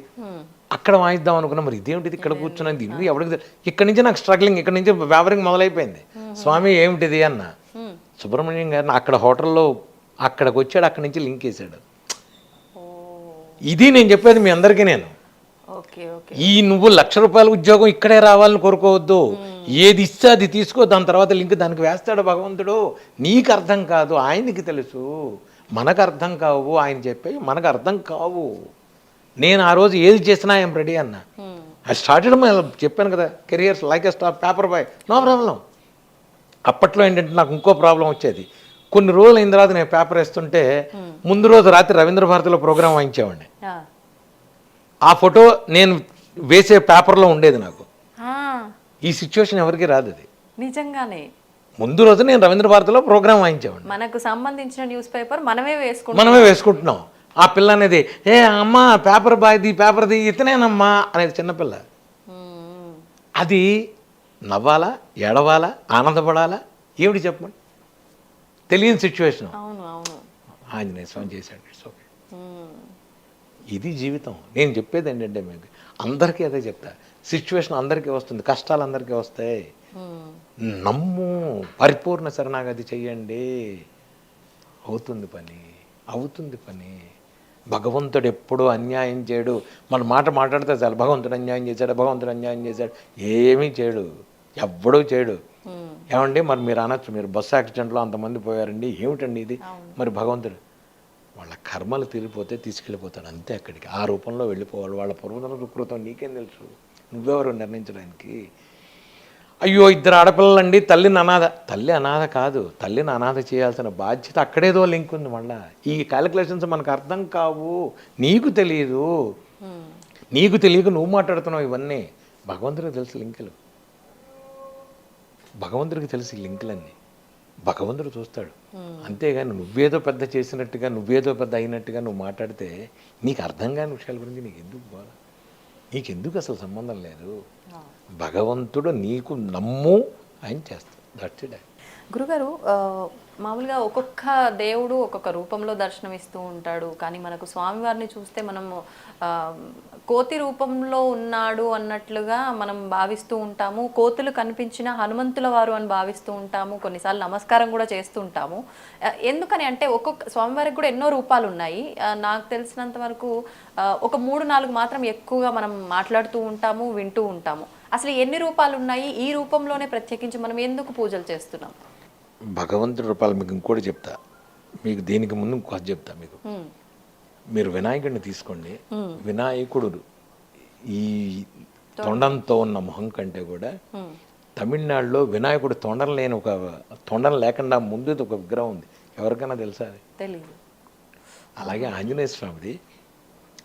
అక్కడ వాయిద్దాం అనుకున్నాం. మరి ఇదేమిటిది, ఇక్కడ కూర్చున్నది, ఇది ఎవరికి. ఇక్కడి నుంచి నాకు స్ట్రగ్లింగ్, ఇక్కడి నుంచి వ్యాపారం మొదలైపోయింది. స్వామి ఏమిటిది అన్న. సుబ్రహ్మణ్యం గారిని అక్కడ హోటల్లో అక్కడికి వచ్చాడు, అక్కడి నుంచి లింక్ వేసాడు. ఇది నేను చెప్పేది మీ అందరికీ నేను. Okay okay. ఈ నువ్వు ₹1,00,000 ఉద్యోగం ఇక్కడే రావాలని కోరుకోవద్దు. ఏది ఇస్తే అది తీసుకో, దాని తర్వాత లింక్ దానికి వేస్తాడు భగవంతుడు. నీకు అర్థం కాదు, ఆయనకి తెలుసు. మనకు అర్థం కావు, ఆయన చెప్పేవి మనకు అర్థం కావు. నేను ఆ రోజు ఏది చేసినా ఐఎమ్ రెడీ అన్న. ఐ స్టార్టెడ్ చెప్పాను కదా, careers like a star paper boy, no problem. అప్పట్లో ఏంటంటే నాకు ఇంకో ప్రాబ్లం వచ్చేది. కొన్ని రోజులు అయిన తర్వాత నేను పేపర్ వేస్తుంటే ముందు రోజు రాత్రి రవీంద్ర భారతిలో ప్రోగ్రాం వాయించేవాడిని. ఆ ఫోటో నేను వేసే పేపర్లో ఉండేది నాకు. ఈ సిచ్యువేషన్ ఎవరికి రాదు. అది నిజంగానే ముందు రోజు నేను రవీంద్ర భారతిలో ప్రోగ్రాం వాయించేవాడిని. మనకు సంబంధించిన న్యూస్ పేపర్ మనమే వేసుకుంటున్నాం. ఆ పిల్ల అనేది ఏ అమ్మ పేపర్ బాయ్ది పేపర్ది ఇతనేనమ్మా అనేది చిన్నపిల్ల. అది నవ్వాలా, ఏడవాలా, ఆనందపడాలా, ఏమిటి చెప్పండి, తెలియని సిచ్యువేషన్. అవును అవును. ఆంజనేయ స్వామి చేశాడు, ఇట్స్ ఓకే. ఇది జీవితం. నేను చెప్పేది ఏంటంటే మీకు అందరికీ అదే చెప్తా, సిచ్యువేషన్ అందరికీ వస్తుంది, కష్టాలు అందరికీ వస్తాయి. నమ్ము, పరిపూర్ణ శరణాగతి చెయ్యండి, అవుతుంది పని. భగవంతుడు ఎప్పుడూ అన్యాయం చేయడు. మన మాట మాట్లాడితే చాలు, భగవంతుడు అన్యాయం చేశాడు, ఏమీ చేయడు, ఎవ్వడూ చేయడు. ఏమండి మరి మీరు అనొచ్చు, మీరు బస్సు యాక్సిడెంట్లో అంతమంది పోయారండి, ఏమిటండి ఇది? మరి భగవంతుడు వాళ్ళ కర్మలు తీరిపోతే తీసుకెళ్ళిపోతాడు అంతే, అక్కడికి ఆ రూపంలో వెళ్ళిపోవాలి. వాళ్ళ పూర్వజన్మ సుకృతం నీకేం తెలుసు, నువ్వెవరు నిర్ణయించడానికి? అయ్యో 2 ఆడపిల్లలండి, తల్లి అనాథ కాదు, తల్లిని అనాథ చేయాల్సిన బాధ్యత అక్కడేదో లింక్ ఉంది. మళ్ళా ఈ క్యాలిక్యులేషన్స్ మనకు అర్థం కావు, నీకు తెలియదు, నీకు తెలియక నువ్వు మాట్లాడుతున్నావు ఇవన్నీ. భగవంతుడికి తెలుసు లింకులు, భగవంతుడికి తెలుసు ఈ లింకులన్నీ, భగవంతుడు చూస్తాడు. అంతేగాని నువ్వేదో పెద్ద చేసినట్టుగా, నువ్వేదో పెద్ద అయినట్టుగా నువ్వు మాట్లాడితే నీకు అర్థం కాని విషయాల గురించి నీకెందుకు అసలు సంబంధం లేదు. భగవంతుడు నీకు నమ్ము, ఆయన చేస్తాడు, దట్స్ ఇట్. గురుగారు, మామూలుగా ఒక్కొక్క దేవుడు ఒక్కొక్క రూపంలో దర్శనమిస్తూ ఉంటాడు. కానీ మనకు స్వామివారిని చూస్తే మనము కోతి రూపంలో ఉన్నాడు అన్నట్లుగా మనం భావిస్తూ ఉంటాము. కోతులు కనిపించిన హనుమంతుల వారు అని భావిస్తూ ఉంటాము. కొన్నిసార్లు నమస్కారం కూడా చేస్తూ ఉంటాము. ఎందుకని అంటే ఒక్కొక్క స్వామివారికి కూడా ఎన్నో రూపాలు ఉన్నాయి. నాకు తెలిసినంత వరకు ఒక 3-4 మాత్రం ఎక్కువగా మనం మాట్లాడుతూ ఉంటాము, వింటూ ఉంటాము. అసలు ఎన్ని రూపాలు ఉన్నాయి? ఈ రూపంలోనే ప్రత్యేకించి మనం ఎందుకు పూజలు చేస్తున్నాం? భగవంతుడి రూపాలు మీకు ఇంకోటి చెప్తా, మీకు దీనికి ముందు ఇంకో చెప్తా. మీకు మీరు వినాయకుడిని తీసుకోండి. వినాయకుడు ఈ తొండంతో ఉన్న మొహం కంటే కూడా తమిళనాడులో వినాయకుడు తొండం లేకుండా ముందు ఒక విగ్రహం ఉంది. ఎవరికైనా తెలుసా? తెలియదు. అలాగే ఆంజనేయ స్వామిది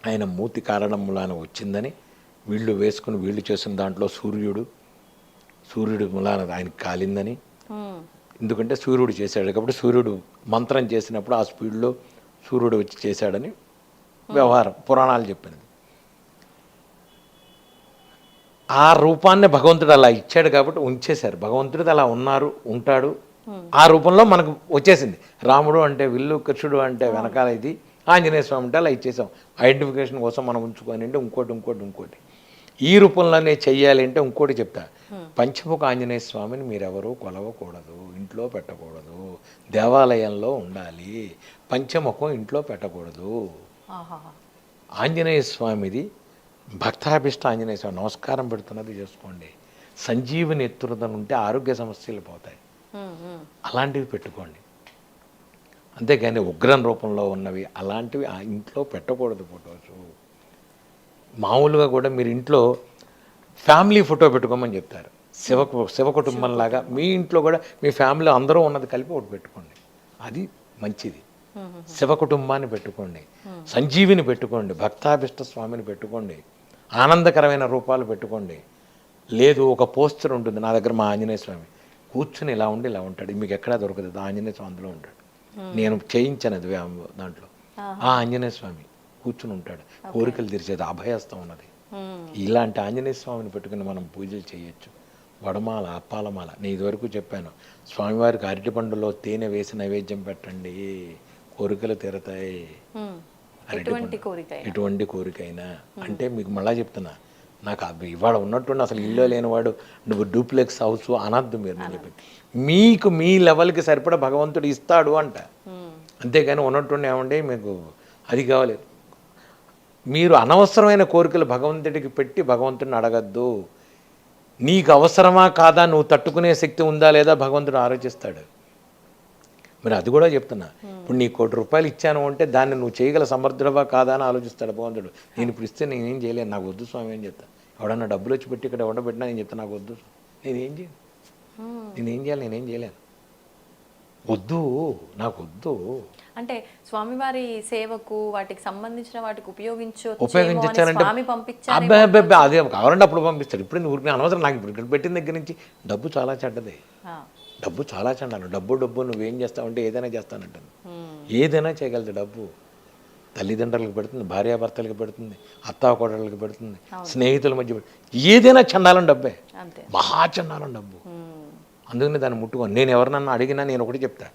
ఆయన మూతి కారణం మూలాన వచ్చిందని వీళ్ళు వేసుకుని వీళ్ళు చేసిన దాంట్లో సూర్యుడు మూలాన ఆయనకి కాలిందని. ఎందుకంటే సూర్యుడు చేశాడు కాబట్టి, సూర్యుడు మంత్రం చేసినప్పుడు ఆ స్పీడ్లో సూర్యుడు వచ్చి చేశాడని వ్యవహారం, పురాణాలు చెప్పినది. ఆ రూపాన్ని భగవంతుడు అలా ఇచ్చాడు కాబట్టి ఉంచేశారు. భగవంతుడు అలా ఉంటాడు, ఆ రూపంలో మనకు వచ్చేసింది. రాముడు అంటే విల్లు, కృష్ణుడు అంటే వెనకాల ఇది, ఆంజనేయ స్వామి అంటే అలా ఇచ్చేసాం. ఐడెంటిఫికేషన్ కోసం మనం ఉంచుకొని అంటే ఇంకోటి ఈ రూపంలోనే చెయ్యాలి అంటే ఇంకోటి చెప్తా. పంచముఖ ఆంజనేయ స్వామిని మీరెవరూ కొలవకూడదు, ఇంట్లో పెట్టకూడదు, దేవాలయంలో ఉండాలి. పంచముఖం ఇంట్లో పెట్టకూడదు. ఆంజనేయ స్వామిది భక్తాభిష్ట ఆంజనేయ స్వామి నమస్కారం పెడుతున్నది చేసుకోండి. సంజీవిని ఎత్తునదని ఉంటే ఆరోగ్య సమస్యలు పోతాయి, అలాంటివి పెట్టుకోండి. అంతేగాని ఉగ్రం రూపంలో ఉన్నవి అలాంటివి ఇంట్లో పెట్టకూడదు. ఫొటోస్ మామూలుగా కూడా మీరు ఇంట్లో ఫ్యామిలీ ఫోటో పెట్టుకోమని చెప్తారు. శివ కుటుంబంలాగా మీ ఇంట్లో కూడా మీ ఫ్యామిలీ అందరూ ఉన్నది కలిపి ఒకటి పెట్టుకోండి, అది మంచిది. శివ కుటుంబాన్ని పెట్టుకోండి, సంజీవిని పెట్టుకోండి, భక్తాభిష్ట స్వామిని పెట్టుకోండి, ఆనందకరమైన రూపాలు పెట్టుకోండి. లేదు ఒక పోస్టర్ ఉంటుంది నా దగ్గర, మా ఆంజనేయ స్వామి కూర్చుని ఇలా ఉండి ఇలా ఉంటాడు, మీకు ఎక్కడా దొరకదు, ఆంజనేయ స్వామి అందులో ఉంటాడు. నేను చేయించాను దాంట్లో, ఆ ఆంజనేయ స్వామి కూర్చుని ఉంటాడు, కోరికలు తీర్చేది, అభయస్తం ఉన్నది. ఇలాంటి ఆంజనేయ స్వామిని పెట్టుకుని మనం పూజలు చేయొచ్చు. వడమాల, అప్పాలమాల, నేను ఇదివరకు చెప్పాను, స్వామివారికి అరటి పండులో తేనె వేసి నైవేద్యం పెట్టండి, కోరికలు తీరతాయి. ఎటువంటి కోరికైనా అంటే మీకు మళ్ళా చెప్తున్నా, నాకు ఇవాళ ఉన్నట్టుండి అసలు ఇల్లు లేనివాడు నువ్వు డూప్లెక్స్ హౌస్ అనద్దు మీరు. నేను చెప్పి మీకు మీ లెవెల్కి సరిపడా భగవంతుడు ఇస్తాడు అంట, అంతేగాని ఉన్నట్టుండి ఏమండి మీకు అది కావాలి. మీరు అనవసరమైన కోరికలు భగవంతుడికి పెట్టి భగవంతుడిని అడగద్దు. నీకు అవసరమా కాదా, నువ్వు తట్టుకునే శక్తి ఉందా లేదా భగవంతుడు ఆలోచిస్తాడు. మరి అది కూడా చెప్తున్నా. ఇప్పుడు నీ ₹1,00,00,000 ఇచ్చాను అంటే దాన్ని నువ్వు చేయగల సమర్థుడవా కాదా అని ఆలోచిస్తాడు భగవంతుడు. నేను ఇప్పుడు ఇస్తే నేనేం చేయలేను, నాకు వద్దు స్వామి అని చెప్తా. ఎవడన్నా డబ్బులు వచ్చి పెట్టి ఇక్కడ ఉండబెట్టినా నేను చెప్తా నాకు వద్దు, నేనేం చేయను, నేనేం చేయలేను, వద్దు, నాకు వద్దు. అంటే స్వామివారి సేవకు వాటికి సంబంధించిన వాటికి ఉపయోగించాలంటే స్వామి పంపించారు. అబ్బాయి అబ్బాయి అదే కావాలంటే అప్పుడు పంపిస్తాడు. ఇప్పుడు ఊరికి అనవసరం. నాకు ఇప్పుడు ఇక్కడ పెట్టిన దగ్గర నుంచి డబ్బు చాలా చెడ్డది, డబ్బు చాలా చెడ్డాను. డబ్బు నువ్వేం చేస్తావంటే ఏదైనా చేస్తానంటాను. ఏదైనా చేయగలదు డబ్బు. తల్లిదండ్రులకు పెడుతుంది, భార్యాభర్తలకు పెడుతుంది, అత్తాకోడళ్ళకి పెడుతుంది, స్నేహితుల మధ్య ఏదైనా చండాలం డబ్బే, మహా చండాలం డబ్బు. అందుకని దాన్ని ముట్టుకోను. నేను ఎవరినన్నా అడిగినా నేను ఒకటి చెప్తా,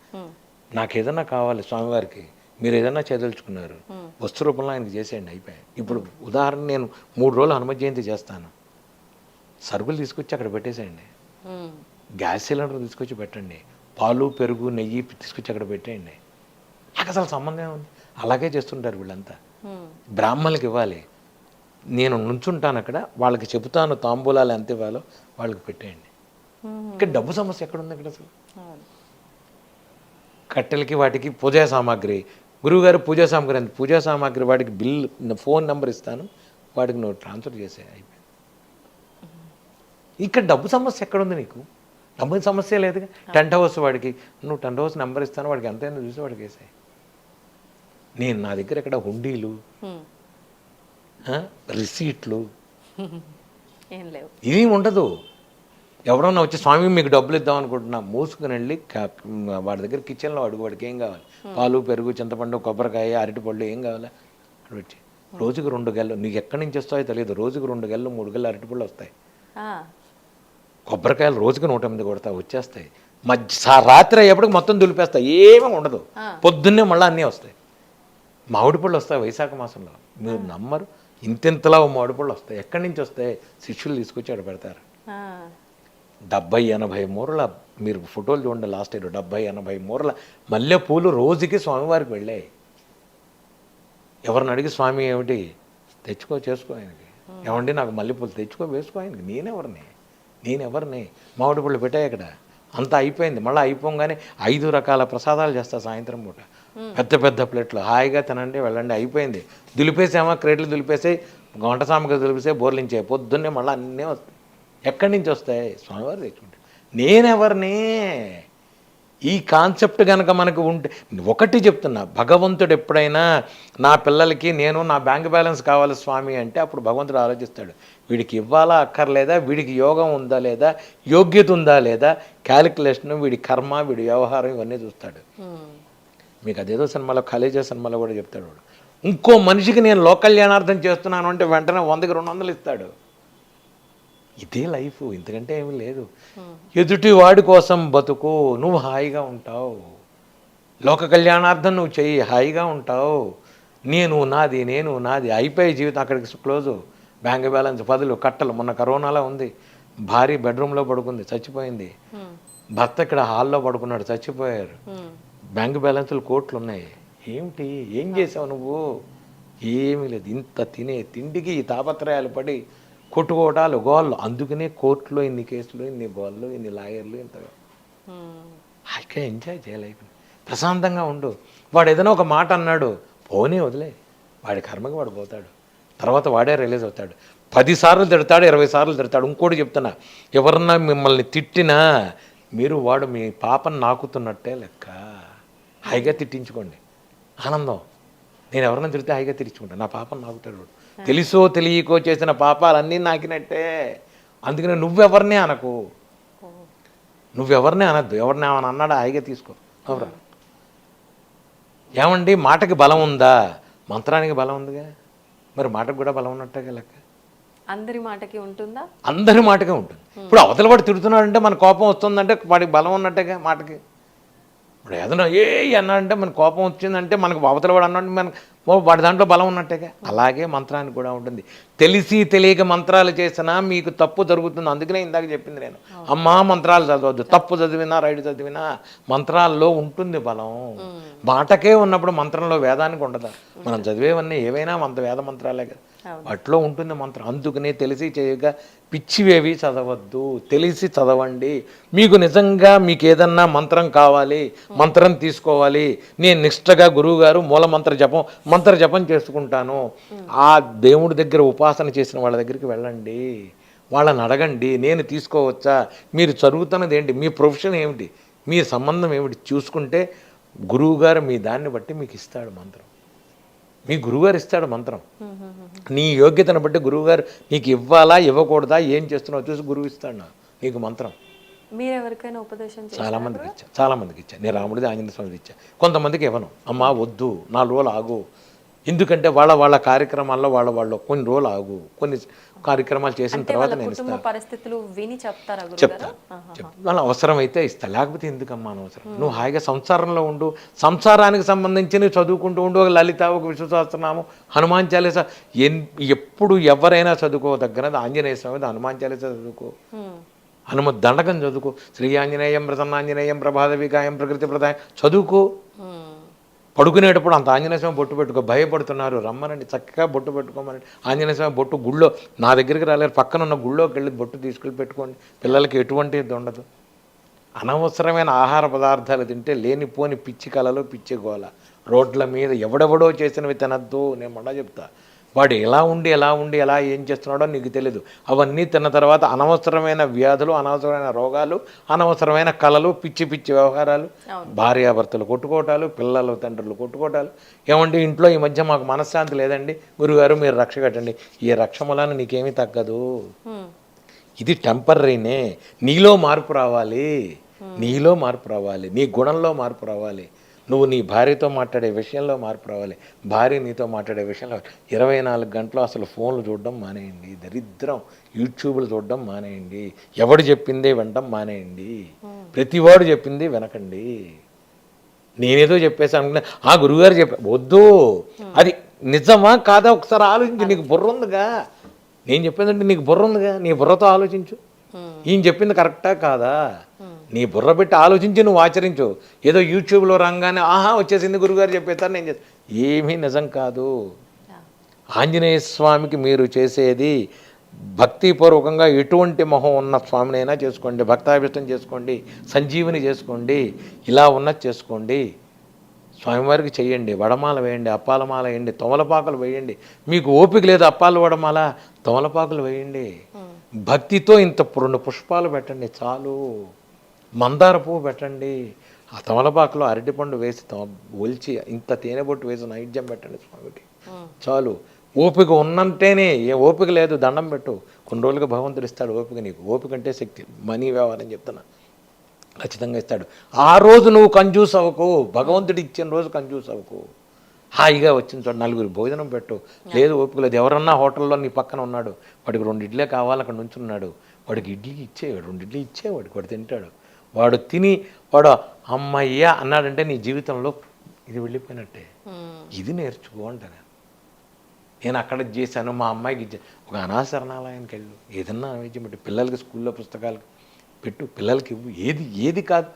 నాకు ఏదన్నా కావాలి స్వామివారికి, మీరు ఏదన్నా చేయదలుచుకున్నారు వస్తు రూపంలో ఆయనకి చేసేయండి, అయిపోయాయి. ఇప్పుడు ఉదాహరణ నేను 3 రోజులు హనుమ జయంతి చేస్తాను, సరుకులు తీసుకొచ్చి అక్కడ పెట్టేసేయండి, గ్యాస్ సిలిండర్ తీసుకొచ్చి పెట్టండి, పాలు పెరుగు నెయ్యి తీసుకొచ్చి అక్కడ పెట్టేయండి, నాకు అసలు సంబంధం ఉంది. అలాగే చేస్తుంటారు వీళ్ళంతా. బ్రాహ్మణులకి ఇవ్వాలి, నేను నుంచుంటాను అక్కడ, వాళ్ళకి చెబుతాను తాంబూలాలు ఎంత ఇవ్వాలో వాళ్ళకి పెట్టేయండి. ఇక్కడ డబ్బు సమస్య ఎక్కడుంది అక్కడ అసలు? కట్టెలకి వాటికి పూజా సామాగ్రి, గురువుగారు పూజా సామాగ్రి అంత పూజా సామాగ్రి వాడికి బిల్ ఫోన్ నెంబర్ ఇస్తాను, వాడికి నువ్వు ట్రాన్స్ఫర్ చేసే, అయిపోయింది. ఇక్కడ డబ్బు సమస్య ఎక్కడుంది నీకు? డబ్బు సమస్య లేదుగా. టెంట్ హౌస్ వాడికి నువ్వు టెంట్ హౌస్ నెంబర్ ఇస్తాను, వాడికి ఎంతైనా చూసి వాడికి వేసాయి. నేను నా దగ్గర ఇక్కడ హుండీలు రిసీట్లు ఏం లేవు, ఇది ఉండదు. ఎవరన్నా వచ్చి స్వామి మీకు డబ్బులు ఇద్దాం అనుకుంటున్నా, మూసుకుని వెళ్ళి వాడి దగ్గర కిచెన్లో అడుగు, వాడికి ఏం కావాలి, పాలు పెరుగు చింతపండు కొబ్బరికాయ అరటిపళ్ళు ఏం కావాలా అక్కడ వచ్చి, రోజుకు 2 గెలలు, నీకు ఎక్కడి నుంచి వస్తాయో తెలియదు, రోజుకు 2 గెలలు 3 గెలలు అరటిపళ్ళు వస్తాయి. కొబ్బరికాయలు రోజుకు 108 కొడతా వచ్చేస్తాయి. రాత్రి అయ్యేప్పటికి మొత్తం దులిపేస్తాయి, ఏమీ ఉండదు. పొద్దున్నే మళ్ళీ అన్నీ వస్తాయి. మామిడి పళ్ళు వస్తాయి వైశాఖ మాసంలో, మీరు నమ్మరు, ఇంతింతలా మామిడి పళ్ళు వస్తాయి. ఎక్కడి నుంచి వస్తాయి? శిష్యులు తీసుకొచ్చి అక్కడ పెడతారు. 70-80 మూరల, మీరు ఫోటోలు చూడండి లాస్ట్ ఇయర్, 70-80 మూరల మల్లె పూలు రోజుకి స్వామివారికి వెళ్ళాయి. ఎవరిని అడిగి స్వామి ఏమిటి తెచ్చుకో చేసుకో ఆయనకి, ఏమండి నాకు మల్లెపూలు తెచ్చుకో వేసుకో ఆయనకి, నేనెవరిని మామిడి పళ్ళు పెట్టాయి అక్కడ, అంతా అయిపోయింది. మళ్ళీ అయిపోగానే 5 రకాల ప్రసాదాలు చేస్తా సాయంత్రం పూట, పెద్ద ప్లేట్లు, హాయిగా తినండి వెళ్ళండి, అయిపోయింది. దులిపేసామా క్రేట్లు దులిపేసాయి, వంట సామాగ్రి దులిపేసాయి, బోర్లించాయి, పొద్దున్నే మళ్ళీ అన్నీ వస్తాయి. ఎక్కడి నుంచి వస్తాయి? స్వామివారు తెచ్చుకుంటే. నేనెవరిని? ఈ కాన్సెప్ట్ కనుక మనకు ఉంటే, ఒకటి చెప్తున్నా, భగవంతుడు ఎప్పుడైనా నా పిల్లలకి నేను నా బ్యాంక్ బ్యాలెన్స్ కావాలి స్వామి అంటే అప్పుడు భగవంతుడు ఆలోచిస్తాడు, వీడికి ఇవ్వాలా అక్కర్లేదా, వీడికి యోగం ఉందా లేదా, యోగ్యత ఉందా లేదా, క్యాలిక్యులేషన్, వీడి కర్మ, వీడి వ్యవహారం, ఇవన్నీ చూస్తాడు. మీకు అదేదో సినిమాలో కాలేజీ సినిమాలో కూడా చెప్తాడు, వాడు ఇంకో మనిషికి నేను లోక కళ్యాణార్థం చేస్తున్నాను అంటే వెంటనే 100కి 200 ఇస్తాడు. ఇదే లైఫ్, ఇంతకంటే ఏమీ లేదు. ఎదుటి వాడి కోసం బతుకు, నువ్వు హాయిగా ఉంటావు. లోక కళ్యాణార్థం నువ్వు చెయ్యి, హాయిగా ఉంటావు. నేను నాది అయిపోయే జీవితం అక్కడికి క్లోజు. బ్యాంక్ బ్యాలెన్స్ 10 కట్టలు. మొన్న కరోనాలో ఉంది, భార్య బెడ్రూమ్లో పడుకుంది, చచ్చిపోయింది. భర్త ఇక్కడ హాల్లో పడుకున్నాడు, చచ్చిపోయారు. బ్యాంక్ బ్యాలెన్స్లు కోట్లు ఉన్నాయి. ఏమిటి, ఏం చేసావు నువ్వు? ఏమీ లేదు. ఇంత తినే తిండికి ఈ తాపత్రయాలు పడి కొట్టుకోవటాలు, గోళ్ళు. అందుకనే కోర్టులో ఇన్ని కేసులు, ఇన్ని గోళ్ళు, ఇన్ని లాయర్లు, ఇంతగా హాయిగా ఎంజాయ్ చేయాలి, ప్రశాంతంగా ఉండు. వాడు ఏదైనా ఒక మాట అన్నాడు, పోనీ వదిలే, వాడి కర్మకి వాడు పోతాడు, తర్వాత వాడే రిలీజ్ అవుతాడు. 10 సార్లు తిడతాడు, 20 సార్లు తిడతాడు. ఇంకోటి చెప్తున్నా, ఎవరన్నా మిమ్మల్ని తిట్టినా మీరు వాడు మీ పాపను నాకుతున్నట్టే లెక్క. హాయిగా తిట్టించుకోండి, ఆనందం. నేను ఎవరన్నా తిడితే హాయిగా తిట్టించుకుంటాను, నా పాపను నాకుతాడు వాడు. తెలుసో తెలియకో చేసిన పాపాలన్నీ నాకినట్టే. అందుకనే నువ్వెవరినే అనకు, నువ్వెవరినే అనద్దు. ఎవరిని ఏమని అన్నాడా హాయిగా తీసుకో. ఎవరు ఏమండి మాటకి బలం ఉందా? మంత్రానికి బలం ఉందిగా, మరి మాటకు కూడా బలం ఉన్నట్టుగా లెక్క. అందరి మాటకి ఉంటుందా? అందరి మాటకే ఉంటుంది. ఇప్పుడు అవతల వాడు తిడుతున్నాడంటే మన కోపం వస్తుందంటే వాడికి బలం ఉన్నట్టుగా మాటకి. ఇప్పుడు ఏదైనా అన్నాడంటే మన కోపం వచ్చిందంటే మనకు అవతల వాడు అన్నాడు వాడి దాంట్లో బలం ఉన్నట్టేగా. అలాగే మంత్రానికి కూడా ఉంటుంది. తెలిసి తెలియక మంత్రాలు చేసినా మీకు తప్పు జరుగుతుంది. అందుకనే ఇందాక చెప్పింది నేను, అమ్మా మంత్రాలు చదవద్దు, తప్పు చదివినా రైట్ చదివినా మంత్రాల్లో ఉంటుంది బలం. మాటకే ఉన్నప్పుడు మంత్రంలో వేదానికి ఉండదా? మనం చదివేవన్నీ ఏవైనా వేద మంత్రాలే కదా, వాటిలో ఉంటుంది మంత్రం. అందుకనే తెలిసి చేయగా పిచ్చివేవి చదవద్దు, తెలిసి చదవండి. మీకు నిజంగా మీకు ఏదన్నా మంత్రం కావాలి, మంత్రం తీసుకోవాలి, నేను నిష్ఠగా గురువుగారు మంత్ర జపం చేసుకుంటాను, ఆ దేవుడి దగ్గర ఉపాసన చేసిన వాళ్ళ దగ్గరికి వెళ్ళండి, వాళ్ళని అడగండి, నేను తీసుకోవచ్చా, మీరు చదువుతున్నది ఏంటి, మీ ప్రొఫెషన్ ఏమిటి, మీ సంబంధం ఏమిటి చూసుకుంటే గురువుగారు మీ దాన్ని బట్టి మీకు ఇస్తాడు మంత్రం. మీ గురువుగారు ఇస్తాడు మంత్రం. నీ యోగ్యతను బట్టి గురువుగారు నీకు ఇవ్వాలా ఇవ్వకూడదా ఏం చేస్తున్నావు చూసి గురువు ఇస్తాడు నీకు మంత్రం. మీరు ఎవరికైనా ఉపదేశం చాలా మందికి ఇచ్చా. నేను రాముడిది ఆంజనేయ స్వామిది ఇచ్చా. కొంతమందికి ఇవ్వను, అమ్మా వద్దు 4 రోజులు ఆగు, ఎందుకంటే వాళ్ళ కార్యక్రమాల్లో వాళ్ళు కొన్ని రోజులు ఆగు, కొన్ని కార్యక్రమాలు చేసిన తర్వాత నేను ఇస్తాను. పరిస్థితులు విని చెప్తారా? వాళ్ళ అవసరమైతే ఇస్తా, లేకపోతే ఎందుకమ్మా అనవసరం. నువ్వు హాయిగా సంసారంలో ఉండు, సంసారానికి సంబంధించి నువ్వు చదువుకుంటూ ఉండు. ఒక లలిత, ఒక విష్ణు సహస్రనామం, హనుమాన్ చాలీసా, ఎప్పుడు ఎవరైనా చదువుకోదగ్గరది ఆంజనేయ స్వామి, హనుమాన్ చాలీసా చదువుకో, హనుమత్ దండకం చదువుకో, శ్రీ ఆంజనేయం ప్రసన్నాంజనేయం ప్రభాత వికాయం ప్రకృతి ప్రదాయం చదువుకో. పడుకునేటప్పుడు అంత ఆంజనేయ స్వామి బొట్టు పెట్టుకో. భయపడుతున్నారు, రమ్మనండి, చక్కగా బొట్టు పెట్టుకోమని. ఆంజనేయ స్వామి బొట్టు గుళ్ళో, నా దగ్గరికి రాలేరు, పక్కన ఉన్న గుళ్ళోకి వెళ్ళి బొట్టు తీసుకెళ్ళి పెట్టుకోండి. పిల్లలకి ఎటువంటి ఇది ఉండదు. అనవసరమైన ఆహార పదార్థాలు తింటే లేనిపోని పిచ్చి కళలు, పిచ్చి గోల. రోడ్ల మీద ఎవడెవడో చేసినవి తినద్దు. నేను మొన్న చెప్తా, వాడు ఎలా ఉండి ఎలా ఏం చేస్తున్నాడో నీకు తెలియదు. అవన్నీ తిన్న తర్వాత అనవసరమైన వ్యాధులు, అనవసరమైన రోగాలు, అనవసరమైన కళలు, పిచ్చి వ్యవహారాలు, భార్యాభర్తలు కొట్టుకోవటాలు, పిల్లలు తండ్రులు కొట్టుకోవటాలు. ఏమండి ఇంట్లో ఈ మధ్య మాకు మనశ్శాంతి లేదండి, గురుగారు మీరు రక్ష కట్టండి. ఈ రక్ష వలన నీకేమీ తగ్గదు. ఇది టెంపర్రీనే. నీలో మార్పు రావాలి, నీ గుణంలో మార్పు రావాలి. నువ్వు నీ భార్యతో మాట్లాడే విషయంలో మార్పు రావాలి, భార్య నీతో మాట్లాడే విషయంలో. 24 గంటలు అసలు ఫోన్లు చూడడం మానేయండి, దరిద్రం. యూట్యూబ్లు చూడడం మానేయండి, ఎవడు చెప్పిందే వినడం మానేయండి, ప్రతివాడు చెప్పింది వినకండి. నేనేదో చెప్పేసి అనుకున్నా, ఆ గురువుగారు వద్దు, అది నిజమా కాదా ఒకసారి ఆలోచించు. నీకు బుర్ర ఉందిగా, నేను చెప్పేదంటే నీకు బుర్ర ఉందిగా, నీ బుర్రతో ఆలోచించు. ఈయన చెప్పింది కరెక్టా కాదా, నీ బుర్ర పెట్టి ఆలోచించి నువ్వు ఆచరించు. ఏదో యూట్యూబ్లో రాగానే వచ్చేసింది గురుగారు చెప్పేస్తారు నేను ఏమీ నిజం కాదు. ఆంజనేయ స్వామికి మీరు చేసేది భక్తిపూర్వకంగా ఎటువంటి మొహం ఉన్న స్వామినైనా చేసుకోండి, భక్తాభిష్టం చేసుకోండి, సంజీవిని చేసుకోండి, ఇలా ఉన్నది చేసుకోండి. స్వామివారికి చెయ్యండి, వడమాల వేయండి, అప్పాలమాల వేయండి, తమలపాకులు వేయండి. మీకు ఓపిక లేదు అప్పాలు వడమాల, తమలపాకులు వేయండి. భక్తితో ఇంత 2 పుష్పాలు పెట్టండి చాలు, మందార పువ్వు పెట్టండి, ఆ తమలపాకులో అరటిపండు వేసి ఒలిచి ఇంత తేనె బొట్టు వేసి నైవేద్యం పెట్టండి స్వామికి చాలు. ఓపిక ఉన్నంటేనే, ఏ ఓపిక లేదు దండం పెట్టు, కొన్ని రోజులుగా భగవంతుడు ఇస్తాడు ఓపిక. నీకు ఓపిక అంటే శక్తి, మనీ వ్యవహారం చెప్తున్నా, ఖచ్చితంగా ఇస్తాడు. ఆ రోజు నువ్వు కంజూస్ అవ్వకు, భగవంతుడు ఇచ్చిన రోజు కంజూస్ అవ్వకు. హాయిగా వచ్చిన చోట 4 భోజనం పెట్టు. లేదు ఓపిక లేదు, ఎవరన్నా హోటల్లో నీ పక్కన ఉన్నాడు, వాడికి 2 ఇడ్లీ కావాలి, అక్కడ నుంచున్నాడు, వాడికి ఇడ్లీ ఇచ్చేవాడు, 2 ఇడ్లీ ఇచ్చేవాడికి, వాడు తింటాడు. వాడు తిని వాడు అమ్మయ్యా అన్నాడంటే నీ జీవితంలో ఇది వెళ్ళిపోయినట్టే. ఇది నేర్చుకో అంటాను నేను. అక్కడ చేశాను, మా అమ్మాయికి ఇచ్చాను. ఒక అనాశరణాలయానికి వెళ్ళు, ఏదన్నా నైవేద్యం పెట్టు, పిల్లలకి స్కూల్లో పుస్తకాలు పెట్టు, పిల్లలకి ఇవ్వు. ఏది కాదు,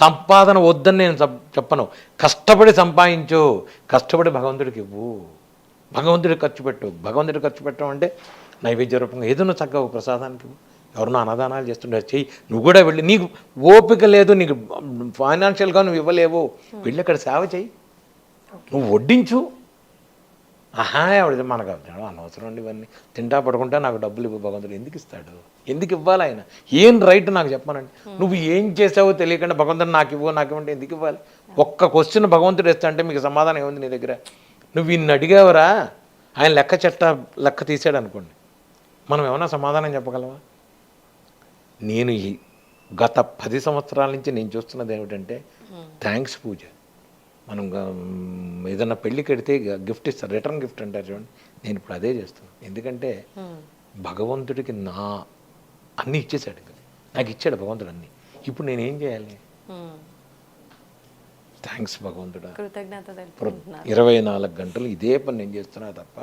సంపాదన వద్దని నేను చెప్పను. కష్టపడి సంపాదించు, కష్టపడి భగవంతుడికి ఇవ్వు, భగవంతుడికి ఖర్చు పెట్టు. భగవంతుడికి ఖర్చు పెట్టడం అంటే నైవేద్య రూపంగా ఏదన్నా చక్కగా ప్రసాదానికి ఇవ్వు. ఎవరన్నా అన్నదానాలు చేస్తుంటారు, చెయ్యి. నువ్వు కూడా వెళ్ళి, నీకు ఓపిక లేదు, నీకు ఫైనాన్షియల్గా నువ్వు ఇవ్వలేవు, వెళ్ళి అక్కడ సేవ చెయ్యి, నువ్వు వడ్డించు. ఆవిడ మనకు అనవసరం అండి ఇవన్నీ, తింటా పడుకుంటా నాకు డబ్బులు ఇవ్వు, భగవంతుడు ఎందుకు ఇస్తాడు, ఎందుకు ఇవ్వాలి ఆయన, ఏం రైట్ నాకు చెప్పానండి. నువ్వు ఏం చేసావో తెలియకుండా భగవంతుడు నాకు ఇవ్వంటే ఎందుకు ఇవ్వాలి. ఒక్క క్వశ్చన్ భగవంతుడు ఇస్తా అంటే మీకు సమాధానం ఏముంది నీ దగ్గర. నువ్వు ఇన్ని అడిగావరా, ఆయన లెక్క తీసాడు అనుకోండి, మనం ఏమైనా సమాధానం చెప్పగలవా. నేను గత 10 సంవత్సరాల నుంచి నేను చూస్తున్నది ఏమిటంటే థ్యాంక్స్ పూజ. మనం ఏదన్నా పెళ్ళికి వెడితే గిఫ్ట్ ఇస్తారు, రిటర్న్ గిఫ్ట్ అంటారు చూడండి, నేను ఇప్పుడు అదే చేస్తున్నాను. ఎందుకంటే భగవంతుడికి అన్నీ ఇచ్చేసాడు, నాకు ఇచ్చాడు భగవంతుడు అన్నీ. ఇప్పుడు నేనేం చేయాలి, థ్యాంక్స్ భగవంతుడా. కృతజ్ఞత తెలుపుకుంటున్నారు. 24 గంటలు ఇదే పని నేను చేస్తున్నా తప్ప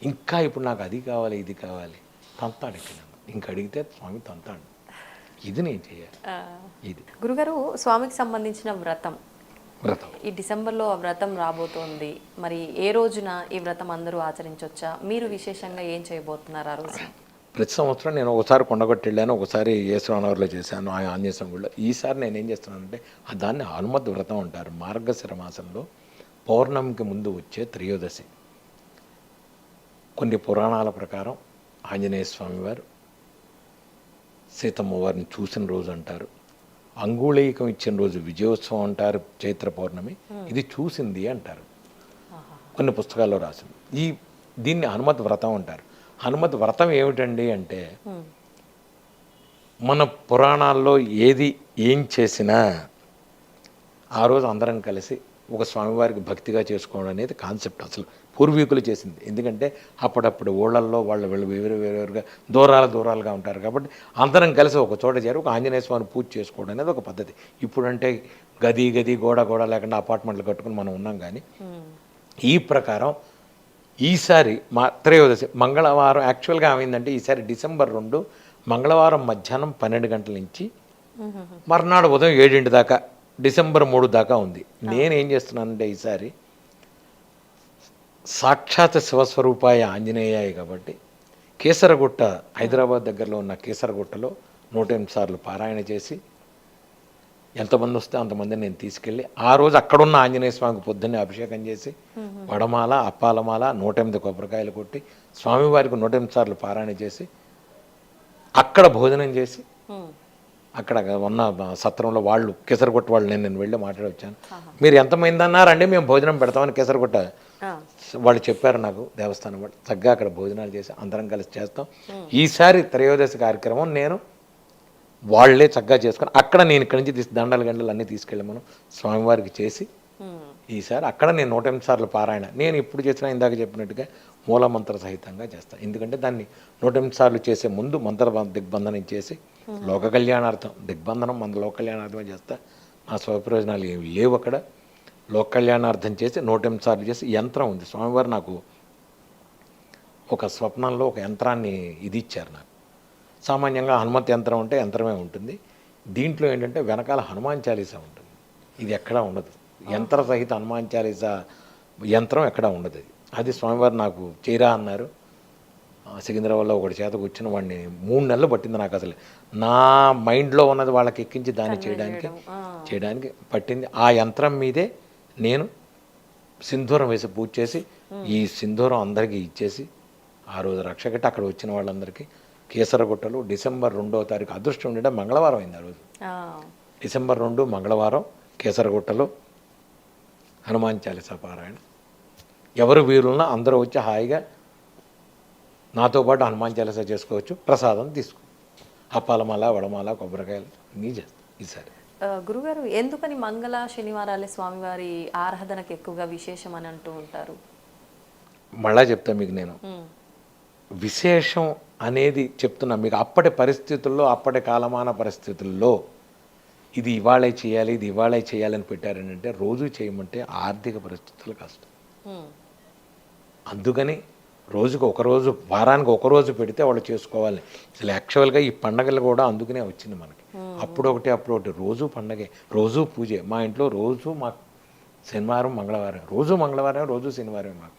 ఇంకా ఇప్పుడు నాకు అది కావాలి ఇది కావాలి తంతాడు ఇక్కడ. ఇంకా అడిగితే స్వామి తంతాడు. ఇది నేను చేయాలి. ఇది గురుగారు, స్వామికి సంబంధించిన వ్రతం వ్రతం ఈ డిసెంబర్లో ఆ వ్రతం రాబోతోంది. మరి ఏ రోజున ఈ వ్రతం అందరూ ఆచరించవచ్చా? మీరు విశేషంగా ఏం చేయబోతున్నారు ఆ రోజు? ప్రతి సంవత్సరం నేను ఒకసారి కొండగొట్టి వెళ్ళాను, ఒకసారి యేసురానవర్లో చేశాను ఆ ఆంజనేయ స్వామి గుడిలో. ఈసారి నేను ఏం చేస్తున్నానంటే దాన్ని హనుమత్ వ్రతం అంటారు. మార్గశిర మాసంలో పౌర్ణమికి ముందు వచ్చే త్రయోదశి. కొన్ని పురాణాల ప్రకారం ఆంజనేయ స్వామి వారు సీతమ్మ వారిని చూసిన రోజు అంటారు. అంగుళీకం ఇచ్చిన రోజు విజయోత్సవం అంటారు, చైత్ర పౌర్ణమి. ఇది చూసింది అంటారు, కొన్ని పుస్తకాల్లో రాసింది. దీన్ని హనుమత్ వ్రతం అంటారు. హనుమత్ వ్రతం ఏమిటండి అంటే మన పురాణాల్లో ఏం చేసినా ఆ రోజు అందరం కలిసి ఒక స్వామివారికి భక్తిగా చేసుకోవడం అనేది కాన్సెప్ట్ అసలు పూర్వీకులు చేసింది. ఎందుకంటే అప్పుడప్పుడు ఊళ్ళల్లో వాళ్ళు వేరుగా దూరాలుగా ఉంటారు కాబట్టి అందరం కలిసి ఒక చోట చేరి ఒక ఆంజనేయ స్వామిని పూజ చేసుకోవడం అనేది ఒక పద్ధతి. ఇప్పుడంటే గది గోడ లేకుండా అపార్ట్మెంట్లు కట్టుకుని మనం ఉన్నాం. కానీ ఈ ప్రకారం ఈసారి మా త్రయోదశి మంగళవారం యాక్చువల్గా ఏమైందంటే ఈసారి డిసెంబర్ 2 మంగళవారం మధ్యాహ్నం 12 గంటల నుంచి మర్నాడు ఉదయం 7 దాకా డిసెంబర్ 3 దాకా ఉంది. నేనేం చేస్తున్నానంటే ఈసారి సాక్షాత్ శివస్వరూపాయ ఆంజనేయాయ కాబట్టి కేసరగుట్ట, హైదరాబాద్ దగ్గరలో ఉన్న కేసరగుట్టలో 108 సార్లు పారాయణ చేసి ఎంతమంది వస్తే అంతమందిని నేను తీసుకెళ్ళి ఆ రోజు అక్కడున్న ఆంజనేయ స్వామికి పొద్దున్నే అభిషేకం చేసి వడమాల, అప్పాలమాల, 108 కొబ్బరికాయలు కొట్టి స్వామివారికి 108 సార్లు పారాయణ చేసి అక్కడ భోజనం చేసి అక్కడ ఉన్న సత్రంలో వాళ్ళు కేసరగుట్ట వాళ్ళు నేను వెళ్ళి మాట్లాడి వచ్చాను. మీరు ఎంతమంది అన్నారండి మేము భోజనం పెడతామని కేసరగుట్ట వాళ్ళు చెప్పారు నాకు, దేవస్థానం వాళ్ళు. చక్కగా అక్కడ భోజనాలు చేసి అందరం కలిసి చేస్తాం. ఈసారి త్రయోదశి కార్యక్రమం నేను వాళ్ళే చక్కగా చేసుకొని అక్కడ నేను ఇక్కడి నుంచి దండలు అన్నీ తీసుకెళ్ళి మనం స్వామివారికి చేసి ఈసారి అక్కడ నేను 108 సార్లు పారాయణ నేను ఇప్పుడు చేసిన ఇందాక చెప్పినట్టుగా మూలమంత్ర సహితంగా చేస్తాను. ఎందుకంటే దాన్ని 108 సార్లు చేసే ముందు మంత్ర దిగ్బంధనం చేసి లోక కళ్యాణార్థం దిగ్బంధనం మన లోక కళ్యాణార్థమే చేస్తా. నా స్వప్రయోజనాలు ఏమి లేవు అక్కడ. లోక కళ్యాణార్థం చేసి 108 సార్లు చేసి యంత్రం ఉంది. స్వామివారు నాకు ఒక స్వప్నంలో ఒక యంత్రాన్ని ఇది ఇచ్చారు నాకు. సామాన్యంగా హనుమత్ యంత్రం అంటే యంత్రమే ఉంటుంది. దీంట్లో ఏంటంటే వెనకాల హనుమాన్ చాలీసా ఉంటుంది. ఇది ఎక్కడా ఉండదు. యంత్ర సహిత హనుమాన్ చాలీసా యంత్రం ఎక్కడా ఉండదు. అది స్వామివారు నాకు చేయరా అన్నారు. సికింద్రాబాద్లో ఒకటి చేత కూర్చుని వాడిని 3 నెలలు పట్టింది నాకు. అసలు నా మైండ్లో ఉన్నది వాళ్ళకి ఎక్కించి దాన్ని చేయడానికి పట్టింది. ఆ యంత్రం మీదే నేను సింధూరం వేసి పూజ చేసి ఈ సింధూరం అందరికీ ఇచ్చేసి ఆ రోజు రక్షకట్టి అక్కడ వచ్చిన వాళ్ళందరికీ కేసరగుట్టలు డిసెంబర్ 2వ తారీఖు అదృష్టం ఉండడం మంగళవారం అయింది. ఆ రోజు డిసెంబర్ 2 మంగళవారం కేసరగుట్టలో హనుమాన్ చాలీసా పారాయణ. ఎవరు వీరున్నా అందరూ వచ్చి హాయిగా నాతో పాటు హనుమాన్ చాలీసా చేసుకోవచ్చు. ప్రసాదం తీసుకో, అప్పాలమాల, వడమాల, కొబ్బరికాయలు అన్నీ చేస్తాం ఈసారి. గురుగారు, ఎందుకని మంగళ శనివారాలే స్వామివారి ఆరాధనకు ఎక్కువగా విశేషం అని అంటూ ఉంటారు? మళ్ళా చెప్తా మీకు నేను విశేషం అనేది చెప్తున్నా మీకు. అప్పటి పరిస్థితుల్లో, అప్పటి కాలమాన పరిస్థితుల్లో ఇది ఇవాళే చేయాలి, ఇది ఇవాళే చేయాలని పెట్టారని అంటే రోజు చేయమంటే ఆర్థిక పరిస్థితులు కష్టం. అందుకని రోజుకు ఒకరోజు, వారానికి ఒకరోజు పెడితే వాళ్ళు చేసుకోవాలి. అసలు యాక్చువల్గా ఈ పండగలు కూడా అందుకనే వచ్చింది మనకి. అప్పుడు ఒకటి రోజు పండగే, రోజు పూజే. మా ఇంట్లో రోజు మాకు శనివారం మంగళవారం, రోజు మంగళవారం, రోజు శనివారం మాకు.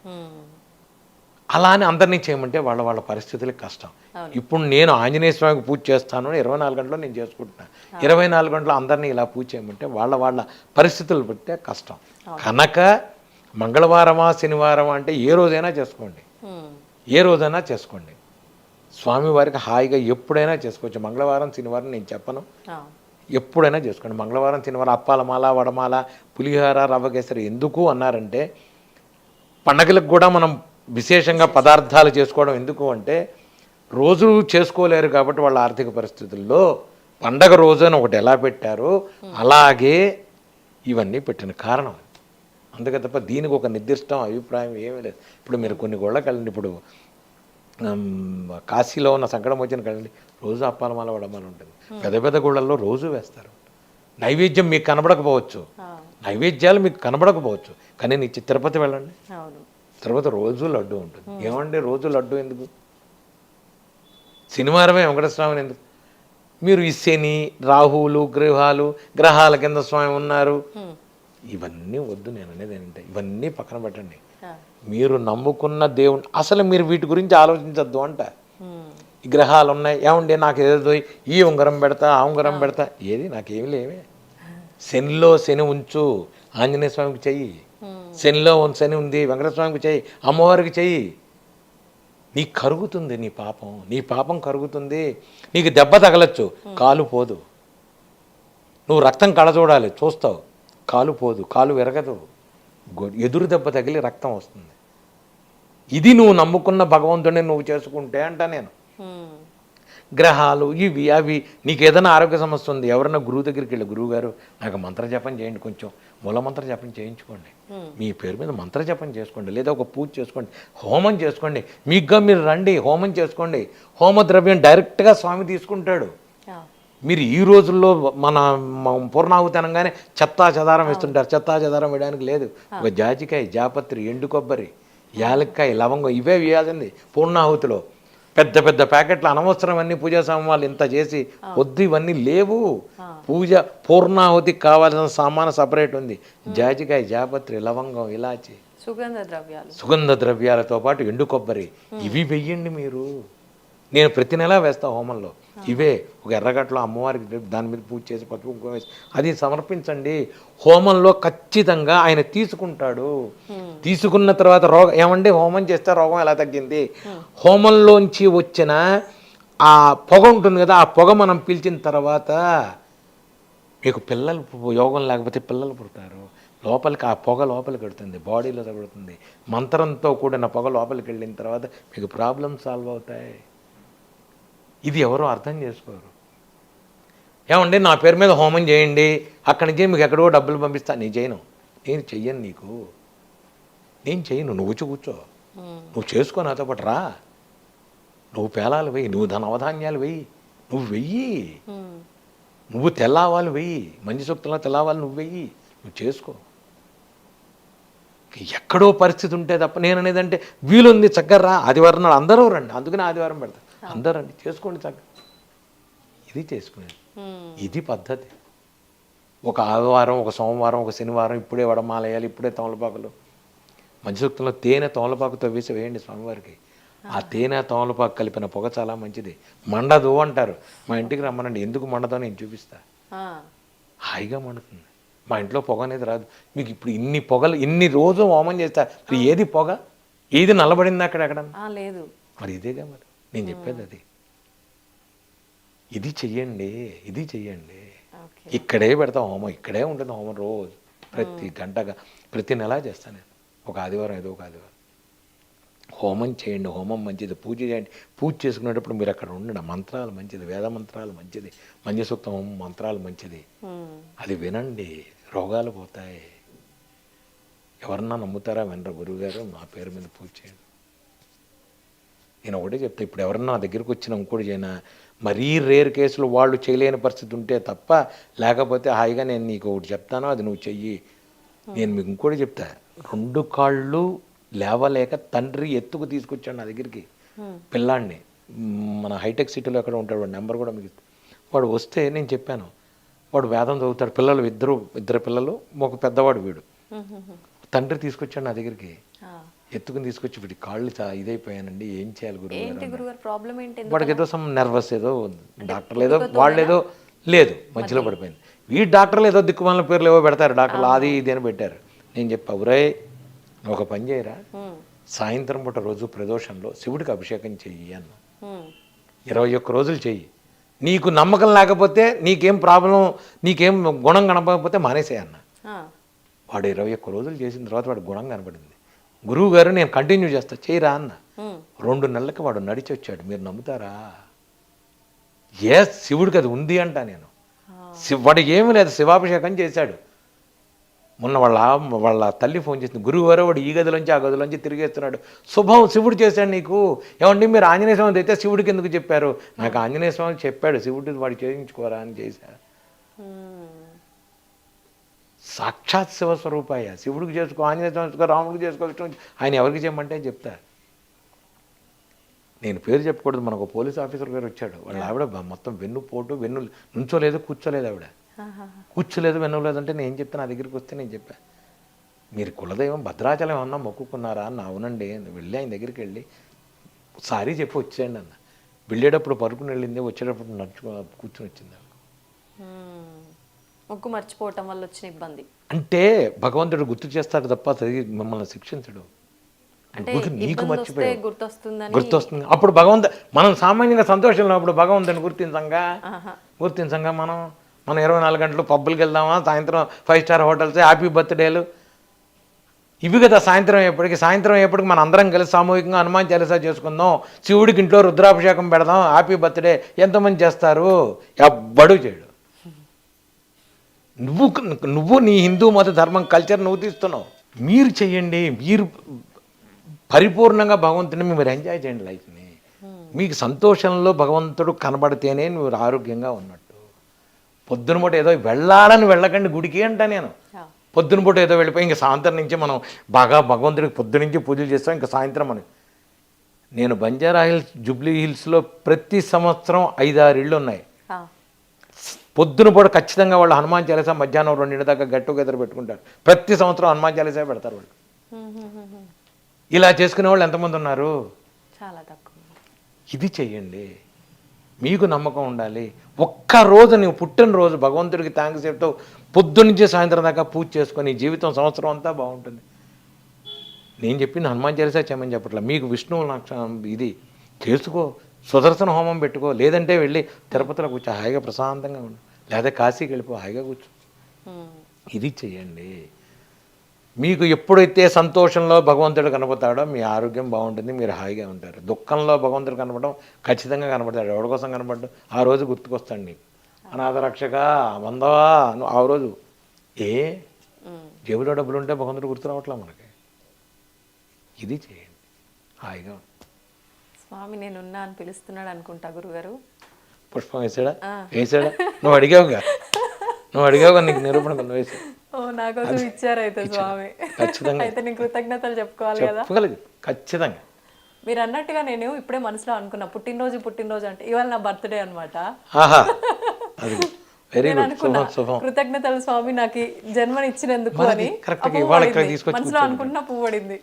అలా అని అందరినీ చేయమంటే వాళ్ళ పరిస్థితులకి కష్టం. ఇప్పుడు నేను ఆంజనేయ స్వామికి పూజ చేస్తాను 24 గంటల్లో నేను చేసుకుంటున్నాను. 24 గంటలు అందరినీ ఇలా పూజ చేయమంటే వాళ్ళ పరిస్థితులు బట్టే కష్టం. కనుక మంగళవారమా శనివారమా అంటే ఏ రోజైనా చేసుకోండి, ఏ రోజైనా చేసుకోండి. స్వామివారికి హాయిగా ఎప్పుడైనా చేసుకోవచ్చు. మంగళవారం శనివారం నేను చెప్పను, ఎప్పుడైనా చేసుకోండి. మంగళవారం శనివారం అప్పాలమాల, వడమాల, పులిహోర, రవ్వ కేసరి ఎందుకు అన్నారంటే పండగలకు కూడా మనం విశేషంగా పదార్థాలు చేసుకోవడం ఎందుకు అంటే రోజు చేసుకోలేరు కాబట్టి వాళ్ళ ఆర్థిక పరిస్థితుల్లో పండగ రోజు అని ఒకటి ఎలా పెట్టారో అలాగే ఇవన్నీ పెట్టిన కారణం. అందుకే తప్ప దీనికి ఒక నిర్దిష్ట అభిప్రాయం ఏమీ లేదు. ఇప్పుడు మీరు కొన్ని గోళ్ళకి వెళ్ళండి, ఇప్పుడు కాశీలో ఉన్న సంకటమోచన వెళ్ళండి, రోజు అప్పాలమాల, వడమాల ఉంటుంది. పెద్ద పెద్ద గుళ్ళల్లో రోజు వేస్తారు. నైవేద్యం మీకు కనబడకపోవచ్చు నైవేద్యాలు మీకు కనబడకపోవచ్చు, కానీ తిరుపతి వెళ్ళండి, అవును. తిరుపతి రోజు లడ్డు ఉంటుంది. ఏమండి రోజు లడ్డు ఎందుకు? శనివారమే వెంకటస్వామిని ఎందుకు? మీరు ఈ శని రాహువులు గ్రహాల కింద స్వామి ఉన్నారు, ఇవన్నీ వద్దు. నేను అనేది ఏంటంటే ఇవన్నీ పక్కన పెట్టండి. మీరు నమ్ముకున్న దేవుని అసలు మీరు వీటి గురించి ఆలోచించద్దు అంట. ఈ గ్రహాలు ఉన్నాయి, ఏమండి నాకు ఏదో ఈ ఉంగరం పెడతా ఆ ఉంగరం పెడతా, ఏది నాకేమి లేవే. శనిలో శని ఉంచు, ఆంజనేయ స్వామికి చెయ్యి. శనిలో శని ఉంది, వెంకటస్వామికి చెయ్యి, అమ్మవారికి చెయ్యి. నీకు కరుగుతుంది, నీ పాపం కరుగుతుంది. నీకు దెబ్బ తగలచ్చు, కాలు పోదు. నువ్వు రక్తం కళ చూడాలి, చూస్తావు, కాలు పోదు, కాలు విరగదు, ఎదురు దెబ్బ తగిలి రక్తం వస్తుంది. ఇది నువ్వు నమ్ముకున్న భగవంతుడిని నువ్వు చేసుకుంటే అంట. నేను గ్రహాలు ఇవి అవి నీకు ఏదైనా ఆరోగ్య సమస్య ఉంది, ఎవరైనా గురువు దగ్గరికి వెళ్ళి, గురువు గారు నాకు మంత్ర జపం చేయండి, కొంచెం మూలమంత్ర జపం చేయించుకోండి, మీ పేరు మీద మంత్ర జపం చేసుకోండి, లేదా ఒక పూజ చేసుకోండి, హోమం చేసుకోండి, మీకుగా మీరు రండి, హోమం చేసుకోండి. హోమ ద్రవ్యం డైరెక్ట్గా స్వామి తీసుకుంటాడు. మీరు ఈ రోజుల్లో మన పూర్ణాహుతి అనగానే చెత్తా చెదారం వేస్తుంటారు. చెత్తా చెదారం వేయడానికి లేదు. ఒక జాజికాయ, జాపత్రి, ఎండు కొబ్బరి, యాలక్కాయ, లవంగం ఇవే వేయాల్సింది పూర్ణాహుతిలో. పెద్ద పెద్ద ప్యాకెట్లు అనవసరం అన్ని పూజా సామాన్లు ఇంత చేసి వద్దు, ఇవన్నీ లేవు. పూజ పూర్ణాహుతికి కావాల్సిన సామాను సపరేట్ ఉంది. జాజికాయ, జాపత్రి, లవంగం, ఇలాచి, సుగంధ ద్రవ్యాలతో పాటు ఎండు కొబ్బరి ఇవి వెయ్యండి మీరు. నేను ప్రతి నెలా వేస్తా హోమంలో ఇవే. ఒక ఎర్రగట్లో అమ్మవారికి దాని మీద పూజ చేసి పసుపు కుంకుమ వేసి అది సమర్పించండి. హోమంలో ఖచ్చితంగా ఆయన తీసుకుంటాడు. తీసుకున్న తర్వాత ఏమండి హోమం చేస్తే రోగం ఎలా తగ్గింది? హోమంలోంచి వచ్చిన ఆ పొగ ఉంటుంది కదా, ఆ పొగ మనం పీల్చిన తర్వాత మీకు పిల్లలు, యోగం లేకపోతే పిల్లలు పుడతారు. లోపలికి ఆ పొగ లోపలికి వెళ్తుంది, బాడీలో తగులుతుంది. మంత్రంతో కూడిన పొగ లోపలికి వెళ్ళిన తర్వాత మీకు ప్రాబ్లమ్ సాల్వ్ అవుతాయి. ఇది ఎవరో అర్థం చేసుకోరు. ఏమండి నా పేరు మీద హోమం చేయండి, అక్కడి నుంచి మీకు ఎక్కడో డబ్బులు పంపిస్తా. నేను చెయ్యను, నేను చెయ్యను. నువ్వు వచ్చి కూర్చో, నువ్వు చేసుకో, నాతో పాటు రా, నువ్వు పేలాలు వెయ్యి, నువ్వు ధనవధాన్యాలు వెయ్యి, నువ్వు వెయ్యి, నువ్వు తెల్లావాలు వెయ్యి, మంచి సూక్తంలో తెల్లావాలు నువ్వు వెయ్యి, నువ్వు చేసుకో. ఎక్కడో పరిస్థితి ఉంటే తప్ప నేను అనేదంటే వీలుంది చక్కగా రా, ఆదివారం నాడు అందరూ రండి, అందుకని ఆదివారం పెడతా, అందరూ రండి చేసుకోండి చక్కగా. ఇది చేసుకునేది, ఇది పద్ధతి. ఒక ఆదివారం, ఒక సోమవారం, ఒక శనివారం ఇప్పుడే వడమాలేయాలి, ఇప్పుడే తమలపాకులు. మంచి సూక్తంలో తేనె తమలపాకుతో వేసి వేయండి స్వామివారికి. ఆ తేనె తమలపాకు కలిపిన పొగ చాలా మంచిది, మండదు అంటారు. మా ఇంటికి రమ్మనండి, ఎందుకు మండదో నేను చూపిస్తా. హాయిగా మండుతుంది. మా ఇంట్లో పొగ అనేది రాదు. మీకు ఇప్పుడు ఇన్ని పొగలు, ఇన్ని రోజు హోమం చేస్తా, మరి ఏది పొగ, ఏది నల్లబడింది అక్కడెక్కడ లేదు. మరి ఇదేగా మరి నేను చెప్పేది అది. ఇది చెయ్యండి, ఇది చెయ్యండి. ఇక్కడే పెడతాం హోమం, ఇక్కడే ఉంటుంది హోమం రోజు, ప్రతి గంటగా, ప్రతి నెలా చేస్తాను నేను. ఒక ఆదివారం ఏదో ఒక ఆదివారం హోమం చేయండి. హోమం మంచిది, పూజ చేయండి. పూజ చేసుకునేటప్పుడు మీరు అక్కడ ఉండండి. మంత్రాలు మంచిది, వేద మంత్రాలు మంచిది, మంచి సూక్తం మంత్రాలు మంచిది, అది వినండి, రోగాలు పోతాయి. ఎవరన్నా నమ్ముతారా? వినరు. గురువుగారు నా పేరు మీద పూజ చేయండి. నేను ఒకటే చెప్తా, ఇప్పుడు ఎవరన్నా నా దగ్గరికి వచ్చిన ఇంకోటి చేయనా, మరీ రేర్ కేసులు వాళ్ళు చేయలేని పరిస్థితి ఉంటే తప్ప, లేకపోతే హాయిగా నేను నీకు ఒకటి చెప్తాను, అది నువ్వు చెయ్యి. నేను మీకు ఇంకోటి చెప్తా, 2 కాళ్ళు లేవలేక తండ్రి ఎత్తుకు తీసుకొచ్చాడు నా దగ్గరికి పిల్లాడిని. మన హైటెక్ సిటీలో ఎక్కడ ఉంటాడు, వాడు నెంబర్ కూడా మీకు. వాడు వస్తే నేను చెప్పాను, వాడు వేదం చదువుతాడు, పిల్లలు ఇద్దరు పిల్లలు, ఒక పెద్దవాడు వీడు. తండ్రి తీసుకొచ్చాడు నా దగ్గరికి, ఎత్తుకుని తీసుకొచ్చి వీడి కాళ్ళు ఇదైపోయానండి, ఏం చేయాలి గురువు? వాడికి ఏదో నర్వస్ ఏదో, డాక్టర్లు ఏదో వాళ్ళు ఏదో లేదు, మధ్యలో పడిపోయింది. ఈ డాక్టర్లు ఏదో దిక్కుమాల పేర్లు ఏవో పెడతారు, డాక్టర్లు అది ఇది అని పెట్టారు. నేను చెప్పా, ఒరే ఒక పని చేయరా, సాయంత్రం పూట రోజు ప్రదోషంలో శివుడికి అభిషేకం చెయ్యి అన్న. 21 రోజులు చెయ్యి. నీకు నమ్మకం లేకపోతే, నీకేం ప్రాబ్లం, నీకేం గుణం కనపడకపోతే మానేసే అన్న. వాడు 21 రోజులు చేసిన తర్వాత వాడు గుణం కనపడింది. గురువు గారు నేను కంటిన్యూ చేస్తా, చేయరా అన్న. 2 నెలలకి వాడు నడిచి వచ్చాడు. మీరు నమ్ముతారా? శివుడికి అది ఉంది అంట నేను. వాడికి ఏమీ లేదు, శివాభిషేకం చేశాడు. మొన్న వాళ్ళ తల్లి ఫోన్ చేసింది, గురువు గారు వాడు ఈ గదిలోంచి ఆ గదిలోంచి తిరిగేస్తున్నాడు, శుభం శివుడు చేశాడు నీకు. ఏమండి మీరు ఆంజనేయ స్వామి అయితే శివుడికి ఎందుకు చెప్పారు? నాకు ఆంజనేయ స్వామి చెప్పాడు, శివుడికి వాడు చేయించుకోరా అని చేశా. సాక్షాత్ శివస్వరూపాయ. శివుడికి చేసుకో, ఆంజనేయ స్వామి చేసుకో, రాముడికి చేసుకో, విష్ణువు, ఆయన ఎవరికి చేయమంటే చెప్తా. నేను పేరు చెప్పకూడదు, మనకు పోలీస్ ఆఫీసర్ గారు వచ్చాడు, వాళ్ళ ఆవిడ మొత్తం వెన్నుపోటు, నుంచోలేదు, కూర్చోలేదు, ఆవిడ కూర్చోలేదు, వెన్నులేదంటే నేను చెప్తాను, నా దగ్గరికి వస్తే నేను చెప్పా, మీరు కులదైవం భద్రాచలం ఏమన్నా మొక్కుకున్నారా అన్న. అవునండి. వెళ్ళి ఆయన దగ్గరికి వెళ్ళి సారీ చెప్పి వచ్చేయండి అన్న. వెళ్ళేటప్పుడు పరుపుని వెళ్ళింది, వచ్చేటప్పుడు కూర్చొని వచ్చింది. మొక్కు మర్చిపోవటం వల్ల వచ్చిన ఇబ్బంది అంటే భగవంతుడు గుర్తు చేస్తాడు తప్ప మమ్మల్ని శిక్షించడు. అంటే నీకు ఇబ్బంది వస్తే మర్చిపోయావు, గుర్తొస్తుందని. గుర్తొస్తుంది. అప్పుడు మనం సామాన్యంగా సంతోషంలో అప్పుడు భగవంతుని గుర్తించంగా మనం 24 గంటలు పబ్బులకి వెళ్దామా, సాయంత్రం 5 స్టార్ హోటల్స్, హ్యాపీ బర్త్డేలు, ఇవి కదా. సాయంత్రం అయ్యేప్పటికి మన అందరం కలిసి సామూహికంగా హనుమాన్ చాలీసా చేసుకుందాం, శివుడికి ఇంట్లో రుద్రాభిషేకం పెడదాం, హ్యాపీ బర్త్డే ఎంతమంది చేస్తారు? ఎవ్వడూ చేయడు. నువ్వు నీ హిందూ మత ధర్మం కల్చర్ నువ్వు తీస్తున్నావు. మీరు చెయ్యండి, మీరు పరిపూర్ణంగా భగవంతుని మీరు ఎంజాయ్ చేయండి లైఫ్ని. మీకు సంతోషంలో భగవంతుడు కనబడితేనే నువ్వు ఆరోగ్యంగా ఉన్నట్టు. పొద్దున పూట ఏదో వెళ్ళాలని వెళ్ళకండి గుడికి అంట నేను. పొద్దున పూట ఏదో వెళ్ళిపోయి ఇంకా సాయంత్రం నుంచి మనం బాగా భగవంతుడికి పొద్దు నుంచి పూజలు చేస్తాం, ఇంకా సాయంత్రం మనం. నేను బంజారా హిల్స్, జూబ్లీ హిల్స్లో ప్రతి సంవత్సరం 5-6 ఇళ్ళు ఉన్నాయి. పొద్దున పూట ఖచ్చితంగా వాళ్ళు హనుమాన్ చాలీసా మధ్యాహ్నం 2 దాకా గెట్ టుగెదర్ పెట్టుకుంటారు. ప్రతి సంవత్సరం హనుమాన్ చాలీసా పెడతారు వాళ్ళు. ఇలా చేసుకునే వాళ్ళు ఎంతమంది ఉన్నారు? చాలా తక్కువ. ఇది చెయ్యండి, మీకు నమ్మకం ఉండాలి. ఒక్కరోజు నువ్వు పుట్టినరోజు భగవంతుడికి థ్యాంక్స్ చెప్తూ పొద్దున్నుంచి సాయంత్రం దాకా పూజ చేసుకొని జీవితం సంవత్సరం అంతా బాగుంటుంది. నేను చెప్పింది హనుమాన్ చాలీసా చేయమని చెప్పట్లా. మీకు విష్ణువు ఇది చేసుకో, సుదర్శన హోమం పెట్టుకో, లేదంటే వెళ్ళి తిరుపతిలో కూర్చో, హాయిగా ప్రశాంతంగా ఉండు, లేదా కాశీకి వెళ్ళిపో, హాయిగా కూర్చో. ఇది చెయ్యండి. మీకు ఎప్పుడైతే సంతోషంలో భగవంతుడు కనబడతాడో మీ ఆరోగ్యం బాగుంటుంది, మీరు హాయిగా ఉంటారు. దుఃఖంలో భగవంతుడు కనపడడం ఖచ్చితంగా కనబడతాడు. ఎవరి కోసం కనపడ్డు? ఆ రోజు గుర్తుకొస్తాడు నీకు. అనాథ రక్షక వందవా ఆ రోజు. జేబులో డబ్బులు ఉంటే భగవంతుడు గుర్తు రావట్లా మనకి. ఇది చేయండి, హాయిగా. స్వామి నేనున్నా అని పిలుస్తున్నాడు అనుకుంటా గురుగారు. పుష్పం వేసాడా? నువ్వు అడిగావుగా నీకు నిరూపణ కొంత వేసి. ఓ నాకోసం ఇచ్చారు అయితే స్వామి. ఖచ్చితంగా అయితే నేను కృతజ్ఞతలు చెప్పుకోవాలి కదా. చెప్పగలదు ఖచ్చితంగా. మీరు అన్నట్టుగా నేను ఇప్పుడే మనసులో అనుకున్నా, పుట్టినరోజు అంటే ఇవాళ నా బర్త్డే అనమాట. Very good. కృతజ్ఞతలు స్వామి నాకు జన్మని ఇచ్చినందుకు అని మనసులో అనుకుంటున్నా పువ్వు పడింది.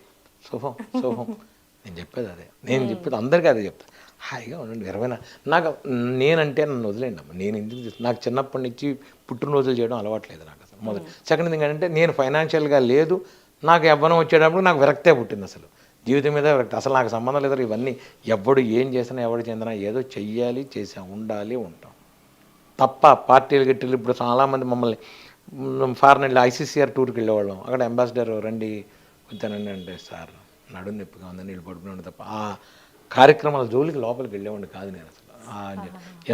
శుభం. నేను చెప్పేది అదే, నేను చెప్పేది అందరికీ అదే చెప్తాను. హాయిగా ఉండండి. 20 నాకు నేనంటే నన్ను వదిలేండి అమ్మ. నేను ఎందుకు నాకు చిన్నప్పటి నుంచి పుట్టినరోజులు చేయడం అలవాట్లేదు నాకు అసలు. మొదటి సెకండ్ థింగ్ ఏంటంటే నేను ఫైనాన్షియల్గా లేదు, నాకు యవ్వనం వచ్చేటప్పుడు నాకు విరక్తే పుట్టింది. అసలు జీవితం మీద విరక్తి, అసలు నాకు సంబంధం లేదు. ఇవన్నీ ఎవడు ఏం చేసినా ఎవడు చెందినా ఏదో చెయ్యాలి, ఉండాలి, ఉంటాం తప్ప పార్టీలు గిట్టీలు. ఇప్పుడు చాలామంది మమ్మల్ని ఫారెన్ వెళ్ళి ఐసీసీఆర్ టూర్కి వెళ్ళేవాళ్ళం. అక్కడ అంబాసిడర్ రండి వచ్చానండి అంటే, సార్ నడుము నొప్పిగా ఉందని వీళ్ళు పడుకునే తప్ప ఆ కార్యక్రమాల జోలికి లోపలికి వెళ్ళేవాడిని కాదు నేను అసలు.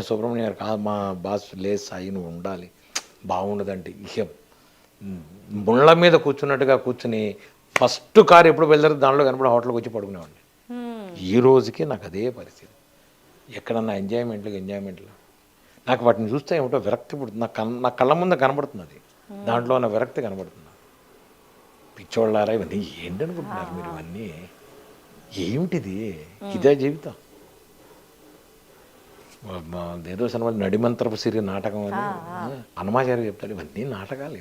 సుబ్రహ్మణ్యం గారు కాదు, మా బాస్ లేదు సాయి నువ్వు ఉండాలి, బాగుండదంటే ఇక ముళ్ళ మీద కూర్చున్నట్టుగా కూర్చుని ఫస్ట్ కారు ఎప్పుడు వెళ్తారు దానిలో కనపడే హోటల్కి వచ్చి పడుకునేవాడిని. ఈ రోజుకి నాకు అదే పరిస్థితి. ఎక్కడన్నా ఎంజాయ్మెంట్లు నాకు వాటిని చూస్తే ఏమిటో విరక్తి పుడుతుంది. నా కళ్ళ ముందు కనబడుతుంది అది, దాంట్లో ఉన్న విరక్తి కనబడుతుంది. పిచ్చోళ్ళారా ఇవన్నీ ఏంటనుకుంటున్నారు మీరు? ఇవన్నీ ఏమిటిది? ఇదే జీవితం. ఏదో సినిమా నడిమంత్రపు సిరి నాటకం అని హనుమాచార్య చెప్తాడు. ఇవన్నీ నాటకాలు,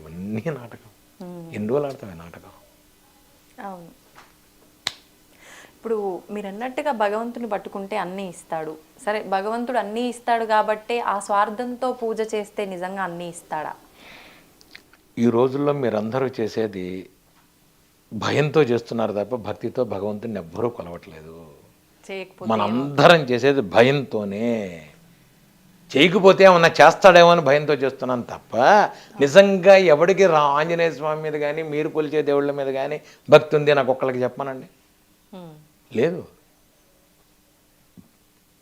ఎన్ని రోజులు ఆడతావు నాటకం. అవును. ఇప్పుడు మీరు అన్నట్టుగా భగవంతుని పట్టుకుంటే అన్నీ ఇస్తాడు. సరే భగవంతుడు అన్నీ ఇస్తాడు కాబట్టి ఆ స్వార్థంతో పూజ చేస్తే నిజంగా అన్నీ ఇస్తాడా? ఈ రోజుల్లో మీరందరూ చేసేది భయంతో చేస్తున్నారు తప్ప భక్తితో భగవంతుని ఎవ్వరూ కొలవట్లేదు. మనందరం చేసేది భయంతోనే. చేయకపోతే ఏమన్నా చేస్తాడేమో అని భయంతో చేస్తున్నాను తప్ప నిజంగా ఎవడికి ఆంజనేయ స్వామి మీద కానీ మీరు కొలిచే దేవుళ్ళ మీద కానీ భక్తి ఉంది నాకు ఒక్కళ్ళకి చెప్పమనండి. లేదు.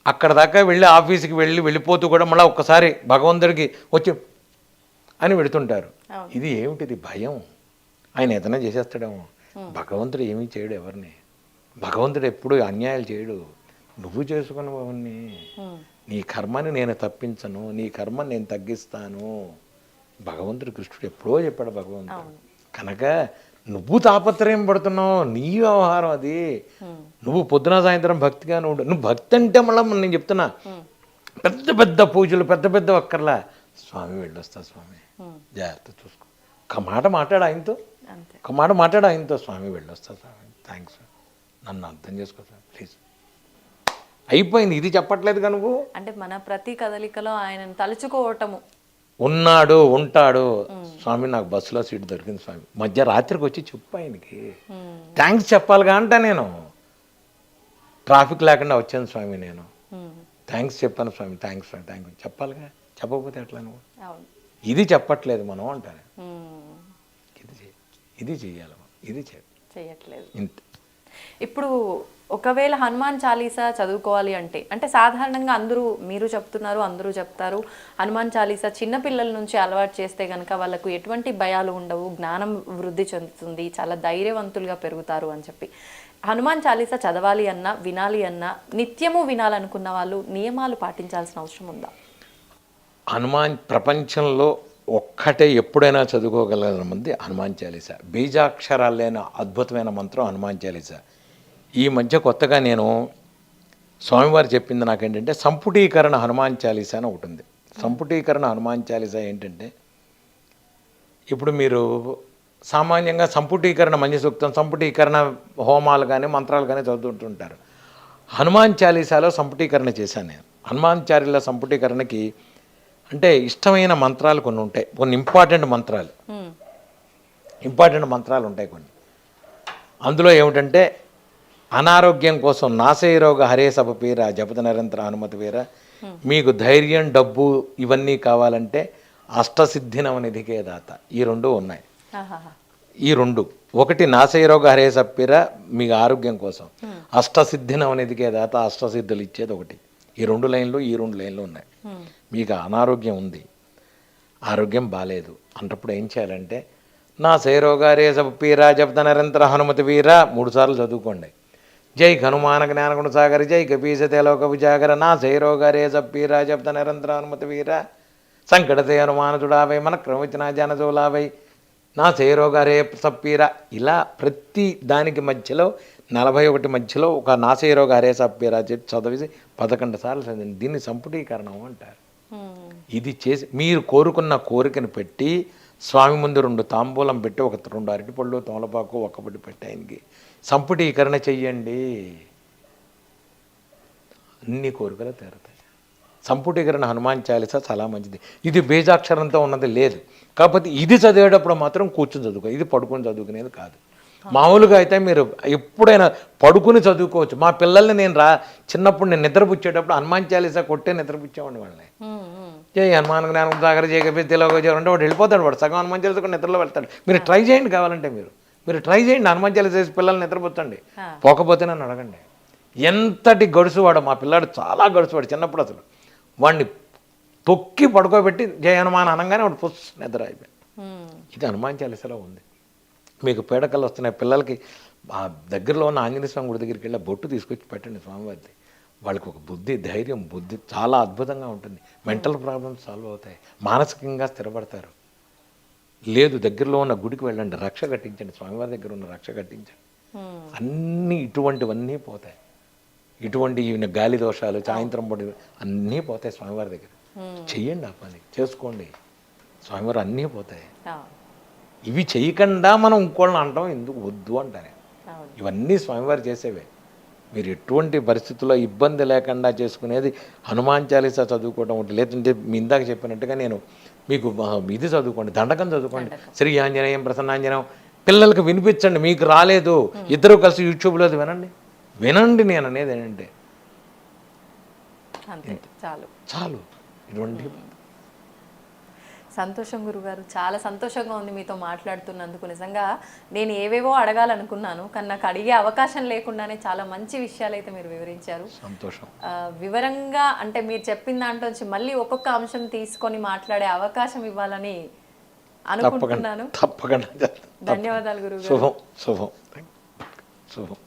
అక్కడ దాకా వెళ్ళి ఆఫీస్కి వెళ్ళిపోతూ కూడా మళ్ళీ ఒక్కసారి భగవంతుడికి వచ్చి అని పెడుతుంటారు. ఇది ఏమిటిది? భయం. ఆయన ఏదైనా చేసేస్తాడేమో. భగవంతుడు ఏమీ చేయడు ఎవరిని. భగవంతుడు ఎప్పుడు అన్యాయాలు చేయడు. నువ్వు చేసుకుని అవన్నీ నీ కర్మని నేను తప్పించను, నీ కర్మని నేను తగ్గిస్తాను. భగవంతుడు కృష్ణుడు ఎప్పుడో చెప్పాడు భగవంతుడు. కనుక నువ్వు తాపత్రయం పడుతున్నావు, నీ వ్యవహారం అది. నువ్వు పొద్దున సాయంత్రం భక్తిగా నువ్వు భక్తి అంటే మళ్ళీ నేను చెప్తున్నా, పెద్ద పెద్ద పూజలు పెద్ద పెద్ద ఒక్కర్లా స్వామి వెళ్ళొస్తా స్వామి జాగ్రత్త చూసుకో, ఒక మాట మాట్లాడు ఆయనతో, ఒక మాట మాట్లాడు ఆయనతో, స్వామి వెళ్ళొస్తా స్వామి థ్యాంక్స్, నన్ను అర్థం చేసుకో స్వామి ప్లీజ్, అయిపోయింది. ఇది చెప్పట్లేదుగా నువ్వు. అంటే మన ప్రతి కదలికలో ఆయనను తలుచుకోవటము. ఉన్నాడు ఉంటాడు స్వామి, నాకు బస్సులో సీట్ దొరికింది స్వామి, మధ్య రాత్రికి వచ్చి చెప్పు ఆయనకి థ్యాంక్స్ చెప్పాలిగా అంట. నేను ట్రాఫిక్ లేకుండా వచ్చాను స్వామి, నేను థ్యాంక్స్ చెప్పాను స్వామి, థ్యాంక్స్ స్వామి థ్యాంక్స్ చెప్పాలిగా, చెప్పకపోతే ఎట్లా నువ్వు. ఇది చెప్పట్లేదు మనం అంటారు, ఇది చెయ్యాలి, ఇది చేయట్లేదు. ఇంత ఇప్పుడు ఒకవేళ హనుమాన్ చాలీసా చదువుకోవాలి అంటే, అంటే సాధారణంగా అందరూ, మీరు చెప్తున్నారు అందరూ చెప్తారు, హనుమాన్ చాలీసా చిన్నపిల్లల నుంచి అలవాటు చేస్తే కనుక వాళ్ళకు ఎటువంటి భయాలు ఉండవు, జ్ఞానం వృద్ధి చెందుతుంది, చాలా ధైర్యవంతులుగా పెరుగుతారు అని చెప్పి. హనుమాన్ చాలీసా చదవాలి అన్నా వినాలి అన్నా నిత్యము వినాలనుకున్న వాళ్ళు నియమాలు పాటించాల్సిన అవసరం ఉందా? హనుమాన్ ప్రపంచంలో ఒక్కటే ఎప్పుడైనా చదువుకోగలిగిన మంది హనుమాన్ చాలీసా. బీజాక్షరాలు లేని అద్భుతమైన మంత్రం హనుమాన్ చాలీసా. ఈ మధ్య కొత్తగా నేను స్వామివారు చెప్పింది నాకేంటంటే సంపుటీకరణ హనుమాన్ చాలీసా అని ఒకటి ఉంది. సంపుటీకరణ హనుమాన్ చాలీసా ఏంటంటే, ఇప్పుడు మీరు సామాన్యంగా సంపుటీకరణ మంచి సూక్తం, సంపుటీకరణ హోమాలు కానీ మంత్రాలు కానీ చదువుతుంటారు. హనుమాన్ చాలీసాలో సంపుటీకరణ చేశాను నేను. హనుమాన్ చాలీసా సంపుటీకరణకి అంటే ఇష్టమైన మంత్రాలు కొన్ని ఉంటాయి, కొన్ని ఇంపార్టెంట్ మంత్రాలు ఉంటాయి కొన్ని. అందులో ఏమిటంటే, అనారోగ్యం కోసం నాశయ రోగ హరే సభ పీర జపత నిరంతర హనుమతి వీర, మీకు ధైర్యం డబ్బు ఇవన్నీ కావాలంటే అష్టసిద్ధినవనిధికే దాత, ఈ రెండు ఉన్నాయి. ఈ రెండు, ఒకటి నాశయ రోగ హరే సప్పీర మీకు ఆరోగ్యం కోసం, అష్టసిద్ధినవనిధికే దాత అష్టసిద్ధులు ఇచ్చేది ఒకటి. ఈ రెండు లైన్లు ఉన్నాయి. మీకు అనారోగ్యం ఉంది, ఆరోగ్యం బాగాలేదు అన్నప్పుడు ఏం చేయాలంటే, నా సేరోగారే సపీరా జపత నిరంతర హనుమతి వీర 3 సార్లు చదువుకోండి. జై హనుమాన జ్ఞానగుణ సాగర జై కపీసతే లోక విజాగర, నా సేరోగారే సపీరా జపత నిరంతర హనుమతి వీర, సంకటతే హనుమాన చుడావై మన క్రమచిన జనజోలావై, నా సేరోగారే సప్పీరా. ఇలా ప్రతి దానికి మధ్యలో 41 మధ్యలో ఒక నాసేరోగ హరే సప్పీరా చెప్పి చదివేసి 11 సార్లు చదివింది. దీన్ని సంపుటీకరణం అంటారు. ఇది చేసి మీరు కోరుకున్న కోరికను పెట్టి స్వామి ముందు 2 తాంబూలం పెట్టి 2 అరటిపళ్ళు తోలపాకు ఒక్కపడి పెట్టి ఆయనకి సంపుటీకరణ చెయ్యండి, అన్ని కోరికలు తీరుతాయి. సంపుటీకరణ హనుమాన్ చాలీసా చాలా మంచిది. ఇది బీజాక్షరంతో ఉన్నది లేదు, కాకపోతే ఇది చదివేటప్పుడు మాత్రం కూర్చొని చదువుకో, ఇది పడుకొని చదువుకునేది కాదు. మామూలుగా అయితే మీరు ఎప్పుడైనా పడుకుని చదువుకోవచ్చు. మా పిల్లల్ని నేను చిన్నప్పుడు నేను నిద్రపుచ్చేటప్పుడు హనుమాన్ చాలీసా కొట్టే నిద్రపుచ్చేవాడిని వాళ్ళని. జై హనుమాన్ జ్ఞానం సాగర జై కపీసలోక అంటే వాడు వెళ్ళిపోతాడు, వాడు సగం హనుమాన్ చాలీసా కూడా నిద్రలో వెళ్తాడు. మీరు ట్రై చేయండి, కావాలంటే మీరు ట్రై చేయండి, హనుమాన్ చాలీసా పిల్లల్ని నిద్రపుచ్చండి. పోకపోతే నన్ను అడగండి. ఎంతటి గడుసువాడు మా పిల్లాడు, చాలా గడుసువాడు. చిన్నప్పుడు అసలు వాడిని తొక్కి పడుకోబెట్టి జై హనుమాన్ అనగానే వాడు పుస్ నిద్ర అయిపోయాడు. ఇది హనుమాన్ చాలీసాలో ఉంది. మీకు పీడకలు వస్తున్నాయి పిల్లలకి, ఆ దగ్గరలో ఉన్న ఆంజనేయ స్వామి గుడి దగ్గరికి వెళ్ళి బొట్టు తీసుకొచ్చి పెట్టండి స్వామివారిది. వాళ్ళకి ఒక బుద్ధి, ధైర్యం, బుద్ధి చాలా అద్భుతంగా ఉంటుంది. మెంటల్ ప్రాబ్లమ్స్ సాల్వ్ అవుతాయి, మానసికంగా స్థిరపడతారు. లేదు దగ్గరలో ఉన్న గుడికి వెళ్ళండి, రక్ష కట్టించండి, స్వామివారి దగ్గర ఉన్న రక్ష కట్టించండి. అన్నీ ఇటువంటివన్నీ పోతాయి. ఇటువంటి గాలి దోషాలు, సాయంత్రం పొడి అన్నీ పోతాయి స్వామివారి దగ్గర. చెయ్యండి, ఆ పని చేసుకోండి, స్వామివారు అన్నీ పోతాయి. ఇవి చేయకుండా మనం ఇంకోళ్ళని అంటాం ఎందుకు, వద్దు అంటానే. ఇవన్నీ స్వామివారు చేసేవే. మీరు ఎటువంటి పరిస్థితుల్లో ఇబ్బంది లేకుండా చేసుకునేది హనుమాన్ చాలీసా చదువుకోవడం ఒకటి. లేదంటే మీ ఇందాక చెప్పినట్టుగా నేను మీకు ఇది చదువుకోండి, దండకం చదువుకోండి, శ్రీ ఆంజనేయం ప్రసన్నాంజనేయం. పిల్లలకు వినిపించండి, మీకు రాలేదు ఇద్దరు కలిసి యూట్యూబ్లో వినండి. నేను అనేది ఏంటంటే చాలు. ఇటువంటి సంతోషం గురుగారు, చాలా సంతోషంగా ఉంది మీతో మాట్లాడుతున్నందుకు. నిజంగా నేను ఏవేవో అడగాలనుకున్నాను, కానీ నాకు అడిగే అవకాశం లేకుండానే చాలా మంచి విషయాలు అయితే మీరు వివరించారు. సంతోషం. వివరంగా అంటే మీరు చెప్పిన దాంట్లోంచి మళ్ళీ ఒక్కొక్క అంశం తీసుకొని మాట్లాడే అవకాశం ఇవ్వాలని అనుకుంటున్నాను. తప్పకుండా. ధన్యవాదాలు గురుగారు. శుభం.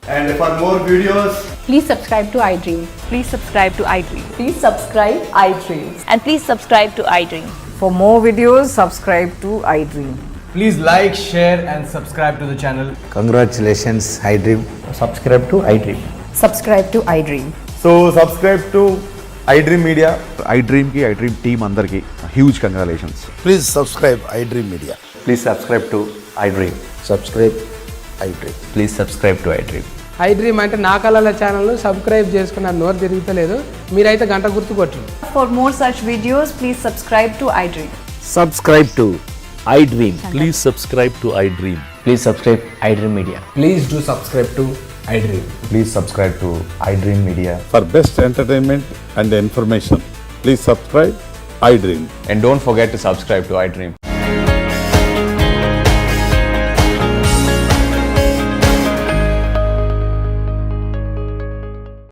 And for more videos, Please subscribe to iDream. Please subscribe to iDream. Please subscribe iDream. And please subscribe to iDream. For more videos, subscribe to iDream. Please like, share, and subscribe to the channel. Congratulations, iDream. Subscribe to iDream. Subscribe to iDream. So subscribe to iDream Media. iDream team అందరికి huge congratulations. Please subscribe iDream Media. Please subscribe to iDream. Subscribe iDream. Please subscribe to iDream. iDream అంటే నా కళల ఛానల్ను subscribe చేసుకున్న నోరు తిరుగుతలేదు, మీరైతే గంట గుర్తు కొట్టండి. For more such videos, please subscribe to iDream. Subscribe to iDream. Please subscribe to iDream. Please subscribe iDream Media. Please do subscribe to iDream. Please subscribe to iDream Media. For best entertainment and information please subscribe iDream. And don't forget to subscribe to iDream.